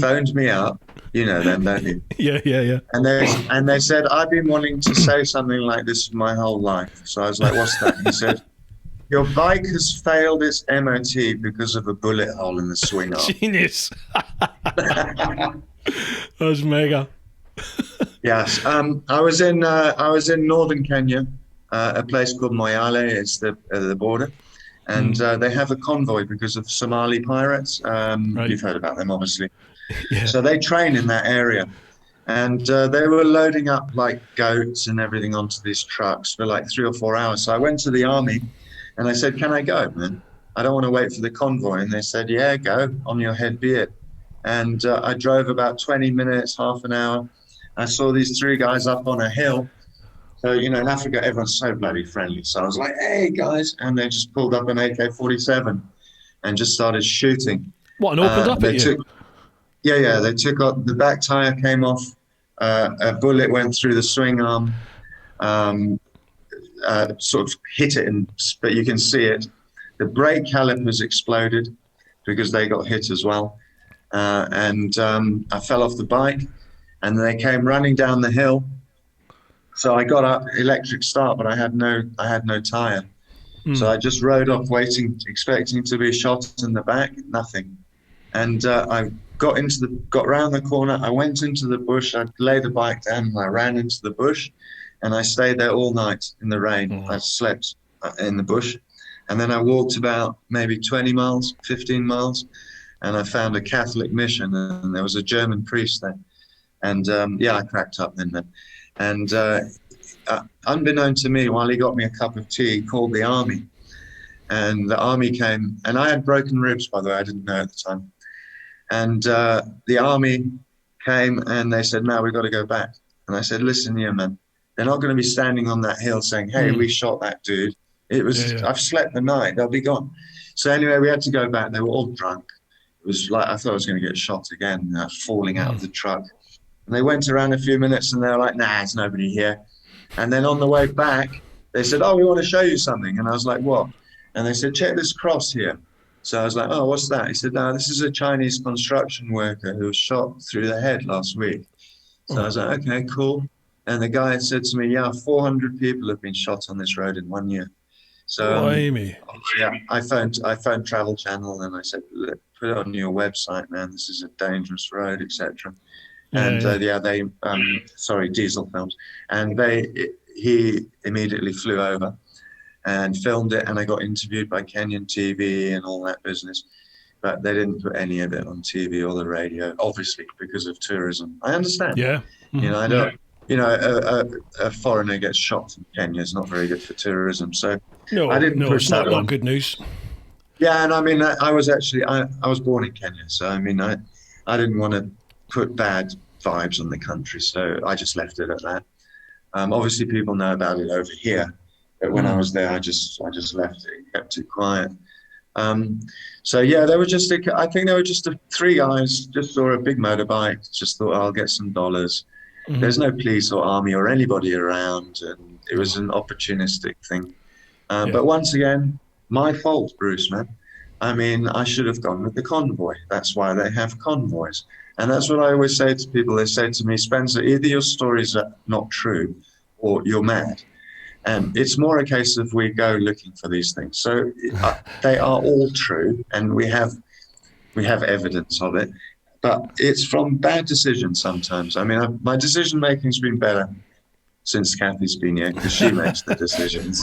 phoned me up. You know them, don't you? Yeah. And they said, I've been wanting to say something like this for my whole life. So I was like, what's that? And he said, your bike has failed its MOT because of a bullet hole in the swing arm. Genius. That was mega. Yes, I was in northern Kenya, a place called Moyale. It's the border, and they have a convoy because of Somali pirates. Right. You've heard about them, obviously. Yeah. So they train in that area, and they were loading up like goats and everything onto these trucks for like 3 or 4 hours. So I went to the army, and I said, "Can I go, man? I don't want to wait for the convoy." And they said, "Yeah, go. On your head be it." And I drove about 20 minutes, half an hour. I saw these 3 guys up on a hill. So, you know, in Africa, everyone's so bloody friendly. So I was like, hey, guys. And they just pulled up an AK-47 and just started shooting. What, and opened up at you? Yeah. They took off, the back tire came off. A bullet went through the swing arm, sort of hit it, but you can see it. The brake calipers exploded because they got hit as well. And I fell off the bike. And they came running down the hill. So I got up, electric start, but I had no tire. So I just rode off, expecting to be shot in the back. Nothing. And I got round the corner. I went into the bush. I laid the bike down and I ran into the bush, and I stayed there all night in the rain. I slept in the bush, and then I walked about maybe 20 miles, 15 miles, and I found a Catholic mission, and there was a German priest there. And I cracked up then. And unbeknown to me, while he got me a cup of tea, he called the army. And the army came, and I had broken ribs, by the way, I didn't know at the time. And the army came and they said, no, we've got to go back. And I said, listen here, man, they're not going to be standing on that hill saying, hey, we shot that dude. It was, I've slept the night, they'll be gone. So anyway, we had to go back. They were all drunk. It was like, I thought I was going to get shot again. And I was falling out of the truck. And they went around a few minutes and they were like, nah, there's nobody here. And then on the way back, they said, oh, we want to show you something. And I was like, what? And they said, check this cross here. So I was like, oh, what's that? He said, no, this is a Chinese construction worker who was shot through the head last week. So I was like, okay, cool. And the guy said to me, yeah, 400 people have been shot on this road in 1 year. So I phoned Travel Channel and I said, look, put it on your website, man. This is a dangerous road, etc. And Diesel Films. And he immediately flew over and filmed it, and I got interviewed by Kenyan TV and all that business. But they didn't put any of it on TV or the radio, obviously, because of tourism. I understand. Yeah. You know, I don't. You know, a foreigner gets shot in Kenya is not very good for tourism. So I didn't push that on. Not good news. Yeah, and I mean, I was born in Kenya, so I mean, I didn't want to put bad vibes on the country, so I just left it at that. Obviously, people know about it over here, but when I was there, I just left it and kept it quiet. So yeah, they were just I think they were just 3 guys, just saw a big motorbike, just thought, I'll get some dollars. There's no police or army or anybody around, and it was an opportunistic thing. But once again, my fault, Bruce, man. I mean, I should have gone with the convoy. That's why they have convoys. And that's what I always say to people. They say to me, Spencer, either your stories are not true or you're mad. And it's more a case of we go looking for these things. So they are all true, and we have evidence of it. But it's from bad decisions sometimes. I mean, my decision making's been better since Cathy's been here, because she makes the decisions.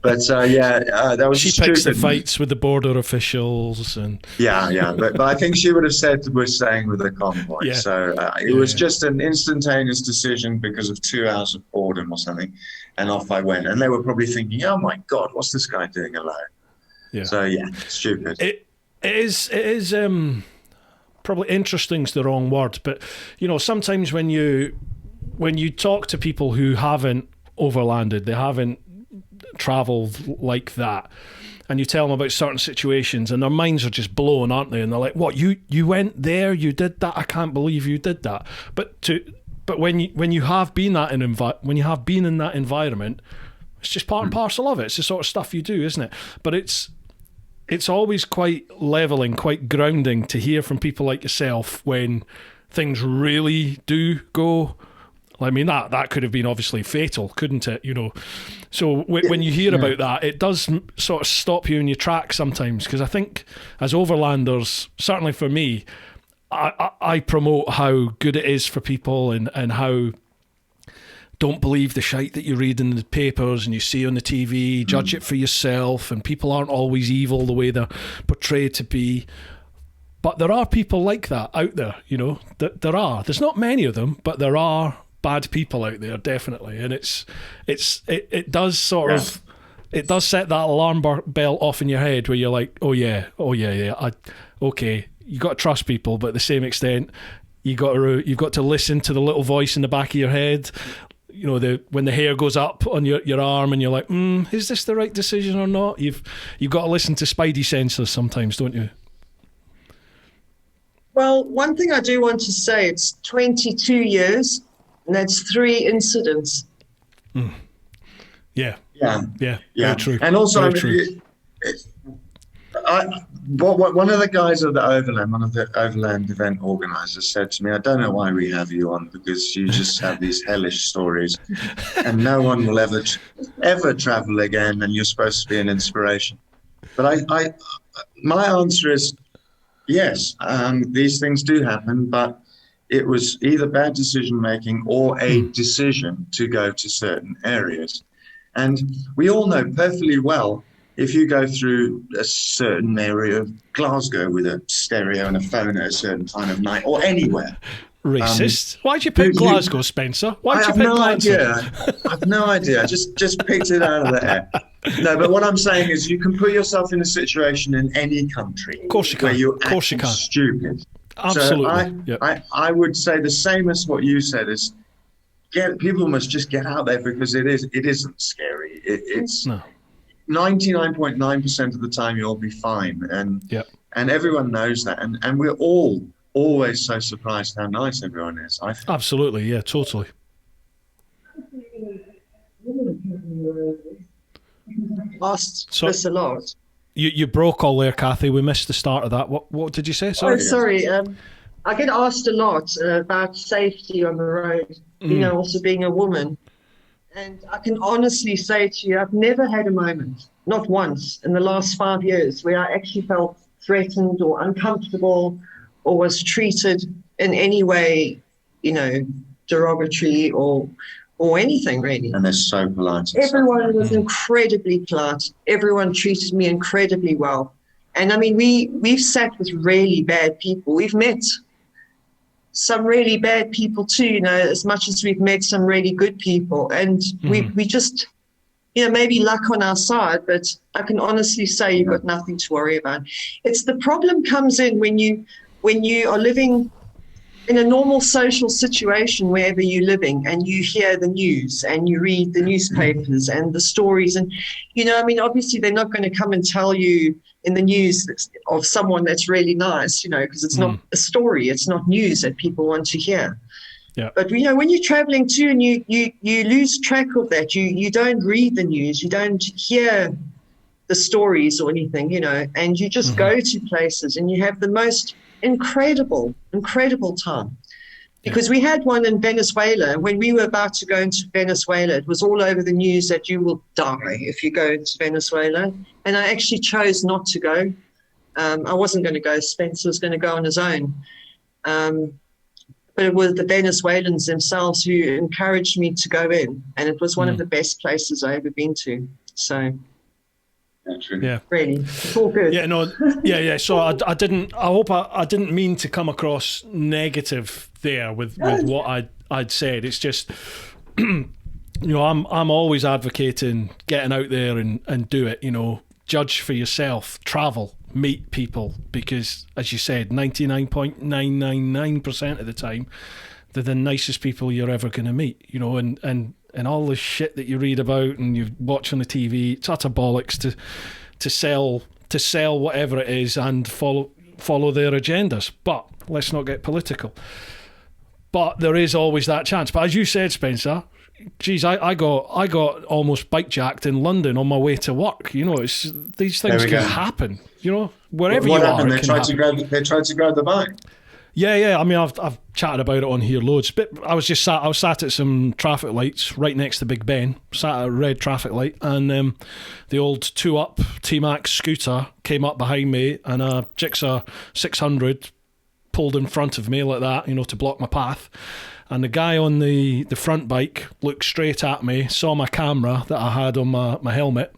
But that was she stupid. Picks the fights with the border officials, and but I think she would have said we're staying with the convoy. Yeah. So it was just an instantaneous decision because of 2 hours of boredom or something, and off I went. And they were probably thinking, "Oh my God, what's this guy doing alone?" Yeah. So stupid. It is probably interesting's the wrong word, but sometimes when you talk to people who haven't overlanded, they haven't travelled like that, and you tell them about certain situations, and their minds are just blown, aren't they? And they're like, "What, you went there? You did that? I can't believe you did that." But when you have been in that environment, it's just part and parcel of it. It's the sort of stuff you do, isn't it? But it's always quite leveling, quite grounding to hear from people like yourself when things really do go. I mean, that could have been obviously fatal, couldn't it? So when you hear about that, it does sort of stop you in your tracks sometimes, because I think as overlanders, certainly for me, I promote how good it is for people and how don't believe the shite that you read in the papers and you see on the TV, judge it for yourself, and people aren't always evil the way they're portrayed to be. But there are people like that out there, there are. There's not many of them, but there are bad people out there, definitely. And it does sort of, it does set that alarm bell off in your head where you're like, okay, you got to trust people, but at the same extent, you've got to listen to the little voice in the back of your head. When the hair goes up on your arm and you're like, is this the right decision or not? You've got to listen to spidey sensors sometimes, don't you? Well, one thing I do want to say, it's 22 years, and that's 3 incidents. Yeah. Very true. And also, true. One of the guys of the Overland, one of the Overland event organisers, said to me, "I don't know why we have you on, because you just have these hellish stories, and no one will ever travel again, and you're supposed to be an inspiration." But my answer is yes. These things do happen, but it was either bad decision making or a decision to go to certain areas, and we all know perfectly well. If you go through a certain area of Glasgow with a stereo and a phone at a certain time of night, or anywhere. Racist. Why'd you pick Glasgow, Spencer? Why'd you pick Glasgow? I have no idea. I just picked it out of the air. No, but what I'm saying is you can put yourself in a situation in any country of course you can. Where you're acting stupid. Absolutely. So I would say the same as what you said is people must just get out there, because it isn't scary. It's no. 99.9% of the time you'll be fine, and everyone knows that, and we're all always so surprised how nice everyone is. I think. Absolutely, yeah, totally. Asked this a lot. You broke all there, Cathy. We missed the start of that. What did you say? Sorry. Oh, sorry. I get asked a lot about safety on the road. Also being a woman. And I can honestly say to you, I've never had a moment, not once, in the last 5 years where I actually felt threatened or uncomfortable or was treated in any way, derogatory or anything really. And they're so polite. Everyone was incredibly polite. Everyone treated me incredibly well. And I mean, we've sat with really bad people. We've met some really bad people too, as much as we've met some really good people. And we just, maybe luck on our side, but I can honestly say you've got nothing to worry about. It's the problem comes in when you are living in a normal social situation wherever you're living, and you hear the news and you read the newspapers and the stories. And, obviously they're not going to come and tell you in the news of someone that's really nice, because it's not a story, it's not news that people want to hear. Yeah. But when you're traveling too, and you lose track of that, you don't read the news, you don't hear the stories or anything, and you just go to places and you have the most incredible time. Because we had one in Venezuela. When we were about to go into Venezuela, it was all over the news that you will die if you go to Venezuela. And I actually chose not to go. I wasn't going to go. Spencer was going to go on his own. But it was the Venezuelans themselves who encouraged me to go in. And it was one of the best places I ever been to. So... Yeah, really, it's all good. Yeah, no, yeah. So I didn't mean to come across negative there with what I'd said. It's just, you know, I'm always advocating getting out there and do it. You know, judge for yourself, travel, meet people, because as you said, 99.999% of the time, they're the nicest people you're ever going to meet. You know, and all the shit that you read about and you watch on the TV, it's utter bollocks to sell whatever it is and follow their agendas. But let's not get political. But there is always that chance. But as you said, Spencer, geez, I got almost bike jacked in London on my way to work. You know, these things can happen. You know, wherever you are. They tried to grab the bike. Yeah. I mean, I've chatted about it on here loads. But I was sat at some traffic lights right next to Big Ben, sat at a red traffic light, and the old 2-up T-Max scooter came up behind me, and a Jigsaw 600 pulled in front of me like that, you know, to block my path. And the guy on the front bike looked straight at me, saw my camera that I had on my helmet,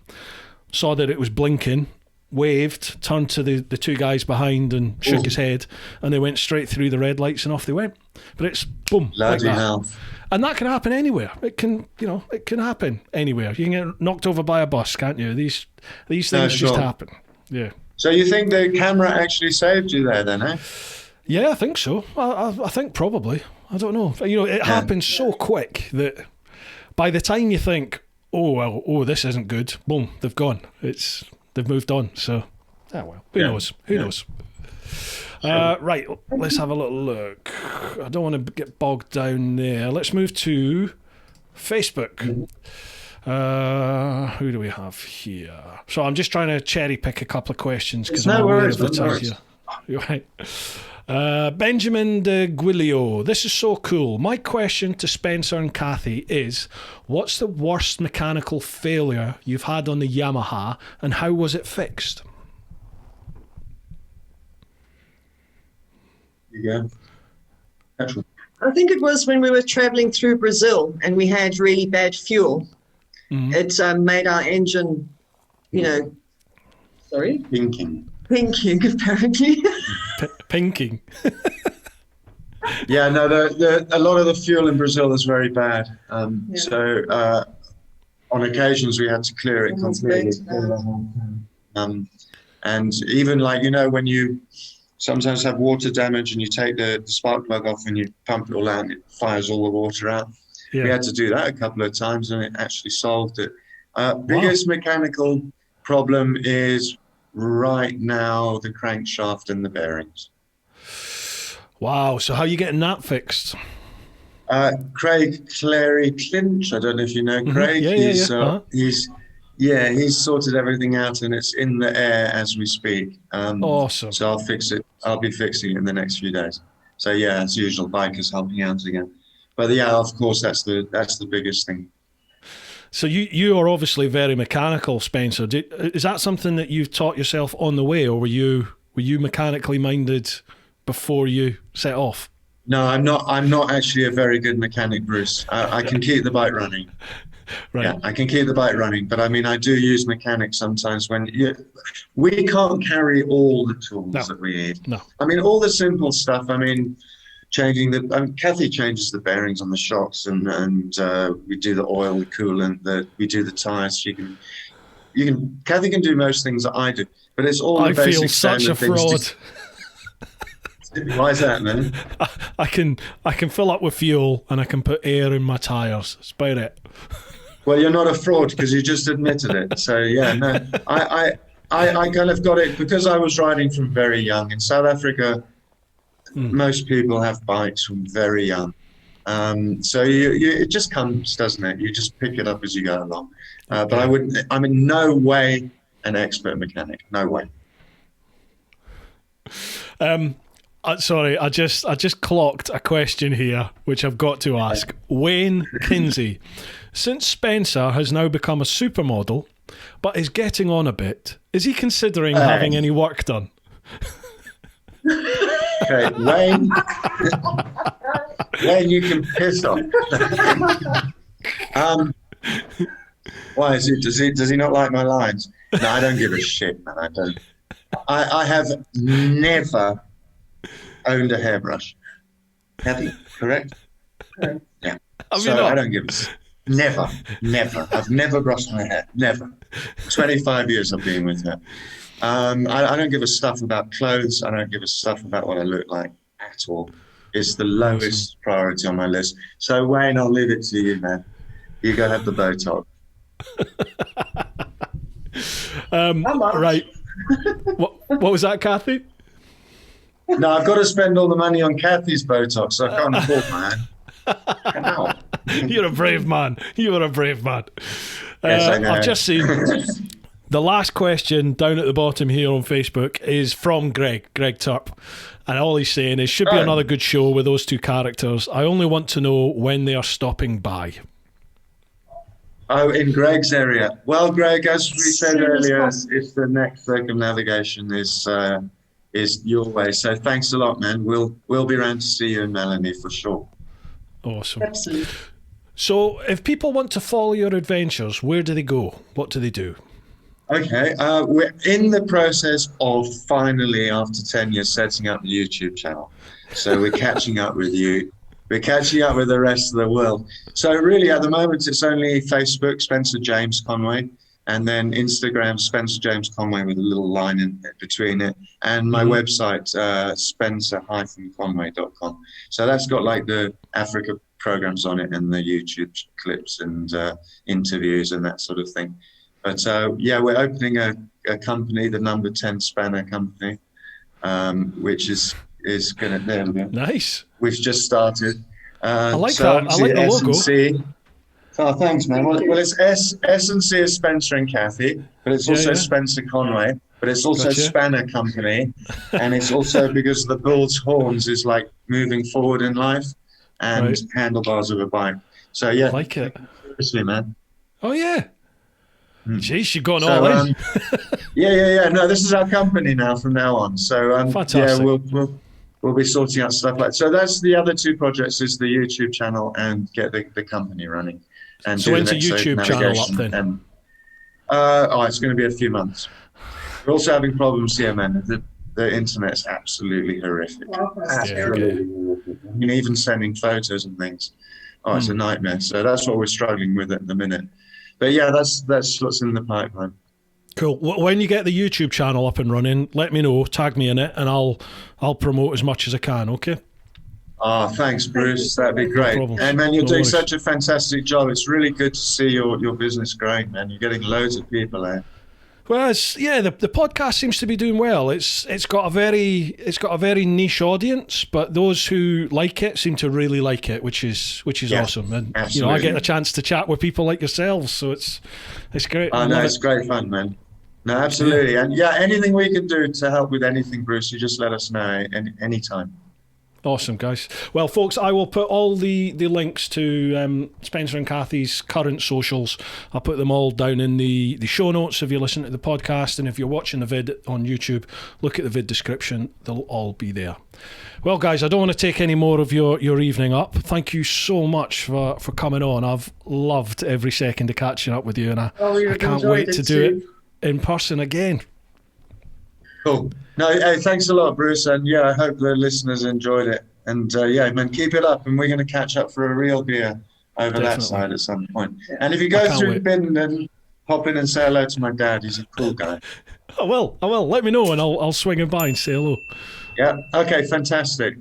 saw that it was blinking, waved, turned to the two guys behind and shook his head, and they went straight through the red lights and off they went. But it's boom, like that. And that can happen anywhere. It can happen anywhere. You can get knocked over by a bus, can't you? These things just happen. Yeah. So you think the camera actually saved you there then, eh? Yeah, I think so. I think probably. I don't know. You know, it happens so quick that by the time you think, this isn't good, boom, they've gone. They've moved on. So, who knows? Who knows? Right, let's have a little look. I don't want to get bogged down there. Let's move to Facebook. Who do we have here? So I'm just trying to cherry pick a couple of questions because I'm aware of the time here. You're right. Benjamin de Guilio, this is so cool. My question to Spencer and Cathy is, what's the worst mechanical failure you've had on the Yamaha and how was it fixed? Yeah. I think it was when we were traveling through Brazil and we had really bad fuel. Mm-hmm. It made our engine, Pinking, apparently. Pinking. Yeah, no, a lot of the fuel in Brazil is very bad. So on occasions we had to clear it completely. And even when you sometimes have water damage and you take the spark plug off and you pump it all out and it fires all the water out. Yeah. We had to do that a couple of times and it actually solved it. Biggest mechanical problem is right now the crankshaft and the bearings. Wow. So how are you getting that fixed? Craig Clary Clinch, I don't know if you know Craig. He's sorted everything out and it's in the air as we speak. Awesome. So I'll fix it. I'll be fixing it in the next few days. So yeah, as usual, bikers helping out again. But yeah, of course, that's the biggest thing. So you are obviously very mechanical, Spencer. Is that something that you've taught yourself on the way, or were you mechanically minded before you set off? No, I'm not actually a very good mechanic, Bruce. I can keep the bike running. Right. Yeah, I can keep the bike running, but I mean, I do use mechanics sometimes when we can't carry all the tools that we need. No. I mean, all the simple stuff. I mean, Cathy changes the bearings on the shocks, and we do the oil, the coolant, we do the tires. Cathy can do most things that I do, but it's all the basic standard things. I feel such a fraud. Why is that, man? I can fill up with fuel and I can put air in my tires. That's about it. Well, you're not a fraud because you just admitted it. So yeah, no, I kind of got it because I was riding from very young. In South Africa, most people have bikes from very young. So it just comes, doesn't it? You just pick it up as you go along. But I'm in no way an expert mechanic. No way. Sorry, I just clocked a question here, which I've got to ask. Wayne Kinsey, since Spencer has now become a supermodel, but is getting on a bit, is he considering having any work done? Okay, Wayne, you can piss off. Why is it? Does he not like my lines? No, I don't give a shit, man. I don't. I have never owned a hairbrush. Have you? Correct? Yeah. I don't give a shit. Never. I've never brushed my hair. Never. 25 years I've been with her. I don't give a stuff about clothes. I don't give a stuff about what I look like at all. It's the lowest priority on my list. So Wayne, I'll leave it to you, man. You go have the Botox. Right. What was that, Cathy? No, I've got to spend all the money on Cathy's Botox, so I can't afford mine. Ow. You're a brave man. You are a brave man. Yes, I know. I've just seen the last question down at the bottom here on Facebook is from Greg Turp. And all he's saying is, should be another good show with those two characters. I only want to know when they are stopping by. Oh, in Greg's area. Well, Greg, as we said earlier, it's the next circumnavigation is your way. So thanks a lot, man. We'll be around to see you and Melanie for sure. Awesome. Absolutely. So if people want to follow your adventures, where do they go? What do they do? Okay, we're in the process of finally, after 10 years, setting up the YouTube channel. So we're catching up with you. We're catching up with the rest of the world. So really, at the moment, it's only Facebook, Spencer James Conway, and then Instagram, Spencer James Conway with a little line in between it, and my website, spencer-conway.com. So that's got like the Africa programs on it and the YouTube clips and interviews and that sort of thing. But yeah, we're opening a company, the Number 10 Spanner Company, which is going to, there we go. Nice. We've just started. I like that. I like the logo. S&C. Oh, thanks, man. Well, it's S&C is Spencer and Cathy, but it's also Spencer Conway, but it's also Spanner Company, and it's also because the bull's horns is like moving forward in life and handlebars of a bike. So yeah, I like it. Seriously, man. Oh yeah. Jeez, you've gone all in. Yeah. No, this is our company now from now on. So fantastic. Yeah, we'll be sorting out stuff like that. So that's the other two projects: is the YouTube channel and get the company running. And so when's the YouTube channel up then? And, it's going to be a few months. We're also having problems here, man. The internet's absolutely horrific. Absolutely horrific. I mean, even sending photos and things. It's a nightmare. So that's what we're struggling with at the minute. But yeah, that's what's in the pipeline. Cool. When you get the YouTube channel up and running, let me know, tag me in it, and I'll promote as much as I can, okay? Oh, thanks, Bruce. That'd be great. No and man, you're doing such a fantastic job. It's really good to see your business growing, man. You're getting loads of people there. Well, the podcast seems to be doing well. It's got a very niche audience, but those who like it seem to really like it, which is awesome. And absolutely. I get a chance to chat with people like yourselves, so it's great. Oh no, it's great fun, man. No, absolutely. Yeah. And yeah, anything we can do to help with anything, Bruce, you just let us know anytime. Awesome, guys. Well, folks, I will put all the links to Spencer and Cathy's current socials. I'll put them all down in the show notes if you listen to the podcast, and if you're watching the vid on YouTube, look at the vid description. They'll all be there. Well, guys, I don't want to take any more of your evening up. Thank you so much for coming on. I've loved every second of catching up with you, and I can't wait to do it in person again. Cool. No, hey, thanks a lot, Bruce. And yeah, I hope the listeners enjoyed it. And yeah, man, keep it up. And we're going to catch up for a real beer over that side at some point. And if you go through Bindon, hop in and say hello to my dad. He's a cool guy. I will. Let me know and I'll swing him by and say hello. Yeah. Okay, fantastic.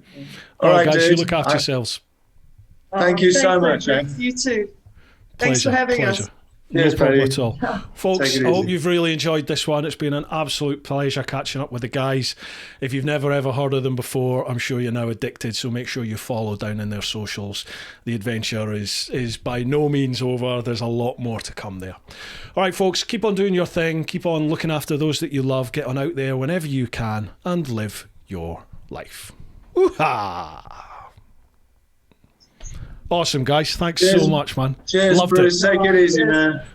All right, guys, you look after yourselves. Thank you so much. You too. Thanks for having us. No problem at all. Folks, I hope you've really enjoyed this one. It's been an absolute pleasure catching up with the guys. If you've never ever heard of them before, I'm sure you're now addicted, so make sure you follow down in their socials. The adventure is by no means over. There's a lot more to come there. All right, folks, keep on doing your thing. Keep on looking after those that you love. Get on out there whenever you can and live your life. Woo-ha! Awesome, guys. Thanks Cheers. so much, man. Cheers, Loved Bruce. it. Take it easy, man.